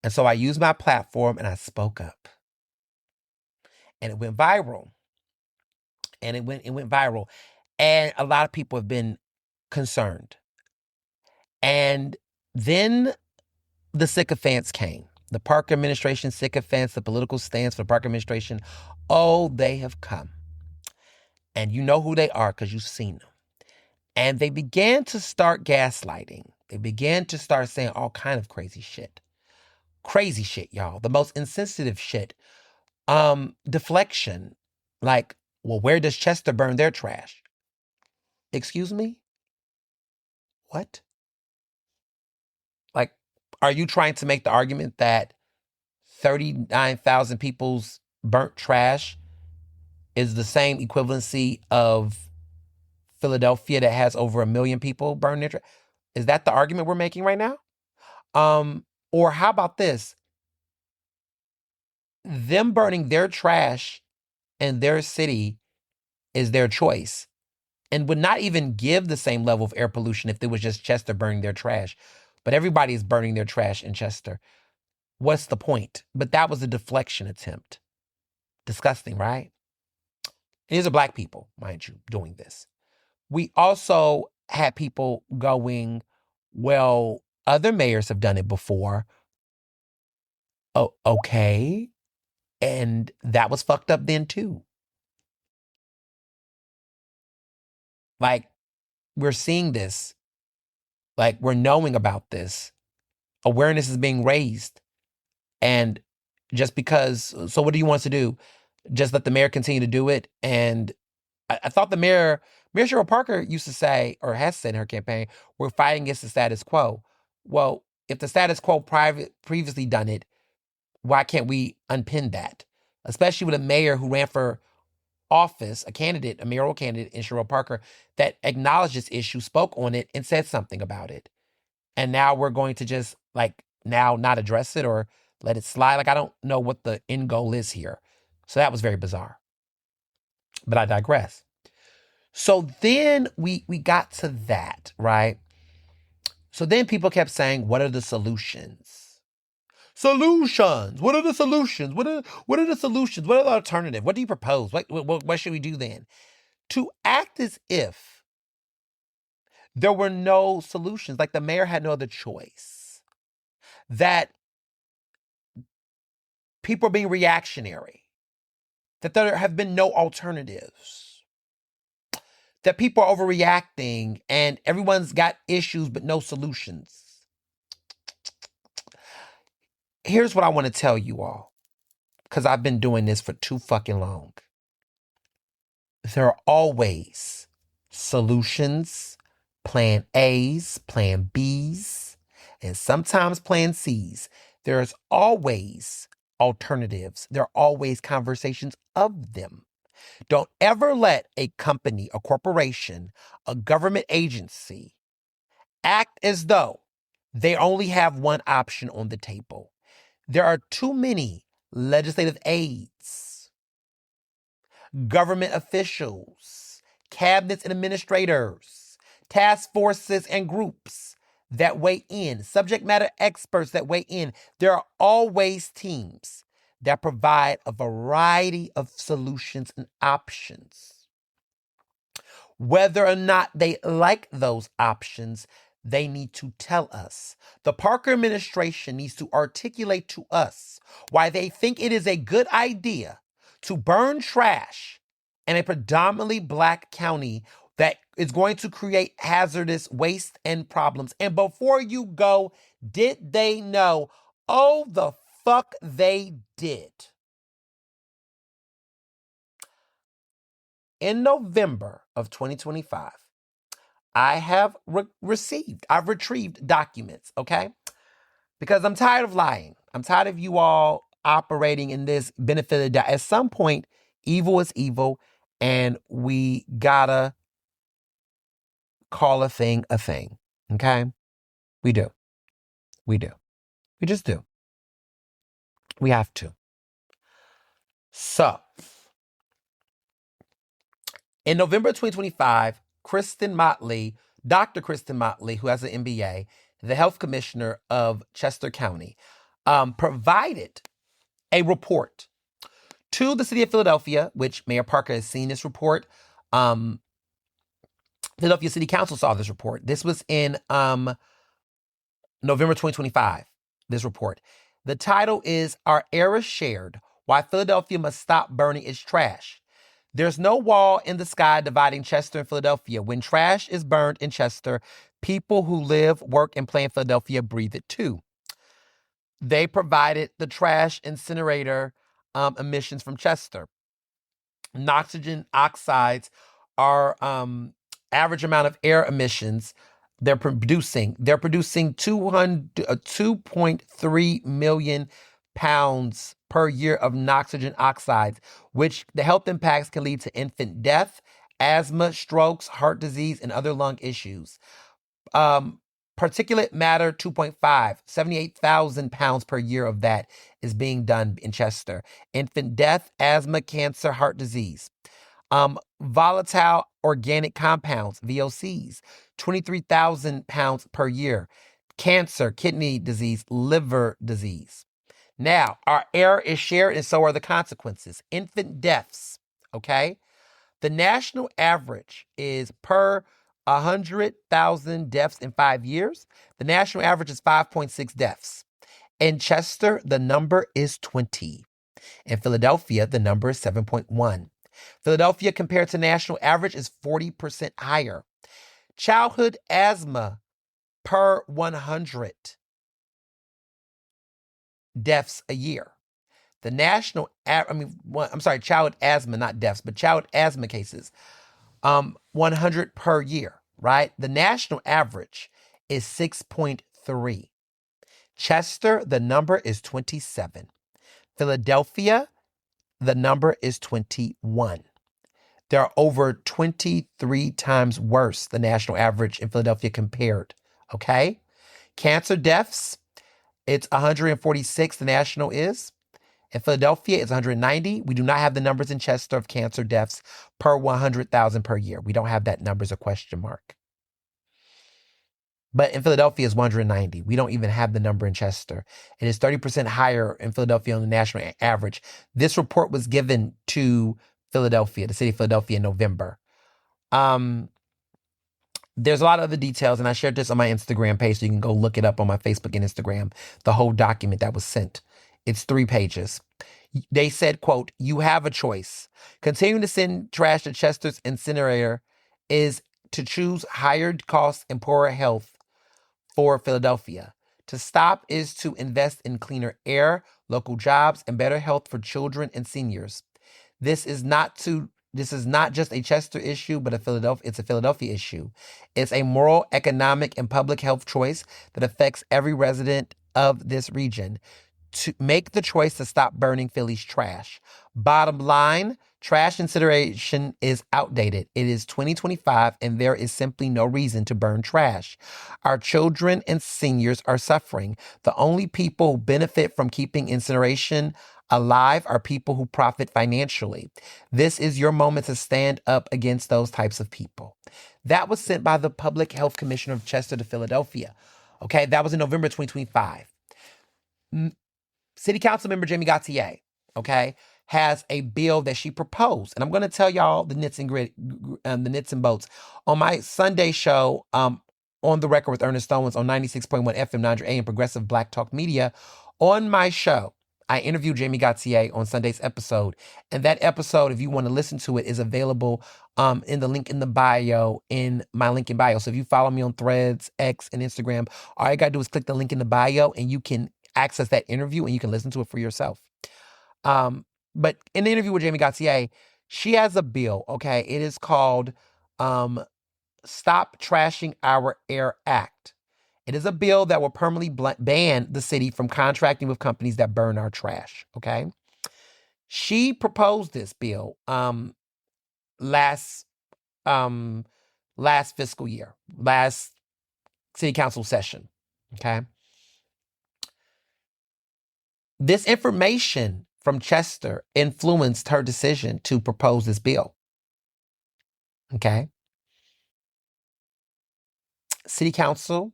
And so I used my platform and I spoke up. And it went viral. And it went viral. And a lot of people have been concerned. And then the sycophants came. The park administration sycophants, the political stance for the park administration. Oh, they have come. And you know who they are because you've seen them. And they began to start gaslighting. They began to start saying all kind of crazy shit. Crazy shit, y'all. The most insensitive shit. Deflection. Like, well, where does Chester burn their trash? Excuse me? What? Like, are you trying to make the argument that 39,000 people's burnt trash is the same equivalency of Philadelphia that has over 1 million people burn their trash? Is that the argument we're making right now? Or how about this? Them burning their trash in their city is their choice and would not even give the same level of air pollution if it was just Chester burning their trash. But everybody is burning their trash in Chester. What's the point? But that was a deflection attempt. Disgusting, right? And these are Black people, mind you, doing this. We also had people going, well, other mayors have done it before. Oh, okay. And that was fucked up then too. Like, we're seeing this. Like, we're knowing about this. Awareness is being raised. And just because, so what do you want us to do? Just let the mayor continue to do it? And I thought the Mayor Cheryl Parker used to say, or has said in her campaign, we're fighting against the status quo. Well, if the status quo previously done it, why can't we unpin that? Especially with a mayor who ran for office, a mayoral candidate in Cheryl Parker, that acknowledged this issue, spoke on it, and said something about it. And now we're going to just, like, now not address it or let it slide. Like, I don't know what the end goal is here. So that was very bizarre. But I digress. So then we got to that, right? So then people kept saying, what are the solutions? Solutions. What are the solutions? What are the solutions? What are the alternatives? What do you propose? What should we do then? To act as if there were no solutions, like the mayor had no other choice, that people are being reactionary, that there have been no alternatives, that people are overreacting and everyone's got issues but no solutions. here's what I want to tell you all, because I've been doing this for too fucking long. There are always solutions, plan A's, plan B's, and sometimes plan C's. There's always alternatives. There are always conversations of them. Don't ever let a company, a corporation, a government agency act as though they only have one option on the table. There are too many legislative aides, government officials, cabinets and administrators, task forces and groups that weigh in, subject matter experts that weigh in. There are always teams that provide a variety of solutions and options. Whether or not they like those options, they need to tell us. The Parker administration needs to articulate to us why they think it is a good idea to burn trash in a predominantly Black county that is going to create hazardous waste and problems. And before you go, did they know? Oh, the fuck they did. In November of 2025, I have I've retrieved documents, okay? Because I'm tired of lying. I'm tired of you all operating in this benefit of the doubt. At some point, evil is evil, and we gotta call a thing, okay? We do. We just do. We have to. So, in November 2025, Dr. Kristen Motley, who has an MBA, the health commissioner of Chester County, provided a report to the city of Philadelphia, which Mayor Parker has seen this report. Philadelphia City Council saw this report. This was in November 2025, this report. The title is Our Era Shared, Why Philadelphia Must Stop Burning Its Trash. There's no wall in the sky dividing Chester and Philadelphia. When trash is burned in Chester, people who live, work, and play in Philadelphia breathe it too. They provided the trash incinerator emissions from Chester. Nitrogen oxides are average amount of air emissions they're producing. They're producing 2.3 million pounds per year of nitrogen oxides, which the health impacts can lead to infant death, asthma, strokes, heart disease, and other lung issues. Particulate matter 2.5, 78,000 pounds per year of that is being done in Chester. Infant death, asthma, cancer, heart disease. Volatile organic compounds, VOCs, 23,000 pounds per year. Cancer, kidney disease, liver disease. Now, our air is shared and so are the consequences. Infant deaths, okay? The national average is per 100,000 deaths in 5 years. The national average is 5.6 deaths. In Chester, the number is 20. In Philadelphia, the number is 7.1. Philadelphia, compared to national average, is 40% higher. Childhood asthma per 100 deaths a year. The national, childhood asthma, not deaths, but childhood asthma cases, 100 per year, right? The national average is 6.3. Chester, the number is 27. Philadelphia, the number is 21. There are over 23 times worse the national average in Philadelphia compared, okay? Cancer deaths, it's 146, the national is. In Philadelphia, it's 190. We do not have the numbers in Chester of cancer deaths per 100,000 per year. We don't have that number as a question mark. But in Philadelphia, it's 190. We don't even have the number in Chester. It is 30% higher in Philadelphia on the national average. This report was given to Philadelphia, the city of Philadelphia, in November. There's a lot of other details, and I shared this on my Instagram page, so you can go look it up on my Facebook and Instagram, the whole document that was sent. It's 3 pages. They said, quote, "You have a choice. Continuing to send trash to Chester's incinerator is to choose higher costs and poorer health for Philadelphia. To stop is to invest in cleaner air, local jobs, and better health for children and seniors. This is not just a Chester issue, but it's a Philadelphia issue. It's a moral, economic, and public health choice that affects every resident of this region. To make the choice to stop burning Philly's trash. Bottom line, trash incineration is outdated. It is 2025 and there is simply no reason to burn trash. Our children and seniors are suffering. The only people who benefit from keeping incineration alive are people who profit financially. This is your moment to stand up against those types of people. That was sent by the Public Health Commissioner of Chester to Philadelphia. Okay, that was in November 2025. City Council member Jamie Gautier, okay, has a bill that she proposed. And I'm going to tell y'all the nits and bolts. On my Sunday show, On the Record with Ernest on 96.1 FM 900 AM Progressive Black Talk Media, on my show, I interviewed Jamie Gautier on Sunday's episode. And that episode, if you want to listen to it, is available in the link in the bio, in my link in bio. So if you follow me on Threads, X, and Instagram, all you got to do is click the link in the bio and you can access that interview and you can listen to it for yourself. But in the interview with Jamie Gautier, she has a bill, okay? It is called Stop Trashing Our Air Act. It is a bill that will permanently ban the city from contracting with companies that burn our trash, okay? She proposed this bill last fiscal year, last city council session, okay? This information from Chester influenced her decision to propose this bill. Okay. City Council,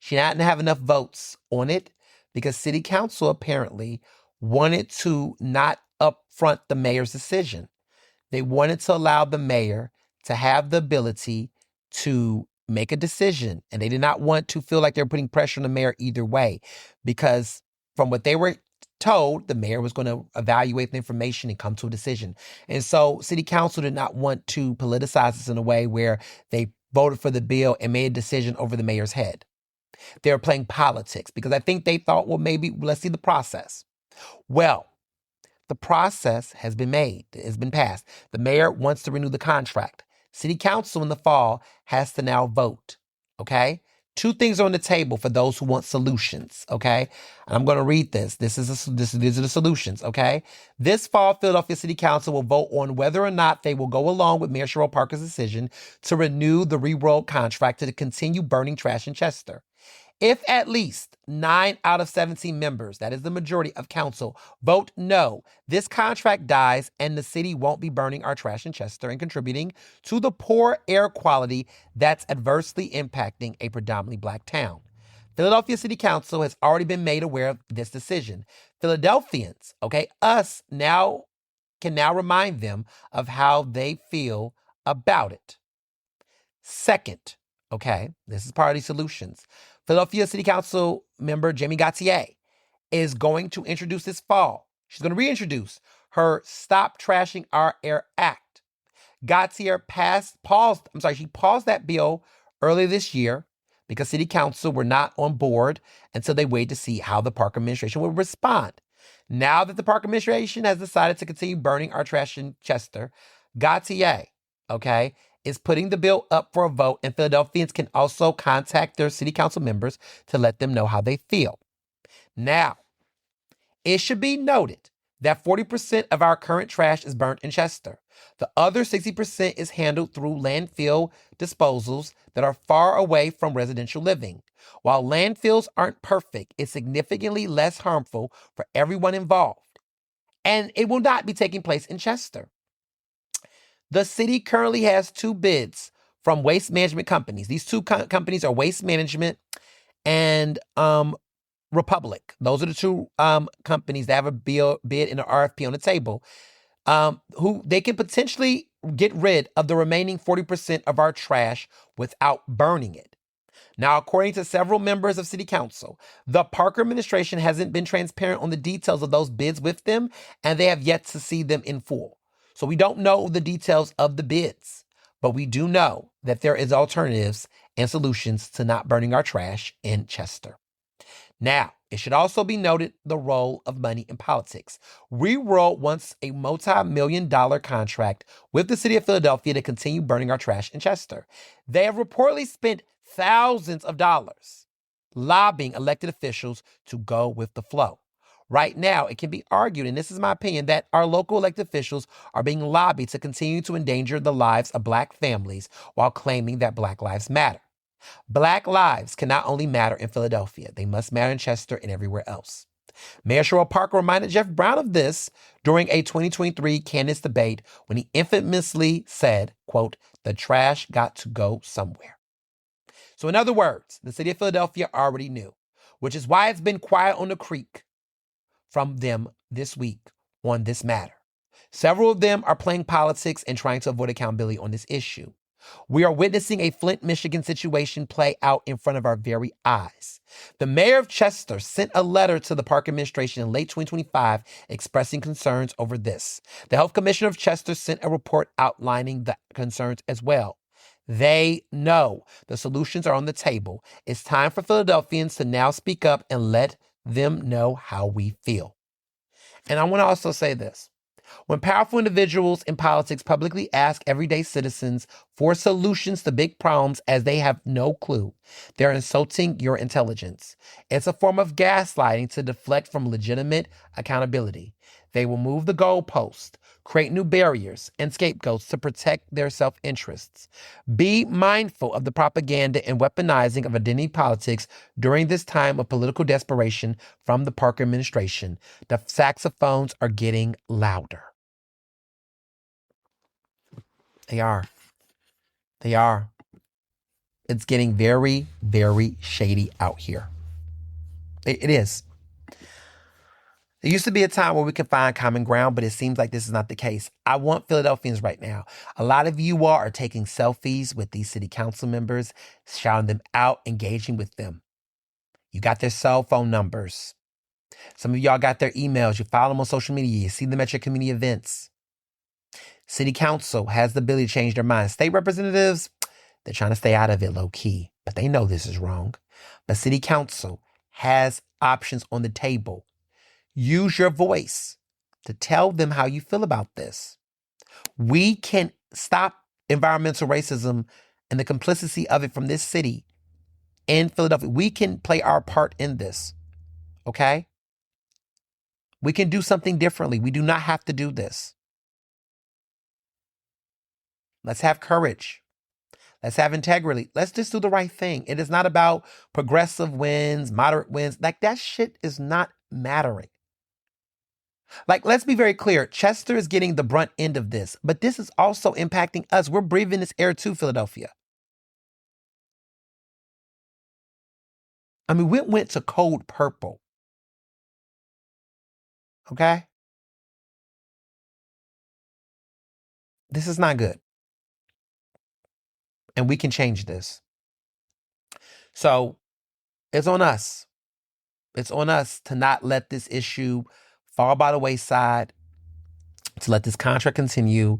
she didn't have enough votes on it because City Council apparently wanted to not upfront the mayor's decision. They wanted to allow the mayor to have the ability to make a decision. And they did not want to feel like they were putting pressure on the mayor either way, because from what they were told, the mayor was going to evaluate the information and come to a decision. And so City Council did not want to politicize this in a way where they voted for the bill and made a decision over the mayor's head. They were playing politics because I think they thought, well, maybe let's see the process. Well, the process has been made. It has been passed. The mayor wants to renew the contract. City Council in the fall has to now vote. Okay? Two things are on the table for those who want solutions, okay? And I'm going to read this. These are the solutions, okay? This fall, Philadelphia City Council will vote on whether or not they will go along with Mayor Cheryl Parker's decision to renew the re-rolled contract to continue burning trash in Chester. If at least 9 out of 17 members, that is the majority of council, vote no, this contract dies and the city won't be burning our trash in Chester and contributing to the poor air quality that's adversely impacting a predominantly Black town. Philadelphia City Council has already been made aware of this decision. Philadelphians, okay, us can now remind them of how they feel about it. Second, okay, this is part of the solutions. Philadelphia City Council member Jamie Gautier is going to introduce this fall. She's going to reintroduce her Stop Trashing Our Air Act. Gautier she paused that bill earlier this year because City Council were not on board until they waited to see how the Park administration would respond. Now that the Park administration has decided to continue burning our trash in Chester, Gautier, okay, is putting the bill up for a vote, and Philadelphians can also contact their city council members to let them know how they feel. Now, it should be noted that 40% of our current trash is burnt in Chester. The other 60% is handled through landfill disposals that are far away from residential living. While landfills aren't perfect, it's significantly less harmful for everyone involved. And it will not be taking place in Chester. The city currently has 2 bids from waste management companies. These 2 companies are Waste Management and Republic. Those are the 2 companies that have a bid in an RFP on the table, who they can potentially get rid of the remaining 40% of our trash without burning it. Now, according to several members of City Council, the Parker administration hasn't been transparent on the details of those bids with them, and they have yet to see them in full. So we don't know the details of the bids, but we do know that there is alternatives and solutions to not burning our trash in Chester. Now, it should also be noted the role of money in politics. ReWorld wants a multi-million-dollar contract with the city of Philadelphia to continue burning our trash in Chester. They have reportedly spent thousands of dollars lobbying elected officials to go with the flow. Right now, it can be argued, and this is my opinion, that our local elected officials are being lobbied to continue to endanger the lives of Black families while claiming that Black lives matter. Black lives can not only matter in Philadelphia, they must matter in Chester and everywhere else. Mayor Sherrill Parker reminded Jeff Brown of this during a 2023 candidates debate when he infamously said, quote, "The trash got to go somewhere." So in other words, the city of Philadelphia already knew, which is why it's been quiet on the creek from them this week on this matter. Several of them are playing politics and trying to avoid accountability on this issue. We are witnessing a Flint, Michigan situation play out in front of our very eyes. The mayor of Chester sent a letter to the park administration in late 2025 expressing concerns over this. The health commissioner of Chester sent a report outlining the concerns as well. They know the solutions are on the table. It's time for Philadelphians to now speak up and let them know how we feel. And I want to also say this. When powerful individuals in politics publicly ask everyday citizens for solutions to big problems as they have no clue, they're insulting your intelligence. It's a form of gaslighting to deflect from legitimate accountability. They will move the goalpost, create new barriers and scapegoats to protect their self-interests. Be mindful of the propaganda and weaponizing of identity politics during this time of political desperation from the Parker administration. The saxophones are getting louder. They are. They are. It's getting very, very shady out here. It is. There used to be a time where we could find common ground, but it seems like this is not the case. I want Philadelphians right now. A lot of you all are taking selfies with these city council members, shouting them out, engaging with them. You got their cell phone numbers. Some of y'all got their emails. You follow them on social media. You see them at your community events. City council has the ability to change their minds. State representatives, they're trying to stay out of it low key, but they know this is wrong. But city council has options on the table. Use your voice to tell them how you feel about this. We can stop environmental racism and the complicity of it from this city in Philadelphia. We can play our part in this, okay? We can do something differently. We do not have to do this. Let's have courage. Let's have integrity. Let's just do the right thing. It is not about progressive wins, moderate wins. Like, that shit is not mattering. Like, let's be very clear. Chester is getting the brunt end of this, but this is also impacting us. We're breathing this air too, Philadelphia. I mean, we went to code purple. Okay? This is not good. And we can change this. So it's on us. It's on us to not let this issue fall by the wayside, to let this contract continue.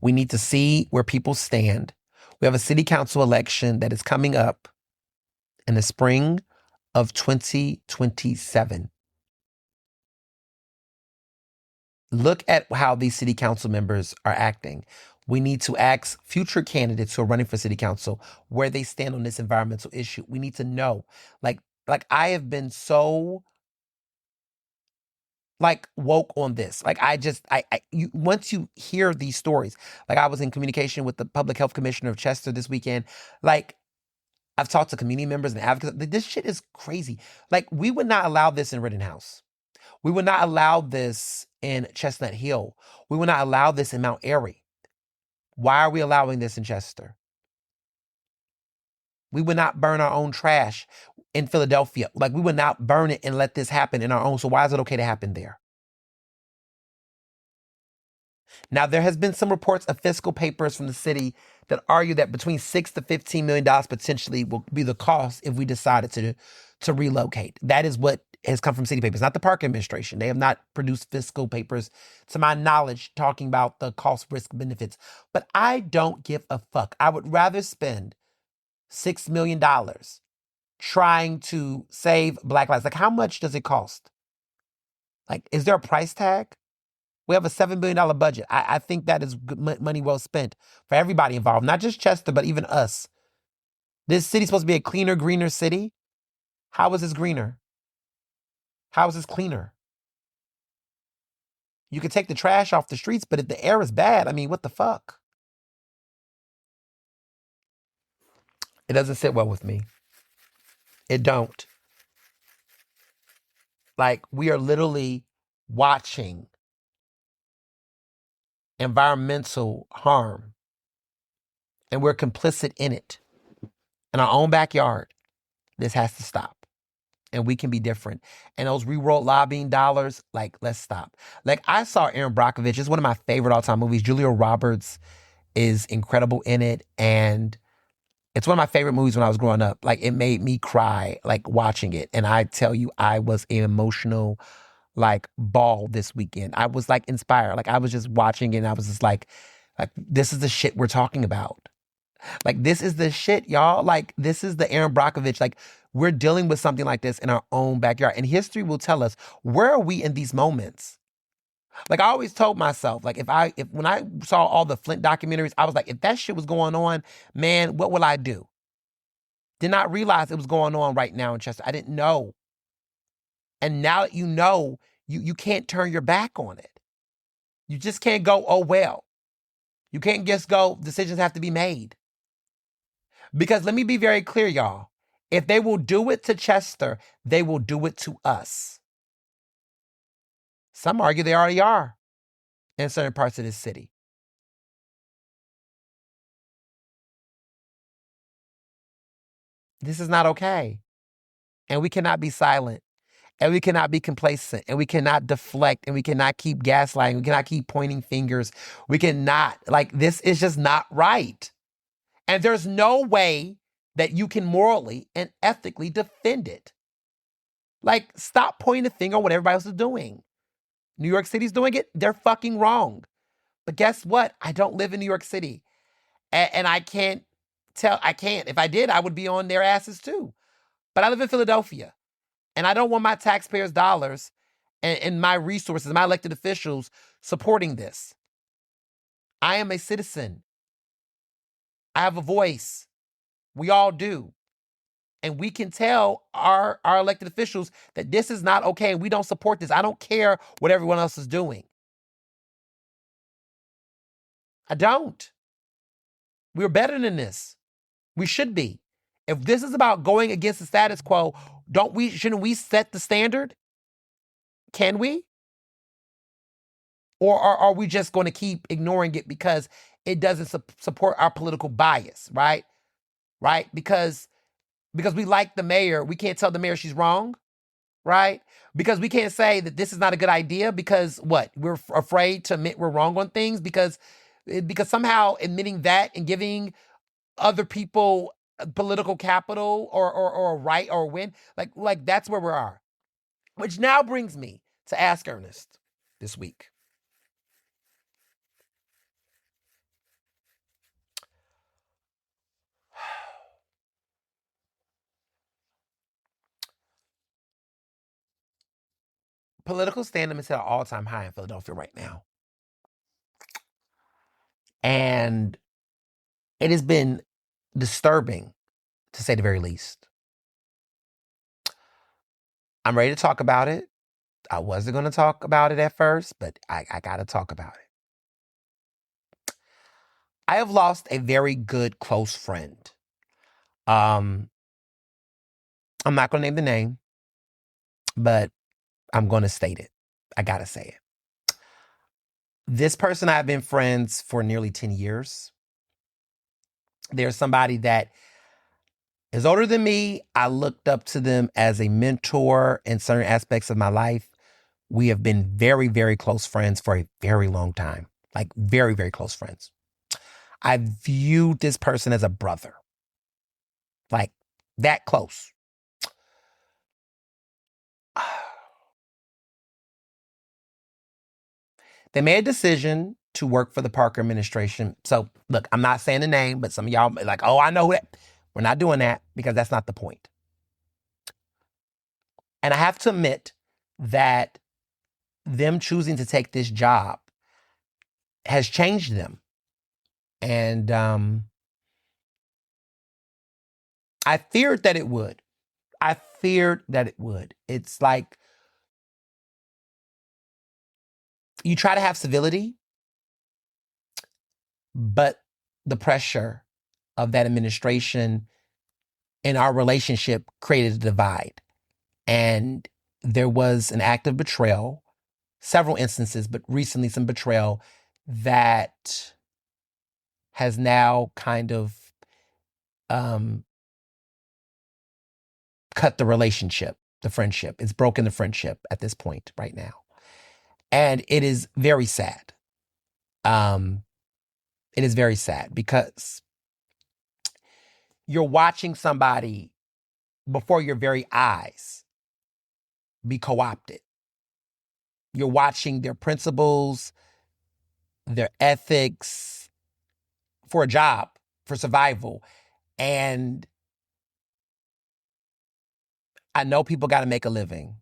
We need to see where people stand. We have a city council election that is coming up in the spring of 2027. Look at how these city council members are acting. We need to ask future candidates who are running for city council where they stand on this environmental issue. We need to know. Like I have been so woke on this. Once you hear these stories, like I was in communication with the public health commissioner of Chester this weekend. Like, I've talked to community members and advocates. This shit is crazy. Like, we would not allow this in Rittenhouse. We would not allow this in Chestnut Hill. We would not allow this in Mount Airy. Why are we allowing this in Chester? We would not burn our own trash in Philadelphia. Like, we would not burn it and let this happen in our own. So why is it okay to happen there? Now, there has been some reports of fiscal papers from the city that argue that between $6 to $15 million potentially will be the cost if we decided to relocate. That is what has come from city papers, not the park administration. They have not produced fiscal papers, to my knowledge, talking about the cost, risk, benefits. But I don't give a fuck. I would rather spend $6 million trying to save Black lives. Like, how much does it cost? Like, is there a price tag? We have a $7 billion budget. I think that is good money well spent for everybody involved, not just Chester, but even us. This city's supposed to be a cleaner, greener city. How is this greener? How is this cleaner? You can take the trash off the streets, but if the air is bad, I mean, what the fuck? It doesn't sit well with me. It don't. Like, we are literally watching environmental harm, and we're complicit in it. In our own backyard, this has to stop. And we can be different. And those reworld lobbying dollars, like, let's stop. Like, I saw Aaron Brockovich. It's one of my favorite all-time movies. Julia Roberts is incredible in it. And it's one of my favorite movies when I was growing up. Like, it made me cry, like, watching it. And I tell you, I was an emotional, like, ball this weekend. I was, like, inspired. Like, I was just watching it, and I was just like, this is the shit we're talking about. Like, this is the shit, y'all. Like, this is the Aaron Brockovich. Like, we're dealing with something like this in our own backyard. And history will tell us, where are we in these moments? Like, I always told myself, like, when I saw all the Flint documentaries, I was like, if that shit was going on, man, what will I do? Did not realize it was going on right now in Chester. I didn't know. And now that you know, you can't turn your back on it. You just can't go, oh, well. You can't just go, decisions have to be made. Because let me be very clear, y'all. If they will do it to Chester, they will do it to us. Some argue they already are in certain parts of this city. This is not okay. And we cannot be silent. And we cannot be complacent. And we cannot deflect. And we cannot keep gaslighting. We cannot keep pointing fingers. We cannot. Like, this is just not right. And there's no way that you can morally and ethically defend it. Like, stop pointing the finger on what everybody else is doing. New York City's doing it. They're fucking wrong. But guess what? I don't live in New York City. And I can't tell. I can't. If I did, I would be on their asses too. But I live in Philadelphia. And I don't want my taxpayers' dollars and my resources, my elected officials supporting this. I am a citizen. I have a voice. We all do. And we can tell our elected officials that this is not okay and we don't support this. I don't care what everyone else is doing. I don't. We're better than this. We should be. If this is about going against the status quo, shouldn't we set the standard? Can we? Or are we just going to keep ignoring it because it doesn't support our political bias, right? Right? Because we like the mayor, we can't tell the mayor she's wrong, right? Because we can't say that this is not a good idea because what? We're afraid to admit we're wrong on things because somehow admitting that and giving other people political capital or a right or a win, like that's where we are. Which now brings me to Ask Ernest this week. Political stand-up is at an all-time high in Philadelphia right now. And it has been disturbing, to say the very least. I'm ready to talk about it. I wasn't going to talk about it at first, but I got to talk about it. I have lost a very good, close friend. I'm not going to name the name, but I'm going to state it. I got to say it. This person, I've been friends for nearly 10 years. There's somebody that is older than me. I looked up to them as a mentor in certain aspects of my life. We have been very, very close friends for a very long time. Like, very, very close friends. I viewed this person as a brother. Like, that close. They made a decision to work for the Parker administration. So, look, I'm not saying the name, but some of y'all are like, oh, I know that. We're not doing that because that's not the point. And I have to admit that them choosing to take this job has changed them. And I feared that it would. It's like you try to have civility, but the pressure of that administration in our relationship created a divide. And there was an act of betrayal, several instances, but recently some betrayal that has now kind of cut the relationship, the friendship. It's broken the friendship at this point right now. And it is very sad. It is very sad because you're watching somebody before your very eyes be co-opted. You're watching their principles, their ethics for a job, for survival. And I know people got to make a living.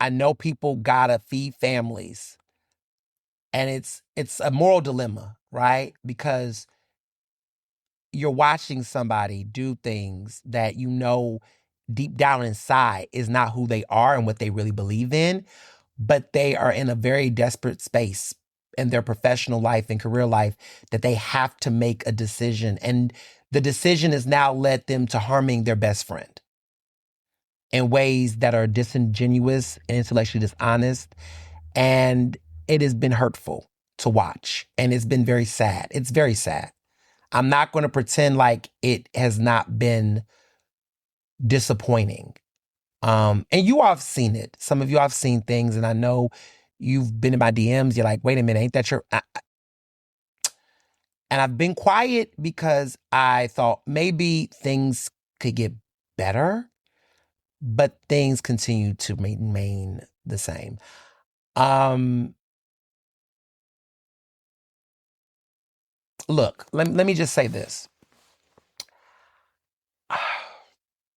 I know people got to feed families. And it's a moral dilemma, right? Because you're watching somebody do things that you know deep down inside is not who they are and what they really believe in, but they are in a very desperate space in their professional life and career life that they have to make a decision. And the decision has now led them to harming their best friend in ways that are disingenuous and intellectually dishonest. And it has been hurtful to watch. And it's been very sad. It's very sad. I'm not going to pretend like it has not been disappointing. And you all have seen it. Some of you have seen things, and I know you've been in my DMs. You're like, wait a minute, ain't that your... And I've been quiet because I thought maybe things could get better, but things continue to remain the same. Look, let me just say this.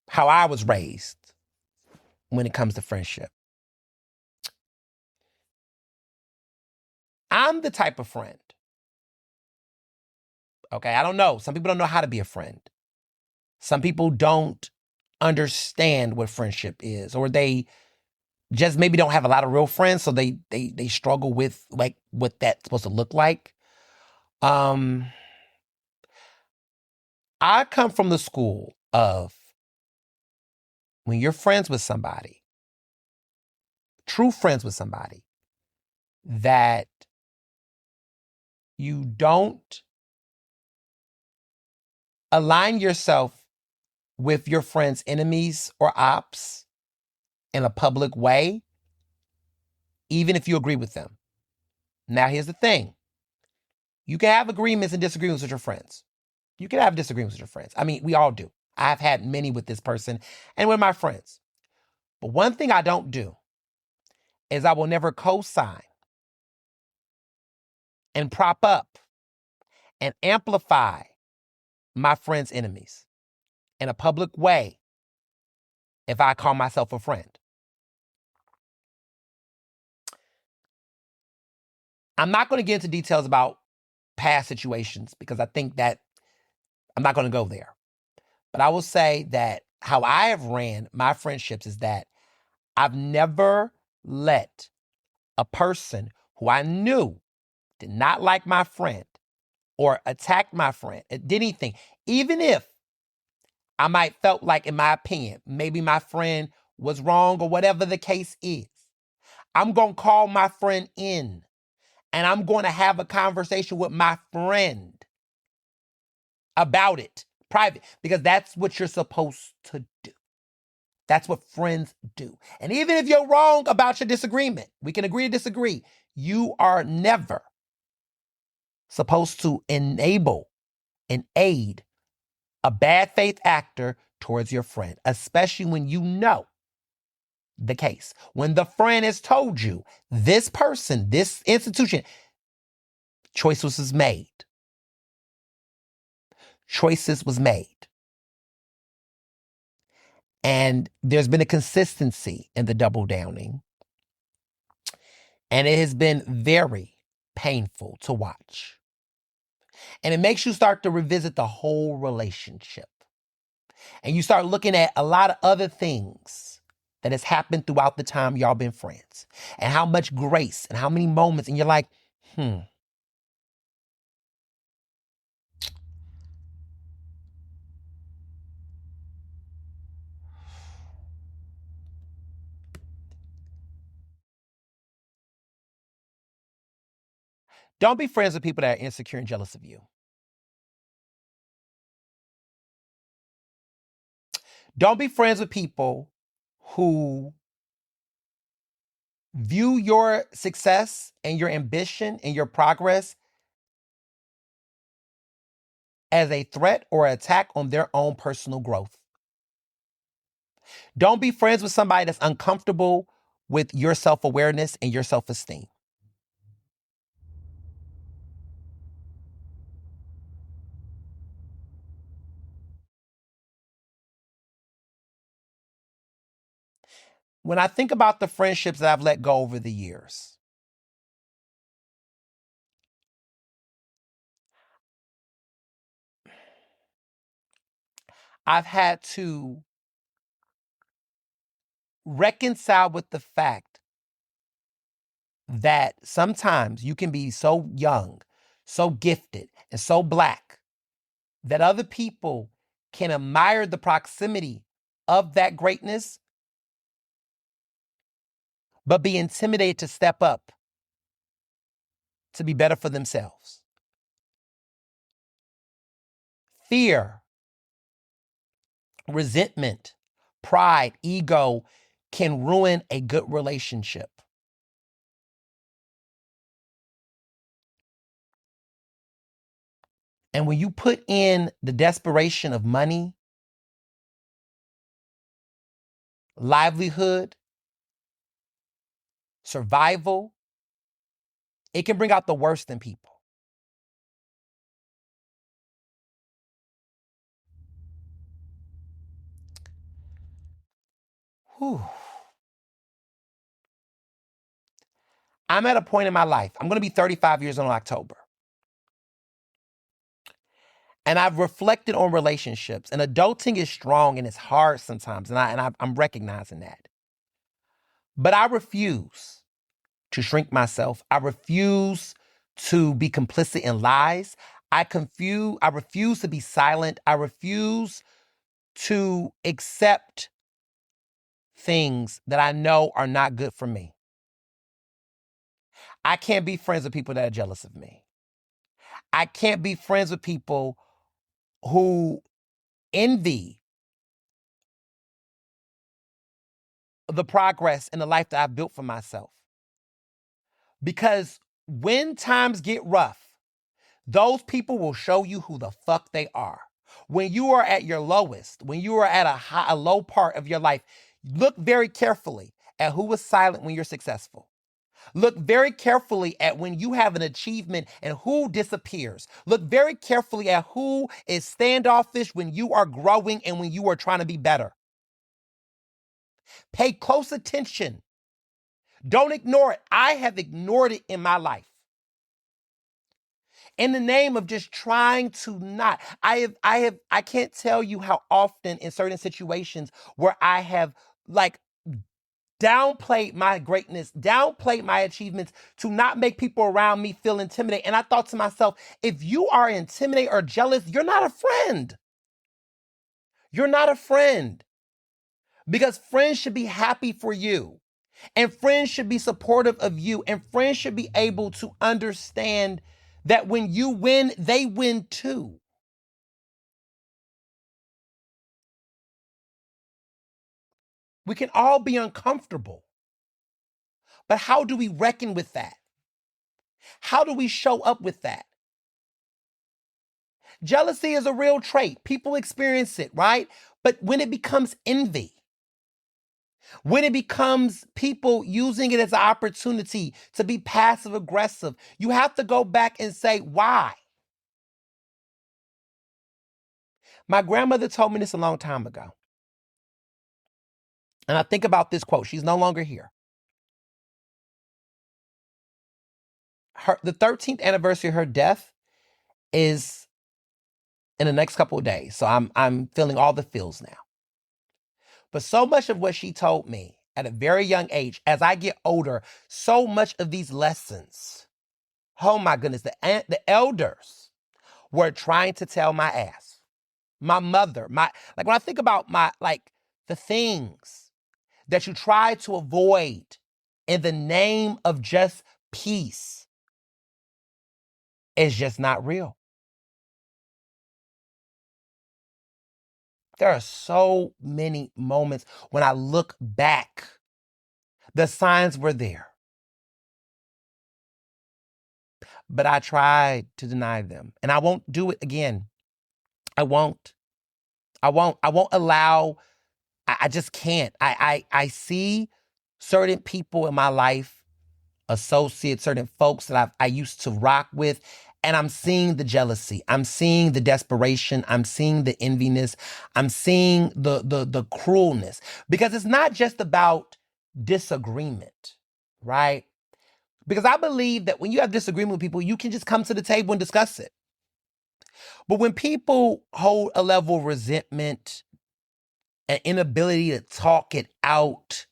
How I was raised when it comes to friendship. I'm the type of friend. Okay, I don't know. Some people don't know how to be a friend. Some people don't understand what friendship is, or they just maybe don't have a lot of real friends, so they struggle with like what that's supposed to look like. I come from the school of when you're friends with somebody, true friends with somebody, that you don't align yourself with your friend's enemies or ops in a public way, even if you agree with them. Now, here's the thing. You can have agreements and disagreements with your friends. You can have disagreements with your friends. I mean, we all do. I've had many with this person and with my friends. But one thing I don't do is I will never co-sign and prop up and amplify my friend's enemies in a public way if I call myself a friend. I'm not going to get into details about past situations because I think that I'm not going to go there. But I will say that how I have ran my friendships is that I've never let a person who I knew did not like my friend or attacked my friend, did anything, even if I might felt like, in my opinion, maybe my friend was wrong or whatever the case is, I'm going to call my friend in and I'm going to have a conversation with my friend about it, private, because that's what you're supposed to do. That's what friends do. And even if you're wrong about your disagreement, we can agree to disagree, you are never supposed to enable and aid a bad faith actor towards your friend, especially when you know the case. When the friend has told you, this person, this institution, choices was made. Choices was made. And there's been a consistency in the double downing. And it has been very painful to watch. And it makes you start to revisit the whole relationship. And you start looking at a lot of other things that has happened throughout the time y'all been friends. And how much grace and how many moments. And you're like, Don't be friends with people that are insecure and jealous of you. Don't be friends with people who view your success and your ambition and your progress as a threat or attack on their own personal growth. Don't be friends with somebody that's uncomfortable with your self-awareness and your self-esteem. When I think about the friendships that I've let go over the years, I've had to reconcile with the fact that sometimes you can be so young, so gifted, and so Black that other people can admire the proximity of that greatness, but be intimidated to step up to be better for themselves. Fear, resentment, pride, ego can ruin a good relationship. And when you put in the desperation of money, livelihood, survival, it can bring out the worst in people. Whew. I'm at a point in my life, I'm going to be 35 years old in October. And I've reflected on relationships, and adulting is strong and it's hard sometimes, and I'm recognizing that. But I refuse to shrink myself. I refuse to be complicit in lies. I refuse to be silent. I refuse to accept things that I know are not good for me. I can't be friends with people that are jealous of me. I can't be friends with people who envy the progress and the life that I've built for myself. Because when times get rough, those people will show you who the fuck they are. When you are at your lowest, when you are at a low part of your life, look very carefully at who was silent when you're successful. Look very carefully at when you have an achievement and who disappears. Look very carefully at who is standoffish when you are growing and when you are trying to be better. Pay close attention. Don't ignore it. I have ignored it in my life. In the name of just trying to not. I can't tell you how often in certain situations where I have downplayed my greatness, downplayed my achievements to not make people around me feel intimidated. And I thought to myself, if you are intimidated or jealous, you're not a friend. You're not a friend. Because friends should be happy for you. And friends should be supportive of you. And friends should be able to understand that when you win, they win too. We can all be uncomfortable. But how do we reckon with that? How do we show up with that? Jealousy is a real trait. People experience it, right? But when it becomes envy, when it becomes people using it as an opportunity to be passive aggressive, you have to go back and say, why? My grandmother told me this a long time ago. And I think about this quote. She's no longer here. The 13th anniversary of her death is in the next couple of days. So I'm feeling all the feels now. But so much of what she told me at a very young age, as I get older, so much of these lessons, oh my goodness, the elders were trying to tell my ass. My mother, like when I think about the things that you try to avoid in the name of just peace is just not real. There are so many moments when I look back, the signs were there, but I tried to deny them, and I won't do it again. I won't allow. I just can't. I see certain people in my life, associates, certain folks that I used to rock with, and I'm seeing the jealousy. I'm seeing the desperation. I'm seeing the enviness. I'm seeing the cruelness, because it's not just about disagreement, right? Because I believe that when you have disagreement with people, you can just come to the table and discuss it. But when people hold a level of resentment, an inability to talk it out,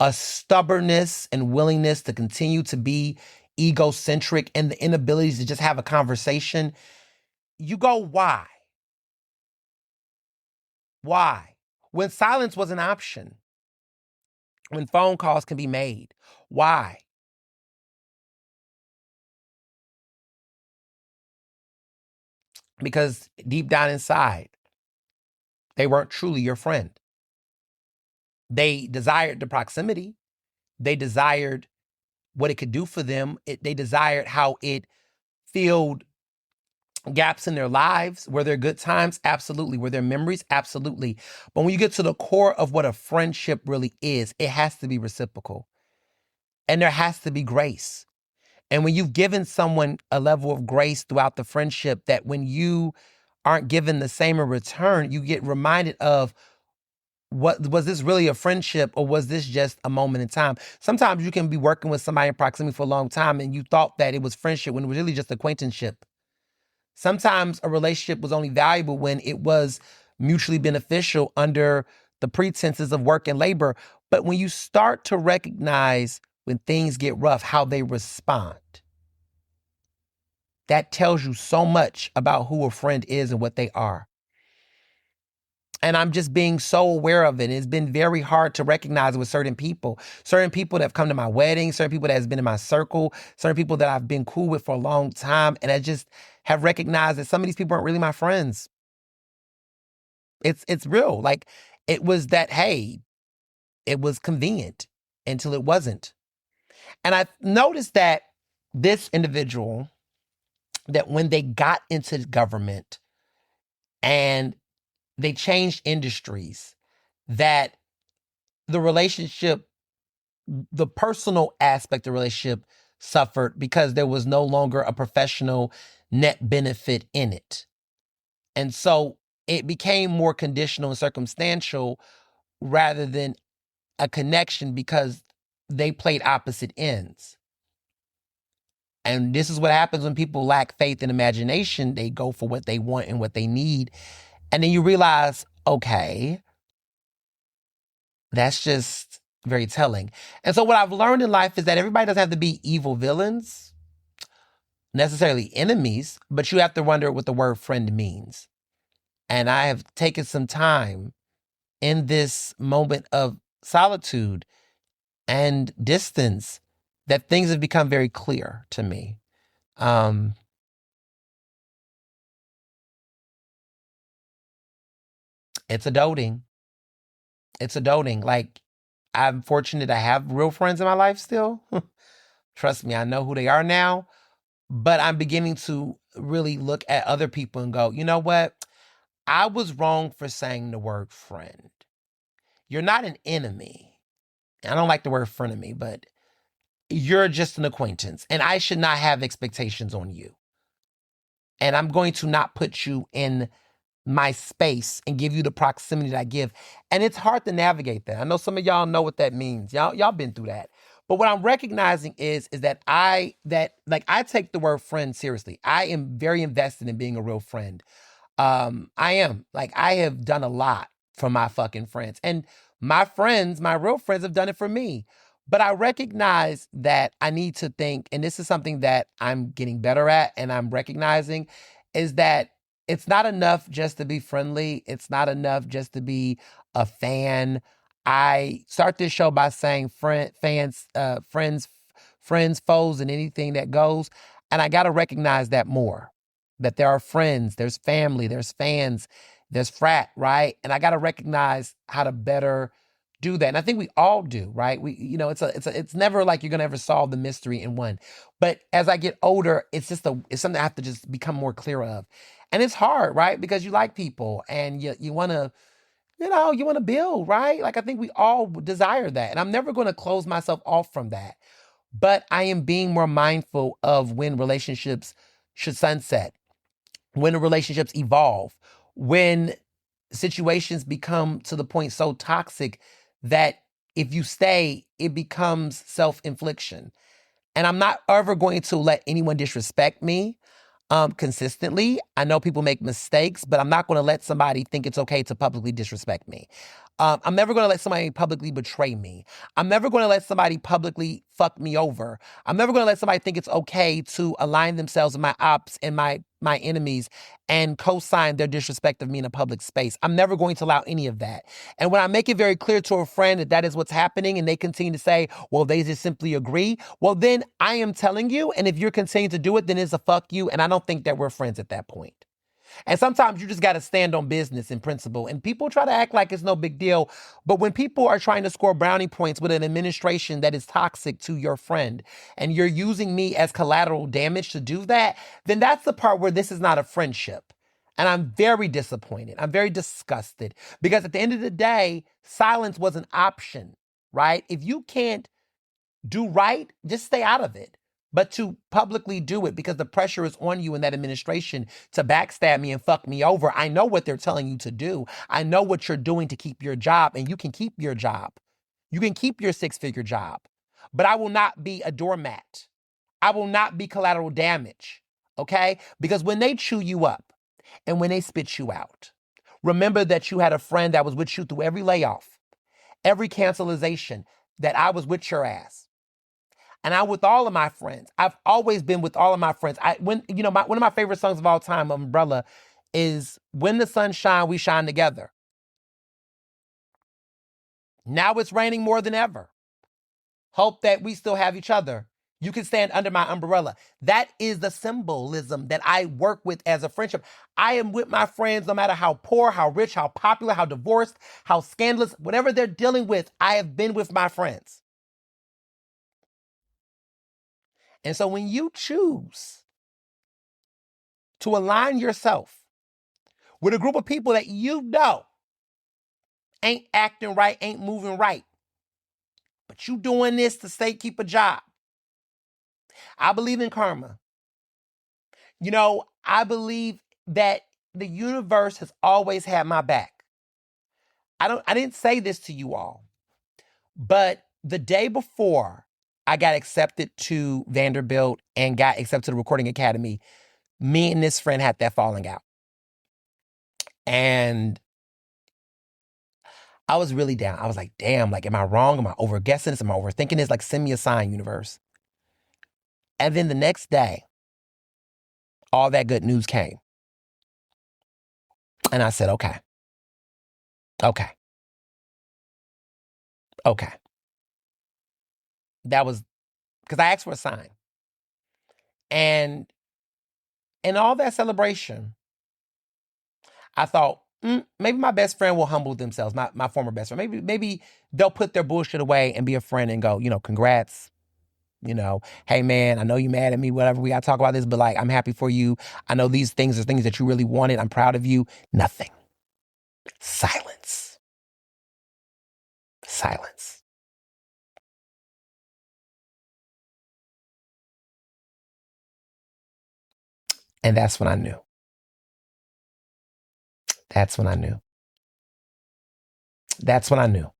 a stubbornness and willingness to continue to be egocentric, and the inability to just have a conversation, you go, why? Why? When silence was an option, when phone calls can be made, why? Because deep down inside, they weren't truly your friend. They desired the proximity. They desired what it could do for them. They desired how it filled gaps in their lives. Were there good times? Absolutely. Were there memories? Absolutely. But when you get to the core of what a friendship really is, it has to be reciprocal. And there has to be grace. And when you've given someone a level of grace throughout the friendship, that when you aren't given the same in return, you get reminded of, what was this really a friendship, or was this just a moment in time? Sometimes you can be working with somebody in proximity for a long time and you thought that it was friendship when it was really just acquaintanceship. Sometimes a relationship was only valuable when it was mutually beneficial under the pretenses of work and labor. But when you start to recognize when things get rough, how they respond, that tells you so much about who a friend is and what they are. And I'm just being so aware of it. It's been very hard to recognize with certain people that have come to my wedding, certain people that has been in my circle, certain people that I've been cool with for a long time. And I just have recognized that some of these people aren't really my friends. It's real. Like, it was that, hey, it was convenient until it wasn't. And I noticed that this individual, that when they got into government and they changed industries, that the relationship, the personal aspect of the relationship suffered because there was no longer a professional net benefit in it. And so it became more conditional and circumstantial rather than a connection, because they played opposite ends. And this is what happens when people lack faith and imagination. They go for what they want and what they need. And then you realize, okay, that's just very telling. And so what I've learned in life is that everybody doesn't have to be evil villains, necessarily enemies, but you have to wonder what the word friend means. And I have taken some time in this moment of solitude and distance that things have become very clear to me. It's a doting. It's a doting. Like, I'm fortunate to have real friends in my life still. Trust me, I know who they are now. But I'm beginning to really look at other people and go, you know what? I was wrong for saying the word friend. You're not an enemy. I don't like the word frenemy, but you're just an acquaintance. And I should not have expectations on you. And I'm going to not put you in my space and give you the proximity that I give. And it's hard to navigate that. I know some of y'all know what that means. Y'all been through that. But what I'm recognizing is that I take the word friend seriously. I am very invested in being a real friend. I am. Like, I have done a lot for my fucking friends. And my friends, my real friends, have done it for me. But I recognize that I need to think, and this is something that I'm getting better at and I'm recognizing, is that it's not enough just to be friendly. It's not enough just to be a fan. I start this show by saying friends, foes, and anything that goes. And I got to recognize that more. That there are friends, there's family, there's fans, there's frat, right? And I got to recognize how to better do that. And I think we all do, right? It's never like you're going to ever solve the mystery in one. But as I get older, it's something I have to just become more clear of. And it's hard, right? Because you like people and you want to, you want to build, right? Like, I think we all desire that. And I'm never going to close myself off from that. But I am being more mindful of when relationships should sunset, when the relationships evolve, when situations become to the point so toxic that if you stay, it becomes self-infliction. And I'm not ever going to let anyone disrespect me consistently. I know people make mistakes, but I'm not going to let somebody think it's okay to publicly disrespect me. I'm never going to let somebody publicly betray me. I'm never going to let somebody publicly fuck me over. I'm never going to let somebody think it's okay to align themselves with my ops and my enemies and co-sign their disrespect of me in a public space. I'm never going to allow any of that. And when I make it very clear to a friend that that is what's happening and they continue to say, well, they just simply agree, well, then I am telling you, and if you're continuing to do it, then it's a fuck you, and I don't think that we're friends at that point. And sometimes you just got to stand on business and principle. And people try to act like it's no big deal. But when people are trying to score brownie points with an administration that is toxic to your friend, and you're using me as collateral damage to do that, then that's the part where this is not a friendship. And I'm very disappointed. I'm very disgusted. Because at the end of the day, silence was an option, right? If you can't do right, just stay out of it. But to publicly do it because the pressure is on you in that administration to backstab me and fuck me over, I know what they're telling you to do. I know what you're doing to keep your job, and you can keep your job. You can keep your six-figure job. But I will not be a doormat. I will not be collateral damage, okay? Because when they chew you up and when they spit you out, remember that you had a friend that was with you through every layoff, every cancelization, that I was with your ass. And I'm with all of my friends. I've always been with all of my friends. One of my favorite songs of all time, Umbrella, is "When the Sun Shine, We Shine Together." Now it's raining more than ever. Hope that we still have each other. You can stand under my umbrella. That is the symbolism that I work with as a friendship. I am with my friends no matter how poor, how rich, how popular, how divorced, how scandalous, whatever they're dealing with, I have been with my friends. And so when you choose to align yourself with a group of people that you know ain't acting right, ain't moving right, but you doing this to stay, keep a job. I believe in karma. I believe that the universe has always had my back. I didn't say this to you all, but the day before I got accepted to Vanderbilt and got accepted to the Recording Academy, me and this friend had that falling out. And I was really down. I was like, damn, like, am I wrong? Am I overguessing this? Am I overthinking this? Like, send me a sign, universe. And then the next day, all that good news came. And I said, okay. That was because I asked for a sign. And in all that celebration, I thought, maybe my best friend will humble themselves, my former best friend. Maybe they'll put their bullshit away and be a friend and go, congrats. Hey man, I know you mad at me, whatever, we gotta talk about this, but like, I'm happy for you. I know these things are things that you really wanted. I'm proud of you. Nothing. Silence. And that's when I knew. That's when I knew. That's when I knew.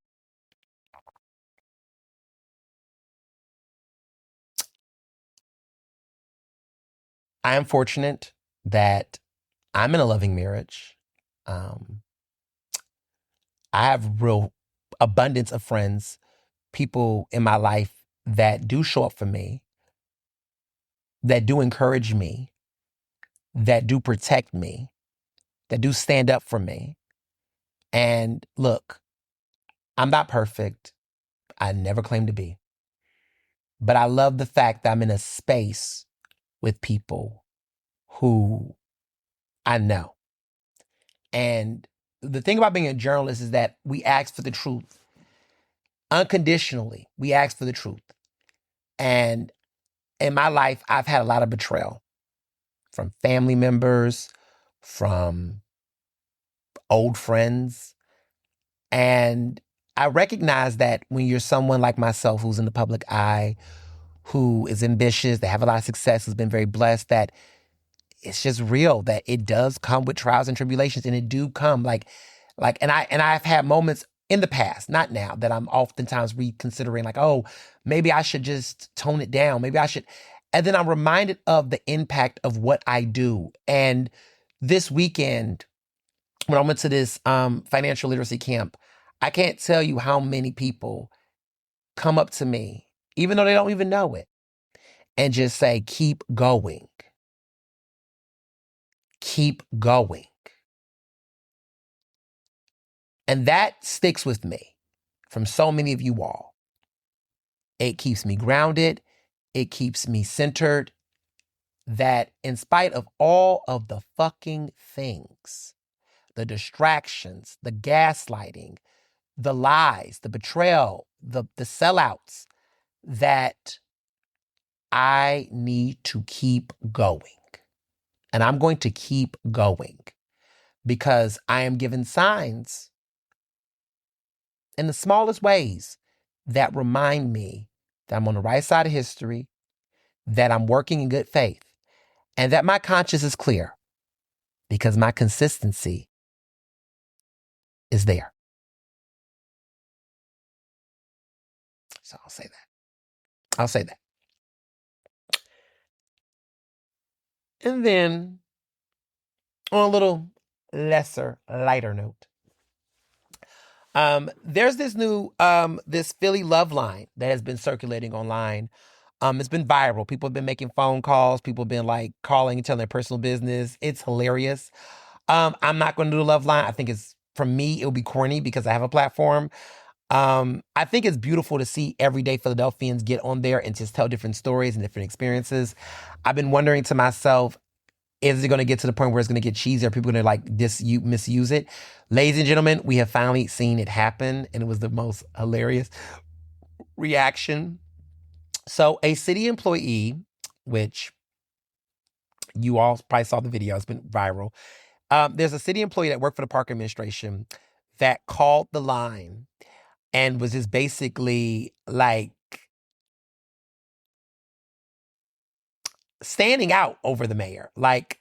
I am fortunate that I'm in a loving marriage. I have real abundance of friends, people in my life that do show up for me, that do encourage me, that do protect me, that do stand up for me. And look, I'm not perfect. I never claim to be. But I love the fact that I'm in a space with people who I know. And the thing about being a journalist is that we ask for the truth. Unconditionally, we ask for the truth. And in my life, I've had a lot of betrayal from family members, from old friends. And I recognize that when you're someone like myself who's in the public eye, who is ambitious, that have a lot of success, who's been very blessed, that it's just real, that it does come with trials and tribulations, and it do come and I've had moments in the past, not now, that I'm oftentimes reconsidering, like, oh, maybe I should just tone it down. Maybe I should. And then I'm reminded of the impact of what I do. And this weekend, when I went to this financial literacy camp, I can't tell you how many people come up to me, even though they don't even know it, and just say, keep going. Keep going. And that sticks with me from so many of you all. It keeps me grounded. It keeps me centered. That in spite of all of the fucking things, the distractions, the gaslighting, the lies, the betrayal, the sellouts, that I need to keep going. And I'm going to keep going because I am given signs in the smallest ways that remind me that I'm on the right side of history, that I'm working in good faith, and that my conscience is clear because my consistency is there. So I'll say that. I'll say that. And then on a little lesser, lighter note, there's this new, this Philly love line that has been circulating online. It's been viral. People have been making phone calls. People have been like calling and telling their personal business. It's hilarious. I'm not going to do the love line. I think for me, it'll be corny because I have a platform. I think it's beautiful to see everyday Philadelphians get on there and just tell different stories and different experiences. I've been wondering to myself, is it going to get to the point where it's going to get cheesy? Are people going to like misuse it? Ladies and gentlemen, we have finally seen it happen, and it was the most hilarious reaction. So a city employee, which you all probably saw the video, it's been viral. There's a city employee that worked for the park administration that called the line and was just basically like standing out over the mayor, like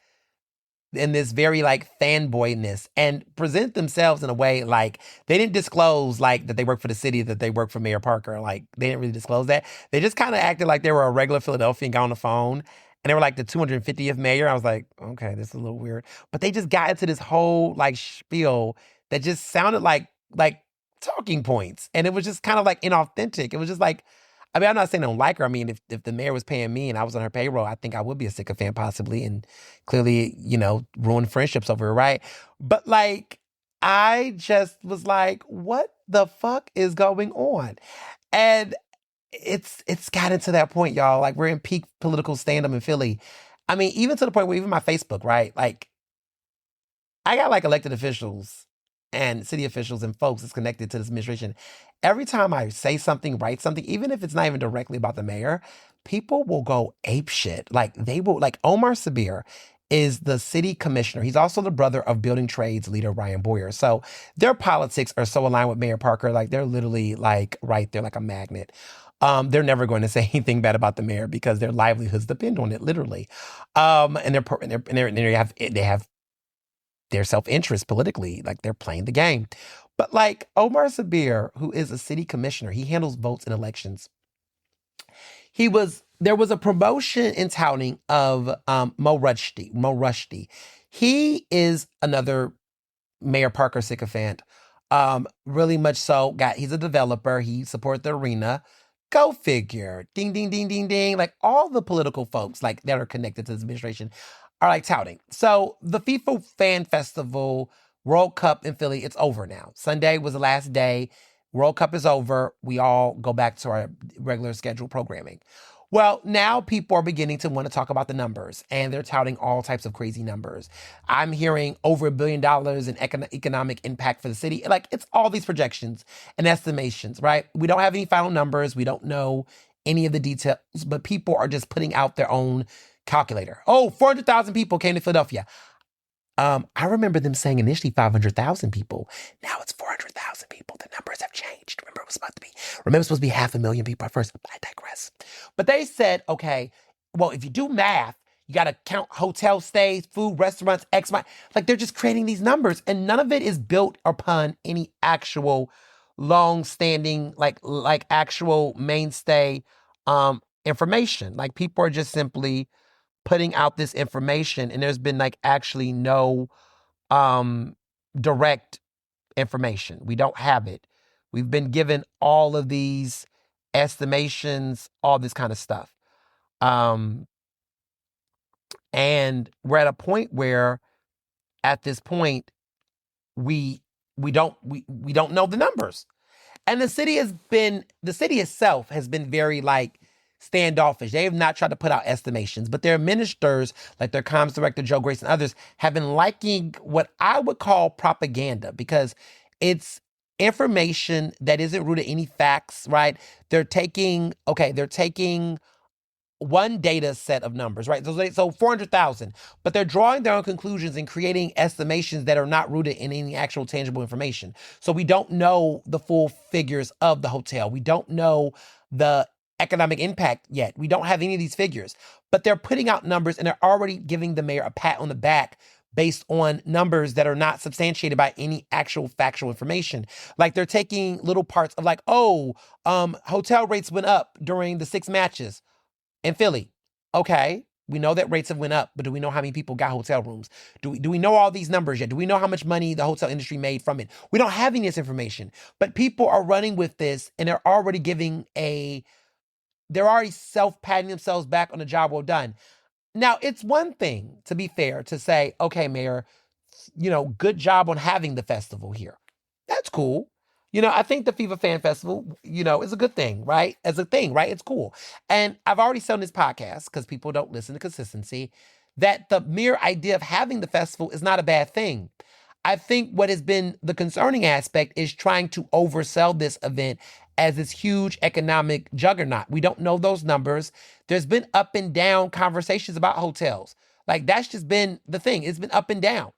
in this very like fanboyness, and present themselves in a way like they didn't disclose like that they work for the city, that they work for Mayor Parker. Like they didn't really disclose that. They just kind of acted like they were a regular Philadelphian, got on the phone, and they were like the 250th mayor. I was like, okay, this is a little weird. But they just got into this whole like spiel that just sounded like talking points. And it was just kind of like inauthentic. It was just like, I mean, I'm not saying I don't like her. I mean, if the mayor was paying me and I was on her payroll, I think I would be a sycophant possibly, and clearly, ruin friendships over it, right? But like, I just was like, what the fuck is going on? And it's gotten to that point, y'all. Like, we're in peak political stand-up in Philly. I mean, even to the point where even my Facebook, right? Like, I got like elected officials and city officials and folks that's connected to this administration. Every time I say something, write something, even if it's not even directly about the mayor, people will go ape shit. Like they will, like Omar Sabir is the city commissioner. He's also the brother of building trades leader Ryan Boyer. So their politics are so aligned with Mayor Parker. Like they're literally like right there, like a magnet. They're never going to say anything bad about the mayor because their livelihoods depend on it, literally. And they their self-interest politically. Like, they're playing the game. But like Omar Sabir, who is a city commissioner, he handles votes in elections. There was a promotion in touting of Mo Rushdie. He is another Mayor Parker sycophant. Really much so. He's a developer. He supports the arena. Go figure. Ding, ding, ding, ding, ding. Like, all the political folks like that are connected to this administration are like touting. So the FIFA Fan Festival World Cup in Philly, it's over now. Sunday was the last day. World Cup is over. We all go back to our regular scheduled programming. Well, now people are beginning to want to talk about the numbers, and they're touting all types of crazy numbers. I'm hearing over $1 billion in economic impact for the city. Like, it's all these projections and estimations, right? We don't have any final numbers. We don't know any of the details, but people are just putting out their own calculator. Oh, 400,000 people came to Philadelphia. I remember them saying initially 500,000 people. Now it's 400,000 people. The numbers have changed. Remember, it was supposed to be 500,000 people at first. I digress. But they said, okay, well, if you do math, you got to count hotel stays, food, restaurants, X, Y. Like, they're just creating these numbers, and none of it is built upon any actual long-standing, like actual mainstay information. Like, people are just simply putting out this information, and there's been like actually no direct information. We don't have it. We've been given all of these estimations, all this kind of stuff. And we're at a point where, at this point, we don't know the numbers. And the city itself has been very like standoffish. They have not tried to put out estimations, but their ministers, like their comms director, Joe Grace, and others, have been liking what I would call propaganda, because it's information that isn't rooted in any facts, right? They're taking one data set of numbers, right? So 400,000, but they're drawing their own conclusions and creating estimations that are not rooted in any actual tangible information. So we don't know the full figures of the hotel. We don't know the economic impact yet. We don't have any of these figures, but they're putting out numbers, and they're already giving the mayor a pat on the back based on numbers that are not substantiated by any actual factual information. Like, they're taking little parts of like, hotel rates went up during the 6 matches in Philly. Okay, we know that rates have went up, but do we know how many people got hotel rooms? Do we know all these numbers yet? Do we know how much money the hotel industry made from it? We don't have any of this information, but people are running with this, and they're already self-patting themselves back on a job well done. Now, it's one thing, to be fair, to say, okay, Mayor, good job on having the festival here. That's cool. I think the FIFA Fan Festival, is a good thing, right? As a thing, right? It's cool. And I've already said on this podcast, because people don't listen to consistency, that the mere idea of having the festival is not a bad thing. I think what has been the concerning aspect is trying to oversell this event as this huge economic juggernaut. We don't know those numbers. There's been up and down conversations about hotels. Like, that's just been the thing. It's been up and down.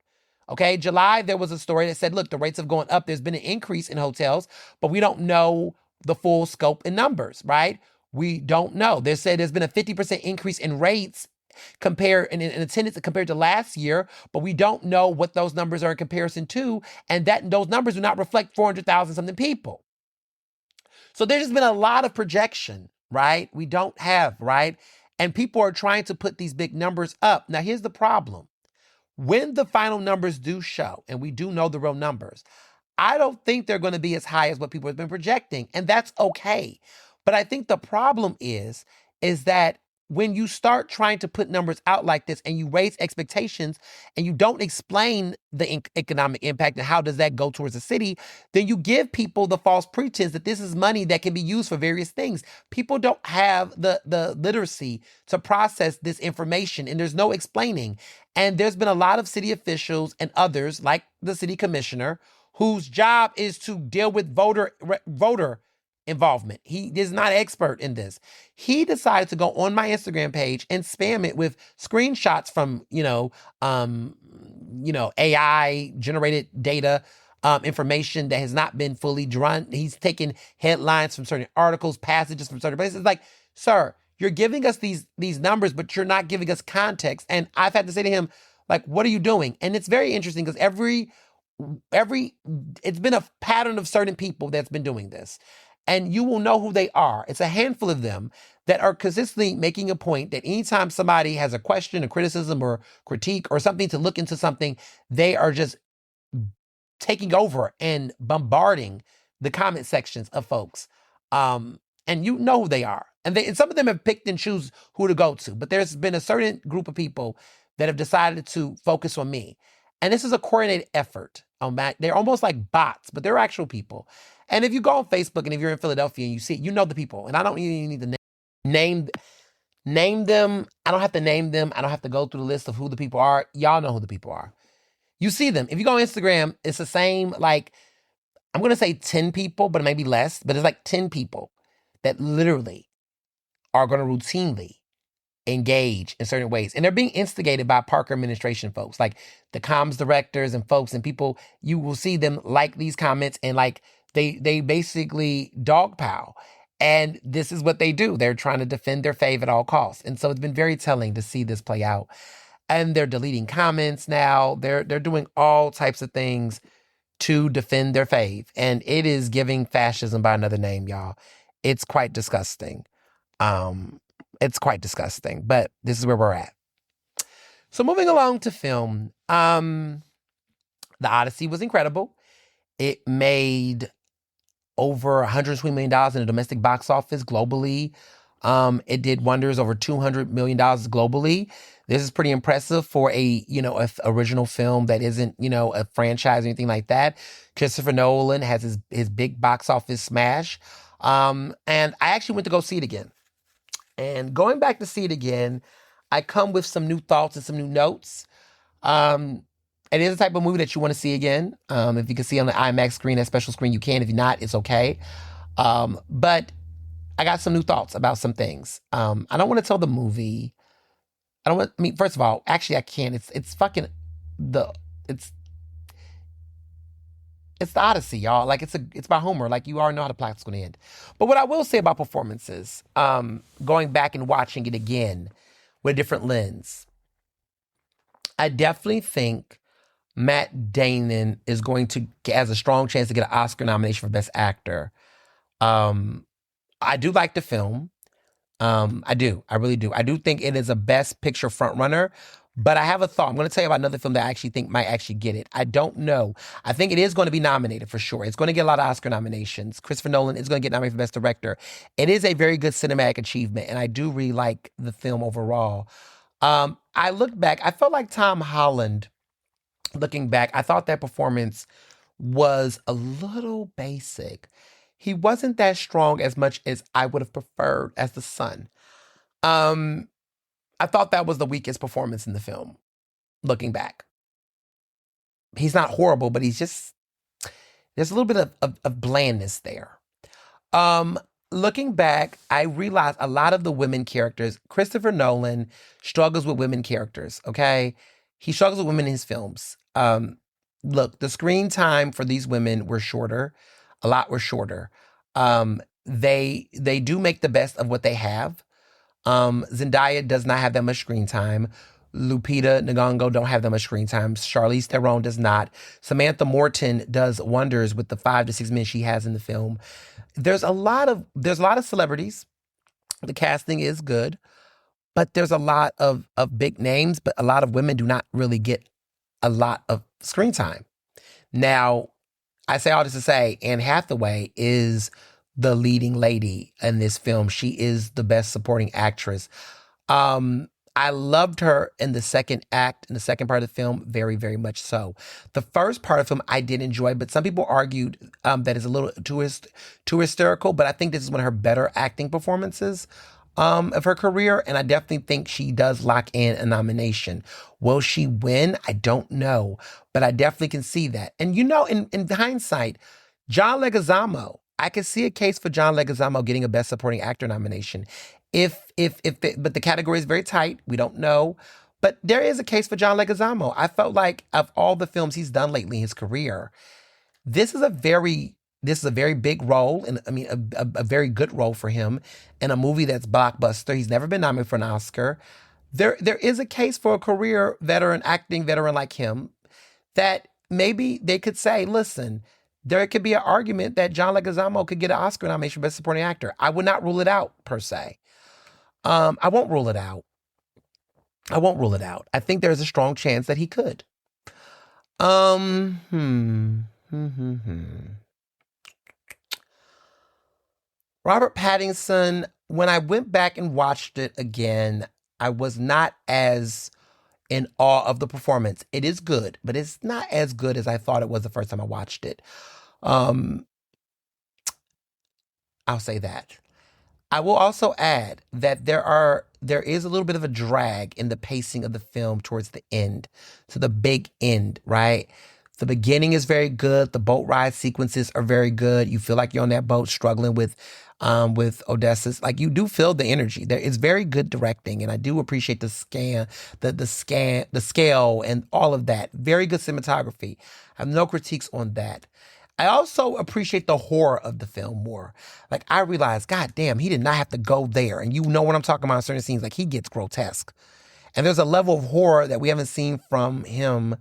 Okay, July, there was a story that said, look, the rates have gone up. There's been an increase in hotels, but we don't know the full scope and numbers, right? We don't know. They said there's been a 50% increase in rates in attendance compared to last year, but we don't know what those numbers are in comparison to, and that those numbers do not reflect 400,000 something people. So there's just been a lot of projection, right? We don't have, right? And people are trying to put these big numbers up. Now, here's the problem. When the final numbers do show, and we do know the real numbers, I don't think they're going to be as high as what people have been projecting, and that's okay. But I think the problem is that when you start trying to put numbers out like this, and you raise expectations, and you don't explain the economic impact and how does that go towards the city, then you give people the false pretense that this is money that can be used for various things. People don't have the literacy to process this information, and there's no explaining. And there's been a lot of city officials and others, like the city commissioner, whose job is to deal with voter involvement. He is not an expert in this. He decided to go on my Instagram page and spam it with screenshots from, AI generated data, information that has not been fully drawn. He's taken headlines from certain articles, passages from certain places. Like, sir, you're giving us these numbers, but you're not giving us context. And I've had to say to him, Like, what are you doing? And it's very interesting because it's been a pattern of certain people that's been doing this. And you will know who they are. It's a handful of them that are consistently making a point that anytime somebody has a question, a criticism, or critique, or something to look into something, they are just taking over and bombarding the comment sections of folks. And you know who they are. And some of them have picked and choose who to go to. But there's been a certain group of people that have decided to focus on me. And this is a coordinated effort. They're almost like bots, but they're actual people. And if you go on Facebook and if you're in Philadelphia and you see it, you know the people. And I don't even need to name them. I don't have to name them. I don't have to go through the list of who the people are. Y'all know who the people are. You see them. If you go on Instagram, it's the same, like, I'm going to say 10 people, but maybe less. But it's like 10 people that literally are going to routinely engage in certain ways. And they're being instigated by Parker administration folks, like the comms directors and folks and people. You will see them like these comments and like they basically dogpile. And this is what they do. They're trying to defend their fave at all costs. And so it's been very telling to see this play out. And they're deleting comments now. They're doing all types of things to defend their fave. And it is giving fascism by another name, y'all. It's quite disgusting. It's quite disgusting, but this is where we're at. So moving along to film, The Odyssey was incredible. It made over $120 million in the domestic box office globally. It did wonders, over $200 million globally. This is pretty impressive for a original film that isn't, a franchise or anything like that. Christopher Nolan has his big box office smash. And I actually went to go see it again. And going back to see it again, I come with some new thoughts and some new notes. It is the type of movie that you want to see again. If you can see on the IMAX screen, that special screen, you can. If you're not, it's okay. But I got some new thoughts about some things. I don't want to tell the movie. First of all, actually I can't. It's the Odyssey, y'all. Like it's by Homer. Like you already know how the plot's going to end. But what I will say about performances, going back and watching it again with a different lens, I definitely think Matt Damon has a strong chance to get an Oscar nomination for Best Actor. I do like the film. I do. I really do. I do think it is a Best Picture frontrunner. But I have a thought. I'm going to tell you about another film that I actually think might actually get it. I don't know. I think it is going to be nominated for sure. It's going to get a lot of Oscar nominations. Christopher Nolan is going to get nominated for Best Director. It is a very good cinematic achievement, and I do really like the film overall. I look back. I felt like Tom Holland, looking back, I thought that performance was a little basic. He wasn't that strong as much as I would have preferred as the son. I thought that was the weakest performance in the film, looking back. He's not horrible, but there's a little bit of blandness there. Looking back, I realized a lot of the women characters, Christopher Nolan struggles with women characters, okay? He struggles with women in his films. Look, the screen time for these women were shorter. A lot were shorter. They do make the best of what they have. Zendaya does not have that much screen time. Lupita Nyong'o don't have that much screen time. Charlize Theron does not. Samantha Morton does wonders with the 5 to 6 minutes she has in the film. There's a lot of celebrities. The casting is good, but there's a lot of big names, but a lot of women do not really get a lot of screen time. Now, I say all this to say Anne Hathaway is the leading lady in this film. She is the best supporting actress. I loved her in the second act, in the second part of the film, very, very much so. The first part of the film I did enjoy, but some people argued that it's a little too hysterical, but I think this is one of her better acting performances of her career, and I definitely think she does lock in a nomination. Will she win? I don't know, but I definitely can see that. And in hindsight, John Leguizamo, I could see a case for John Leguizamo getting a Best Supporting Actor nomination. But the category is very tight. We don't know. But there is a case for John Leguizamo. I felt like of all the films he's done lately in his career, this is a very big role, and a very good role for him in a movie that's blockbuster. He's never been nominated for an Oscar. there is a case for a career veteran, acting veteran like him, that maybe they could say, listen, there could be an argument that John Leguizamo could get an Oscar nomination for Best Supporting Actor. I would not rule it out, per se. I won't rule it out. I think there's a strong chance that he could. Robert Pattinson, when I went back and watched it again, I was not as in awe of the performance. It is good, but it's not as good as I thought it was the first time I watched it. I'll say that. I will also add that there is a little bit of a drag in the pacing of the film towards the end, to the big end, right? The beginning is very good. The boat ride sequences are very good. You feel like you're on that boat struggling with Odysseus. Like, you do feel the energy. There is very good directing, and I do appreciate the scale and all of that. Very good cinematography. I have no critiques on that. I also appreciate the horror of the film more. Like, I realized, God damn, he did not have to go there. And you know what I'm talking about in certain scenes. Like, he gets grotesque. And there's a level of horror that we haven't seen from him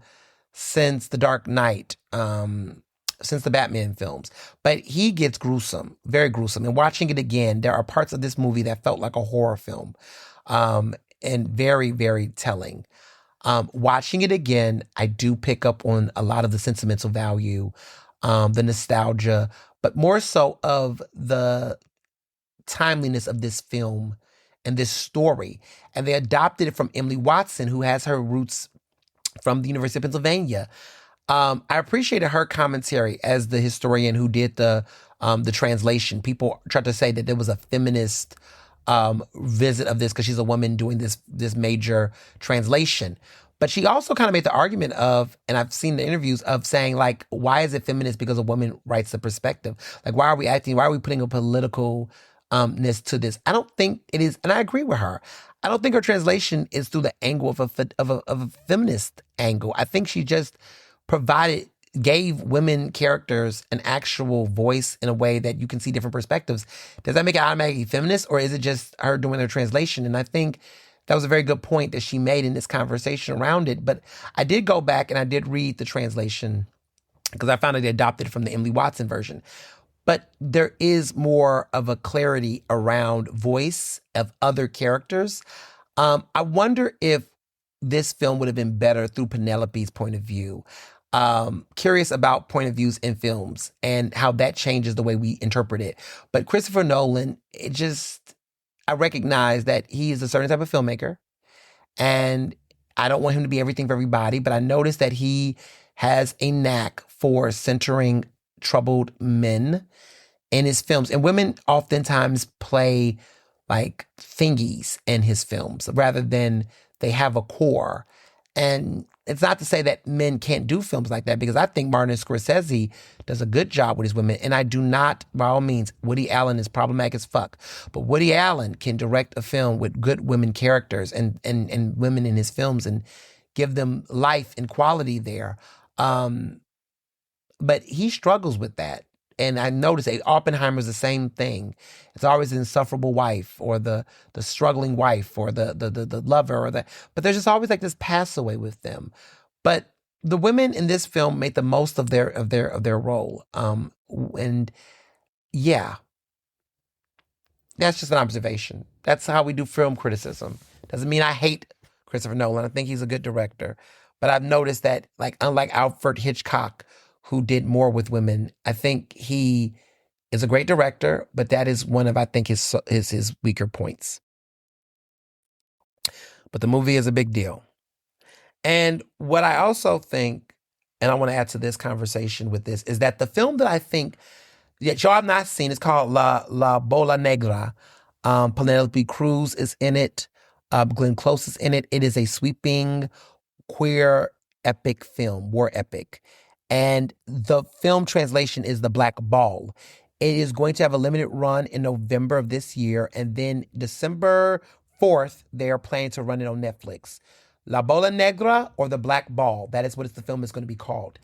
since The Dark Knight, since the Batman films. But he gets gruesome, very gruesome. And watching it again, there are parts of this movie that felt like a horror film, and very, very telling. Watching it again, I do pick up on a lot of the sentimental value, the nostalgia, but more so of the timeliness of this film and this story. And they adopted it from Emily Watson, who has her roots from the University of Pennsylvania. I appreciated her commentary as the historian who did the translation. People tried to say that there was a feminist visit of this because she's a woman doing this major translation. But she also kind of made the argument of, and I've seen the interviews of saying, like, why is it feminist because a woman writes the perspective? Like, why are we putting a political ness to this? I don't think it is, and I agree with her. I don't think her translation is through the angle of a feminist angle. I think she just gave women characters an actual voice in a way that you can see different perspectives. Does that make it automatically feminist, or is it just her doing her translation? And I think that was a very good point that she made in this conversation around it. But I did go back and I did read the translation because I found that they adopted it from the Emily Watson version. But there is more of a clarity around voice of other characters. I wonder if this film would have been better through Penelope's point of view. Curious about point of views in films and how that changes the way we interpret it. But Christopher Nolan, I recognize that he is a certain type of filmmaker, and I don't want him to be everything for everybody, but I noticed that he has a knack for centering troubled men in his films. And women oftentimes play like thingies in his films rather than they have a core. And it's not to say that men can't do films like that, because I think Martin Scorsese does a good job with his women. And I do not, by all means, Woody Allen is problematic as fuck. But Woody Allen can direct a film with good women characters and women in his films and give them life and quality there. But he struggles with that. And I noticed that Oppenheimer's the same thing. It's always the insufferable wife or the struggling wife or the lover but there's just always like this pass away with them. But the women in this film made the most of their role. And yeah, that's just an observation. That's how we do film criticism. Doesn't mean I hate Christopher Nolan. I think he's a good director. But I've noticed that, like, unlike Alfred Hitchcock, who did more with women, I think he is a great director, but that is one of, I think, his weaker points. But the movie is a big deal. And what I also think, and I want to add to this conversation with this, is that the film that I think that y'all have not seen is called La Bola Negra. Penelope Cruz is in it. Glenn Close is in it. It is a sweeping queer epic film, war epic. And the film translation is The Black Ball. It is going to have a limited run in November of this year. And then December 4th, they are planning to run it on Netflix. La Bola Negra or The Black Ball. That is what the film is going to be called.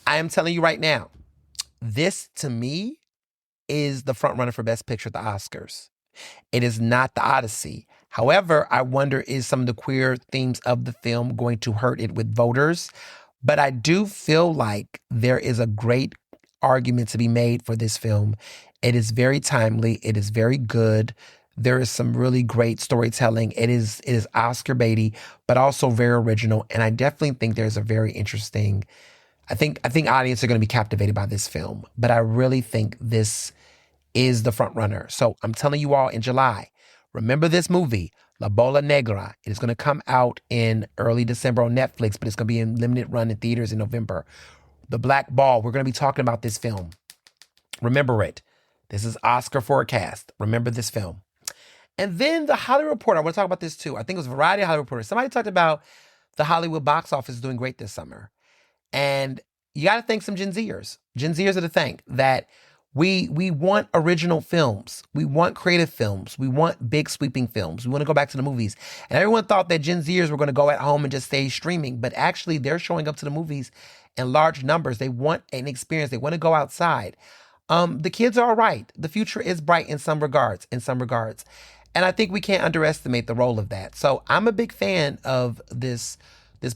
I am telling you right now, this to me is the front runner for Best Picture at the Oscars. It is not the Odyssey. However, I wonder, is some of the queer themes of the film going to hurt it with voters? But I do feel like there is a great argument to be made for this film. It is very timely. It is very good. There is some really great storytelling. It is Oscar baity, but also very original. And I definitely think there's a very interesting. I think audiences are going to be captivated by this film. But I really think this is the front runner. So I'm telling you all, in July, remember this movie, La Bola Negra. It is going to come out in early December on Netflix, but it's going to be in limited run in theaters in November. The Black Ball, we're going to be talking about this film. Remember it. This is Oscar forecast. Remember this film. And then the Hollywood Reporter, I want to talk about this too. I think it was Variety Hollywood Reporter. Somebody talked about the Hollywood box office doing great this summer. And you got to thank some Gen Zers. Gen Zers are to thank that we want original films. We want creative films. We want big sweeping films. We want to go back to the movies. And everyone thought that Gen Zers were going to go at home and just stay streaming. But actually, they're showing up to the movies in large numbers. They want an experience. They want to go outside. The kids are all right. The future is bright in some regards. And I think we can't underestimate the role of that. So I'm a big fan of this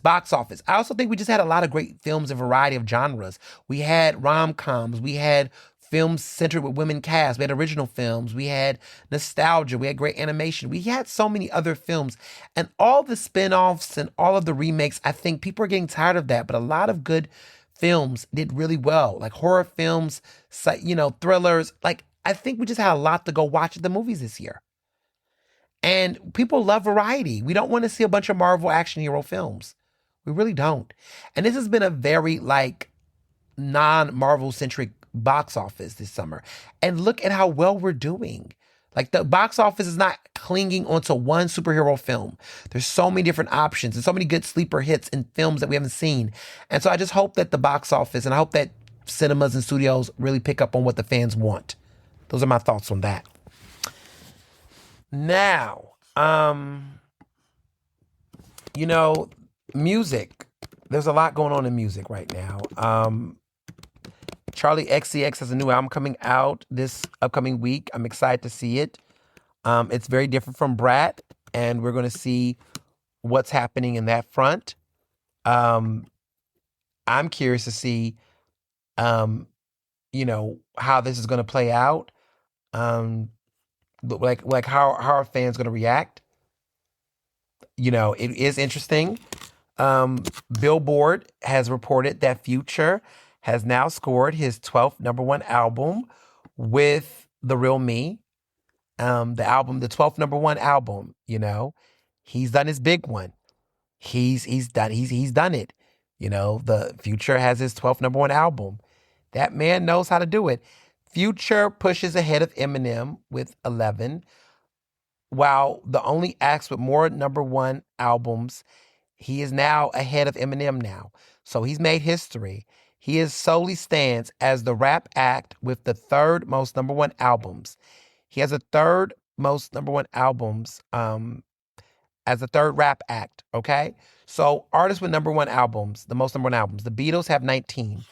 box office. I also think we just had a lot of great films, a variety of genres. We had rom-coms. We had films centered with women cast. We had original films. We had nostalgia. We had great animation. We had so many other films. And all the spin-offs and all of the remakes, I think people are getting tired of that. But a lot of good films did really well. Like horror films, thrillers. Like, I think we just had a lot to go watch at the movies this year. And people love variety. We don't want to see a bunch of Marvel action hero films. We really don't. And this has been a very non-Marvel centric box office this summer. And look at how well we're doing. Like, the box office is not clinging onto one superhero film. There's so many different options and so many good sleeper hits in films that we haven't seen. And so I just hope that the box office, and I hope that cinemas and studios really pick up on what the fans want. Those are my thoughts on that. Now, music. There's a lot going on in music right now. Charlie XCX has a new album coming out this upcoming week. I'm excited to see it. It's very different from Brat, and we're going to see what's happening in that front. I'm curious to see, how this is going to play out. Like how are fans going to react? It is interesting. Billboard has reported that Future has now scored his 12th number one album with The Real Me. The 12th number one album, he's done his big one. He's done it. The Future has his 12th number one album. That man knows how to do it. Future pushes ahead of Eminem with 11, while the only acts with more number one albums, he is now ahead of Eminem now. So he's made history. He solely stands as the rap act with the third most number one albums. He has a third most number one albums as a third rap act, okay? So artists with number one albums, the most number one albums, the Beatles have 19.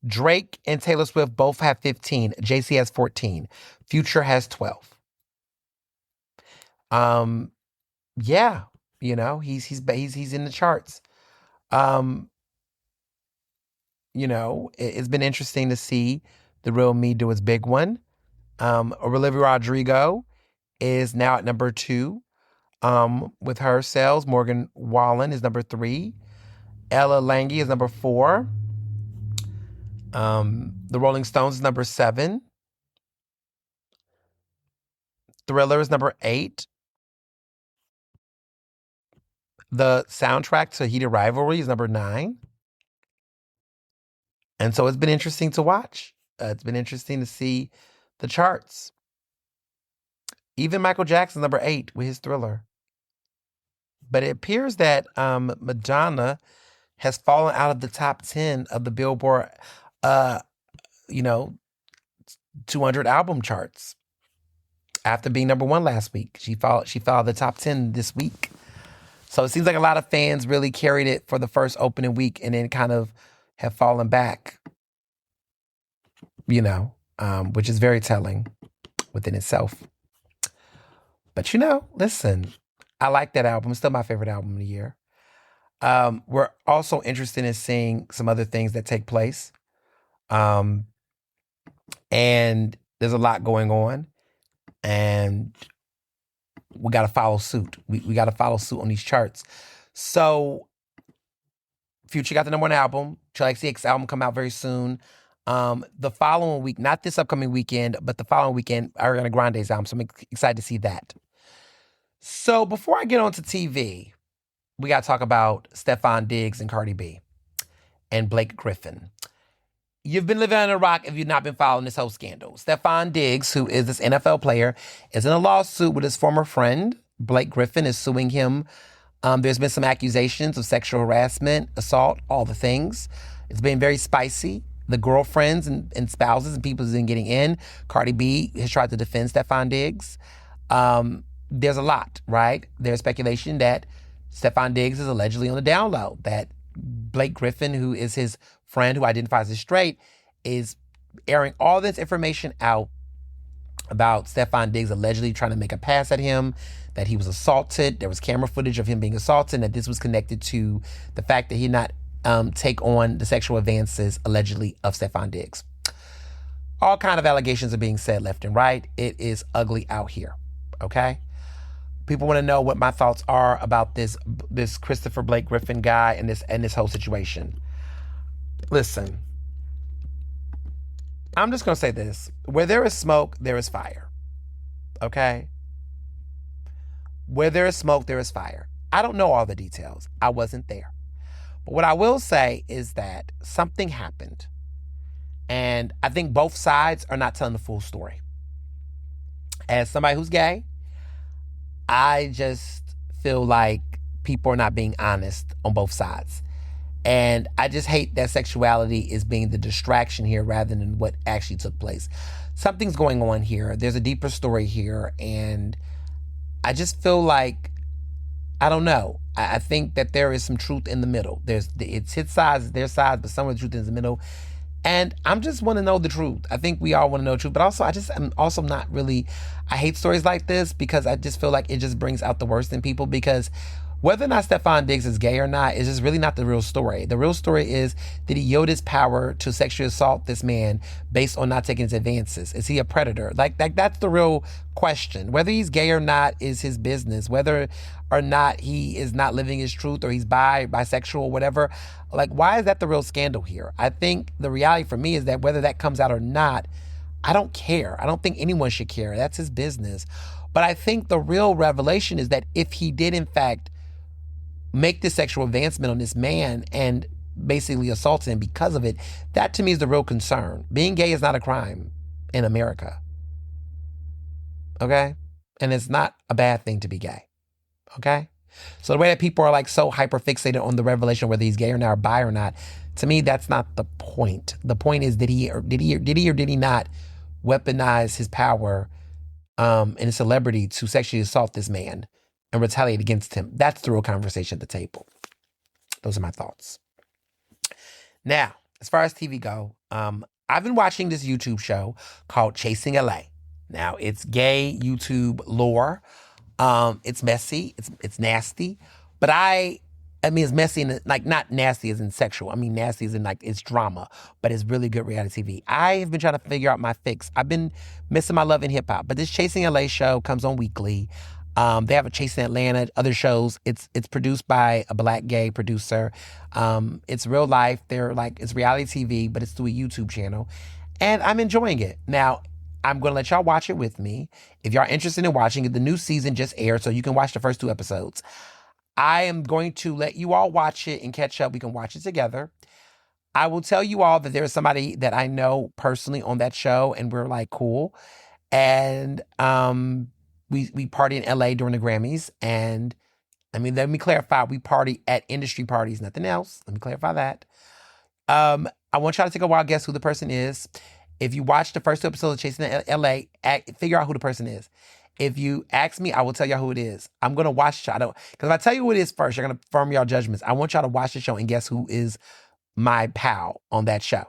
Drake and Taylor Swift both have 15. JC has 14. Future has 12. Yeah, he's in the charts. It's been interesting to see The Real Me do its big one. Olivia Rodrigo is now at number 2 with her sales. Morgan Wallen is number 3. Ella Lange is number 4. The Rolling Stones is number 7. Thriller is number 8. The soundtrack to Heated Rivalry is number 9. And so it's been interesting to watch. It's been interesting to see the charts. Even Michael Jackson, number 8 with his Thriller. But it appears that Madonna has fallen out of the top 10 of the Billboard 200 album charts after being number 1 last week. She followed the top 10 this week. So it seems like a lot of fans really carried it for the first opening week and then kind of have fallen back, which is very telling within itself. But listen, I like that album. It's still my favorite album of the year. We're also interested in seeing some other things that take place. And there's a lot going on. And we got to follow suit. We got to follow suit on these charts. So Future got the #1 album. Chill XCX album come out very soon. The following week, not this upcoming weekend, but the following weekend, Ariana Grande's album. So I'm excited to see that. So before I get on to TV, we got to talk about Stefon Diggs and Cardi B and Blake Griffin. You've been living under a rock if you've not been following this whole scandal. Stefon Diggs, who is this NFL player, is in a lawsuit with his former friend. Blake Griffin is suing him. There's been some accusations of sexual harassment, assault, all the things. It's been very spicy. The girlfriends and spouses and people who've been getting in. Cardi B has tried to defend Stefon Diggs. There's a lot, right? There's speculation that Stefon Diggs is allegedly on the down low, that Blake Griffin, who is his friend who identifies as straight, is airing all this information out about Stefon Diggs allegedly trying to make a pass at him, that he was assaulted. There was camera footage of him being assaulted, and that this was connected to the fact that he did not take on the sexual advances, allegedly, of Stefon Diggs. All kind of allegations are being said left and right. It is ugly out here, okay? People want to know what my thoughts are about this Christopher Blake Griffin guy and this whole situation. Listen, I'm just going to say this. Where there is smoke, there is fire. Okay? Where there is smoke, there is fire. I don't know all the details. I wasn't there. But what I will say is that something happened. And I think both sides are not telling the full story. As somebody who's gay, I just feel like people are not being honest on both sides. And I just hate that sexuality is being the distraction here rather than what actually took place. Something's going on here. There's a deeper story here. And I just feel like, I don't know. I think that there is some truth in the middle. It's his sides, their sides, but some of the truth is in the middle. And I'm just want to know the truth. I think we all want to know the truth. But also, I'm also not really, I hate stories like this because I just feel like it just brings out the worst in people, because whether or not Stefon Diggs is gay or not is just really not the real story. The real story is, did he yield his power to sexually assault this man based on not taking his advances? Is he a predator? Like that's the real question. Whether he's gay or not is his business. Whether or not he is not living his truth, or he's bisexual, whatever. Like, why is that the real scandal here? I think the reality for me is that whether that comes out or not, I don't care. I don't think anyone should care. That's his business. But I think the real revelation is that if he did, in fact, make this sexual advancement on this man and basically assault him because of it, that to me is the real concern. Being gay is not a crime in America. Okay? And it's not a bad thing to be gay. Okay? So the way that people are like so hyper fixated on the revelation whether he's gay or not or bi or not, to me that's not the point. The point is, did he or did he not weaponize his power and his celebrity to sexually assault this man and retaliate against him? That's the real conversation at the table. Those are my thoughts. Now, as far as TV go, I've been watching this YouTube show called Chasing LA. Now, it's gay YouTube lore. It's messy. It's nasty. But I mean, it's messy and like not nasty as in sexual. I mean, nasty as in like it's drama, but it's really good reality TV. I have been trying to figure out my fix. I've been missing my love in hip hop, but this Chasing LA show comes on weekly. They have a Chasing Atlanta, other shows. It's produced by a black gay producer. It's real life. It's reality TV, but it's through a YouTube channel. And I'm enjoying it. Now, I'm going to let y'all watch it with me. If y'all are interested in watching it, the new season just aired, so you can watch the first 2 episodes. I am going to let you all watch it and catch up. We can watch it together. I will tell you all that there's somebody that I know personally on that show, and we're like cool. And we party in LA during the Grammys. And I mean, let me clarify, we party at industry parties, nothing else. Let me clarify that. I want y'all to take a wild guess who the person is. If you watch the first 2 episodes of Chasing LA, figure out who the person is. If you ask me, I will tell y'all who it is. I'm going to watch the show. Because if I tell you who it is first, you're going to firm y'all judgments. I want y'all to watch the show and guess who is my pal on that show.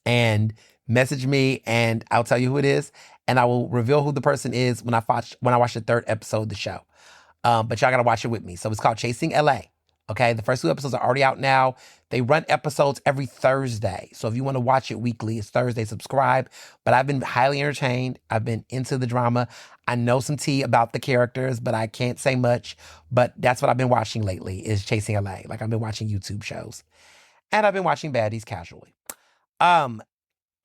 And message me and I'll tell you who it is. And I will reveal who the person is when I watch the 3rd episode of the show. but y'all gotta watch it with me. So it's called Chasing LA. Okay, the first 2 episodes are already out now. They run episodes every Thursday. So if you want to watch it weekly, it's Thursday, subscribe. But I've been highly entertained. I've been into the drama. I know some tea about the characters, but I can't say much. But that's what I've been watching lately is Chasing LA. Like I've been watching YouTube shows. And I've been watching baddies casually. I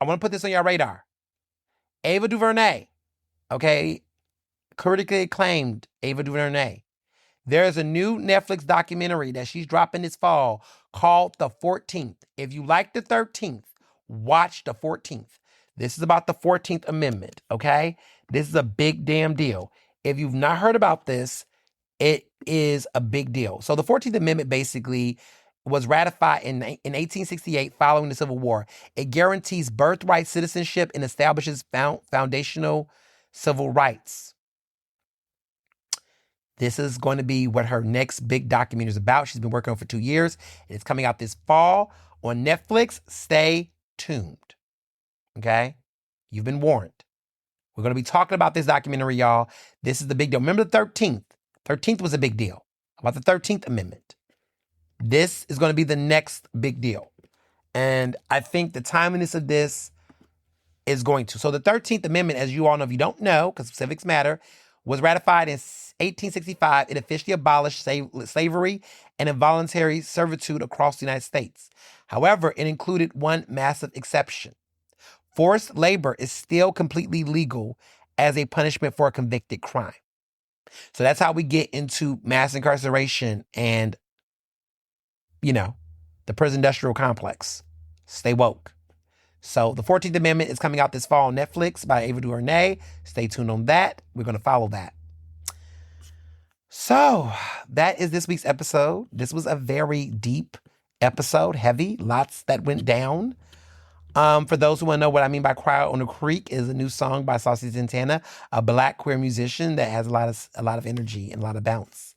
want to put this on your radar. Ava DuVernay, okay? Critically acclaimed Ava DuVernay. There's a new Netflix documentary that she's dropping this fall called The 14th. If you like the 13th, watch The 14th. This is about the 14th Amendment, okay? This is a big damn deal. If you've not heard about this, it is a big deal. So the 14th Amendment basically was ratified in 1868 following the Civil War. It guarantees birthright citizenship and establishes foundational civil rights. This is going to be what her next big documentary is about. She's been working on it for 2 years. It's coming out this fall on Netflix. Stay tuned. Okay? You've been warned. We're going to be talking about this documentary, y'all. This is the big deal. Remember the 13th? 13th was a big deal. About the 13th Amendment. This is going to be the next big deal. And I think the timeliness of this is going to. So the 13th Amendment, as you all know, if you don't know, because civics matter, was ratified in 1865. It officially abolished slavery and involuntary servitude across the United States. However, it included one massive exception. Forced labor is still completely legal as a punishment for a convicted crime. So that's how we get into mass incarceration and, the prison industrial complex. Stay woke. So the 14th Amendment is coming out this fall on Netflix by Ava DuVernay. Stay tuned on that. We're going to follow that. So that is this week's episode. This was a very deep episode, heavy, lots that went down. For those who want to know what I mean by Cry on the Creek is a new song by Saucy Santana, a Black queer musician that has a lot of energy and a lot of bounce.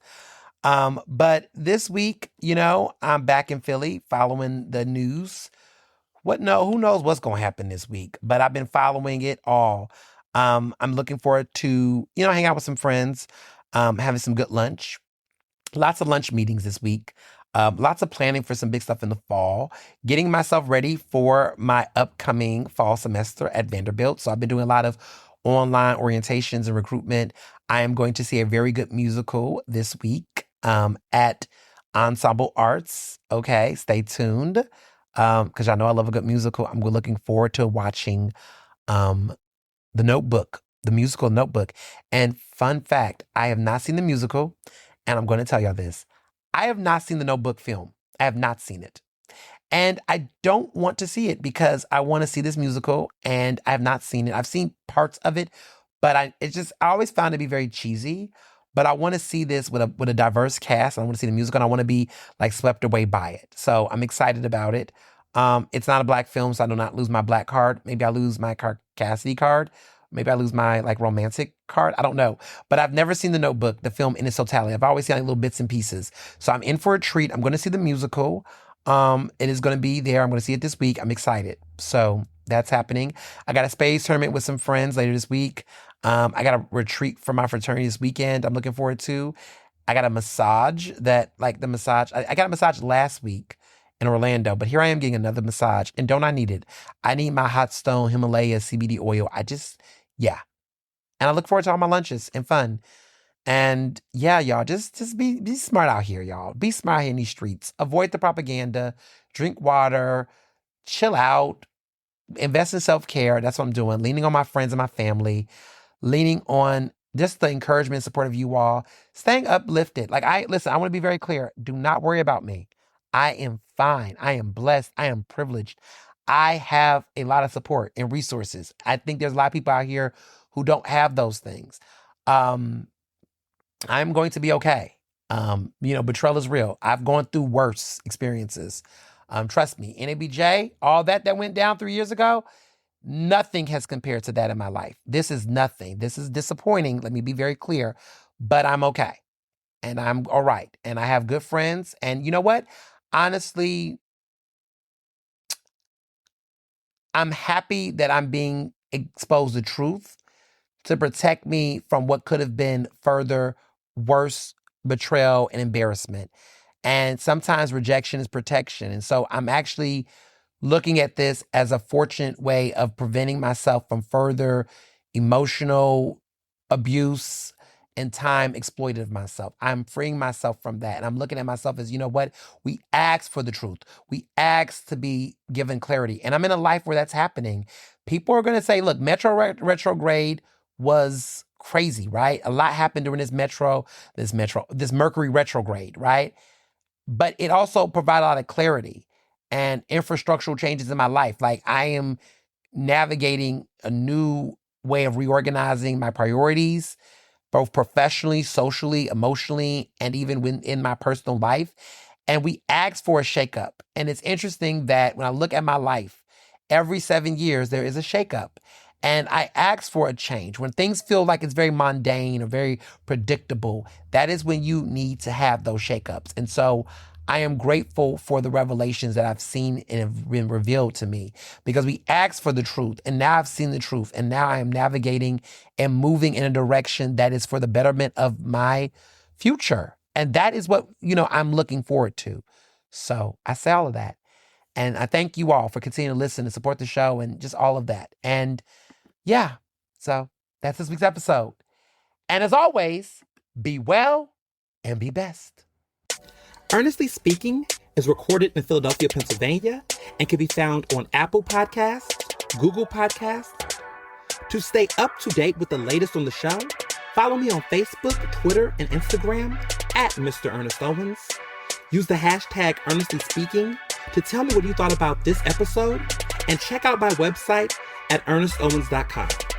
But this week, I'm back in Philly following the news. Who knows what's going to happen this week, but I've been following it all. I'm looking forward to, hang out with some friends, having some good lunch. Lots of lunch meetings this week. Lots of planning for some big stuff in the fall. Getting myself ready for my upcoming fall semester at Vanderbilt. So I've been doing a lot of online orientations and recruitment. I am going to see a very good musical this week at Ensemble Arts. Okay, stay tuned. Because I know I love a good musical. I'm looking forward to watching The Notebook, the musical Notebook. And fun fact, I have not seen the musical, and I'm going to tell y'all this. I have not seen the Notebook film. I have not seen it. And I don't want to see it because I want to see this musical, and I have not seen it. I've seen parts of it, but I always found it to be very cheesy. But I want to see this with a diverse cast. I want to see the musical, and I want to be like swept away by it. So I'm excited about it. It's not a Black film, so I do not lose my Black card. Maybe I lose my Cassidy card. Maybe I lose my romantic card. I don't know. But I've never seen the Notebook, the film in its totality. I've always seen little bits and pieces. So I'm in for a treat. I'm going to see the musical. It is going to be there. I'm going to see it this week. I'm excited. So that's happening. I got a spades tournament with some friends later this week. I got a retreat for my fraternity this weekend I'm looking forward to. I got a massage I got a massage last week in Orlando, but here I am getting another massage. And don't I need it? I need my Hot Stone Himalaya CBD oil. And I look forward to all my lunches and fun. And yeah, y'all, just be smart out here, y'all. Be smart here in these streets. Avoid the propaganda. Drink water. Chill out. Invest in self-care. That's what I'm doing. Leaning on my friends and my family. Leaning on just the encouragement and support of you all. Staying uplifted. I want to be very clear. Do not worry about me. I am fine. I am blessed. I am privileged. I have a lot of support and resources. I think there's a lot of people out here who don't have those things. I'm going to be okay. Betrayal is real. I've gone through worse experiences. Trust me, NABJ, all that went down 3 years ago, nothing has compared to that in my life. This is nothing. This is disappointing. Let me be very clear, but I'm okay. And I'm all right. And I have good friends. And you know what? Honestly, I'm happy that I'm being exposed to truth to protect me from what could have been further worse betrayal and embarrassment. And sometimes rejection is protection. And so I'm actually looking at this as a fortunate way of preventing myself from further emotional abuse and time exploited of myself. I'm freeing myself from that. And I'm looking at myself as, you know what? We ask for the truth. We ask to be given clarity. And I'm in a life where that's happening. People are going to say, look, Metro retrograde was crazy, right? A lot happened during this Mercury retrograde, right? But it also provided a lot of clarity and infrastructural changes in my life. Like I am navigating a new way of reorganizing my priorities, both professionally, socially, emotionally, and even in my personal life. And we ask for a shakeup. And it's interesting that when I look at my life, every 7 years, there is a shakeup. And I ask for a change. When things feel like it's very mundane or very predictable, that is when you need to have those shakeups. And so I am grateful for the revelations that I've seen and have been revealed to me, because we asked for the truth, and now I've seen the truth, and now I am navigating and moving in a direction that is for the betterment of my future. And that is what, I'm looking forward to. So I say all of that. And I thank you all for continuing to listen and support the show and just all of that. And yeah, so that's this week's episode. And as always, be well and be best. Ernestly Speaking is recorded in Philadelphia, Pennsylvania, and can be found on Apple Podcasts, Google Podcasts. To stay up to date with the latest on the show, follow me on Facebook, Twitter, and Instagram at Mr. Ernest Owens. Use the hashtag Ernestly Speaking to tell me what you thought about this episode, and check out my website at ernestowens.com.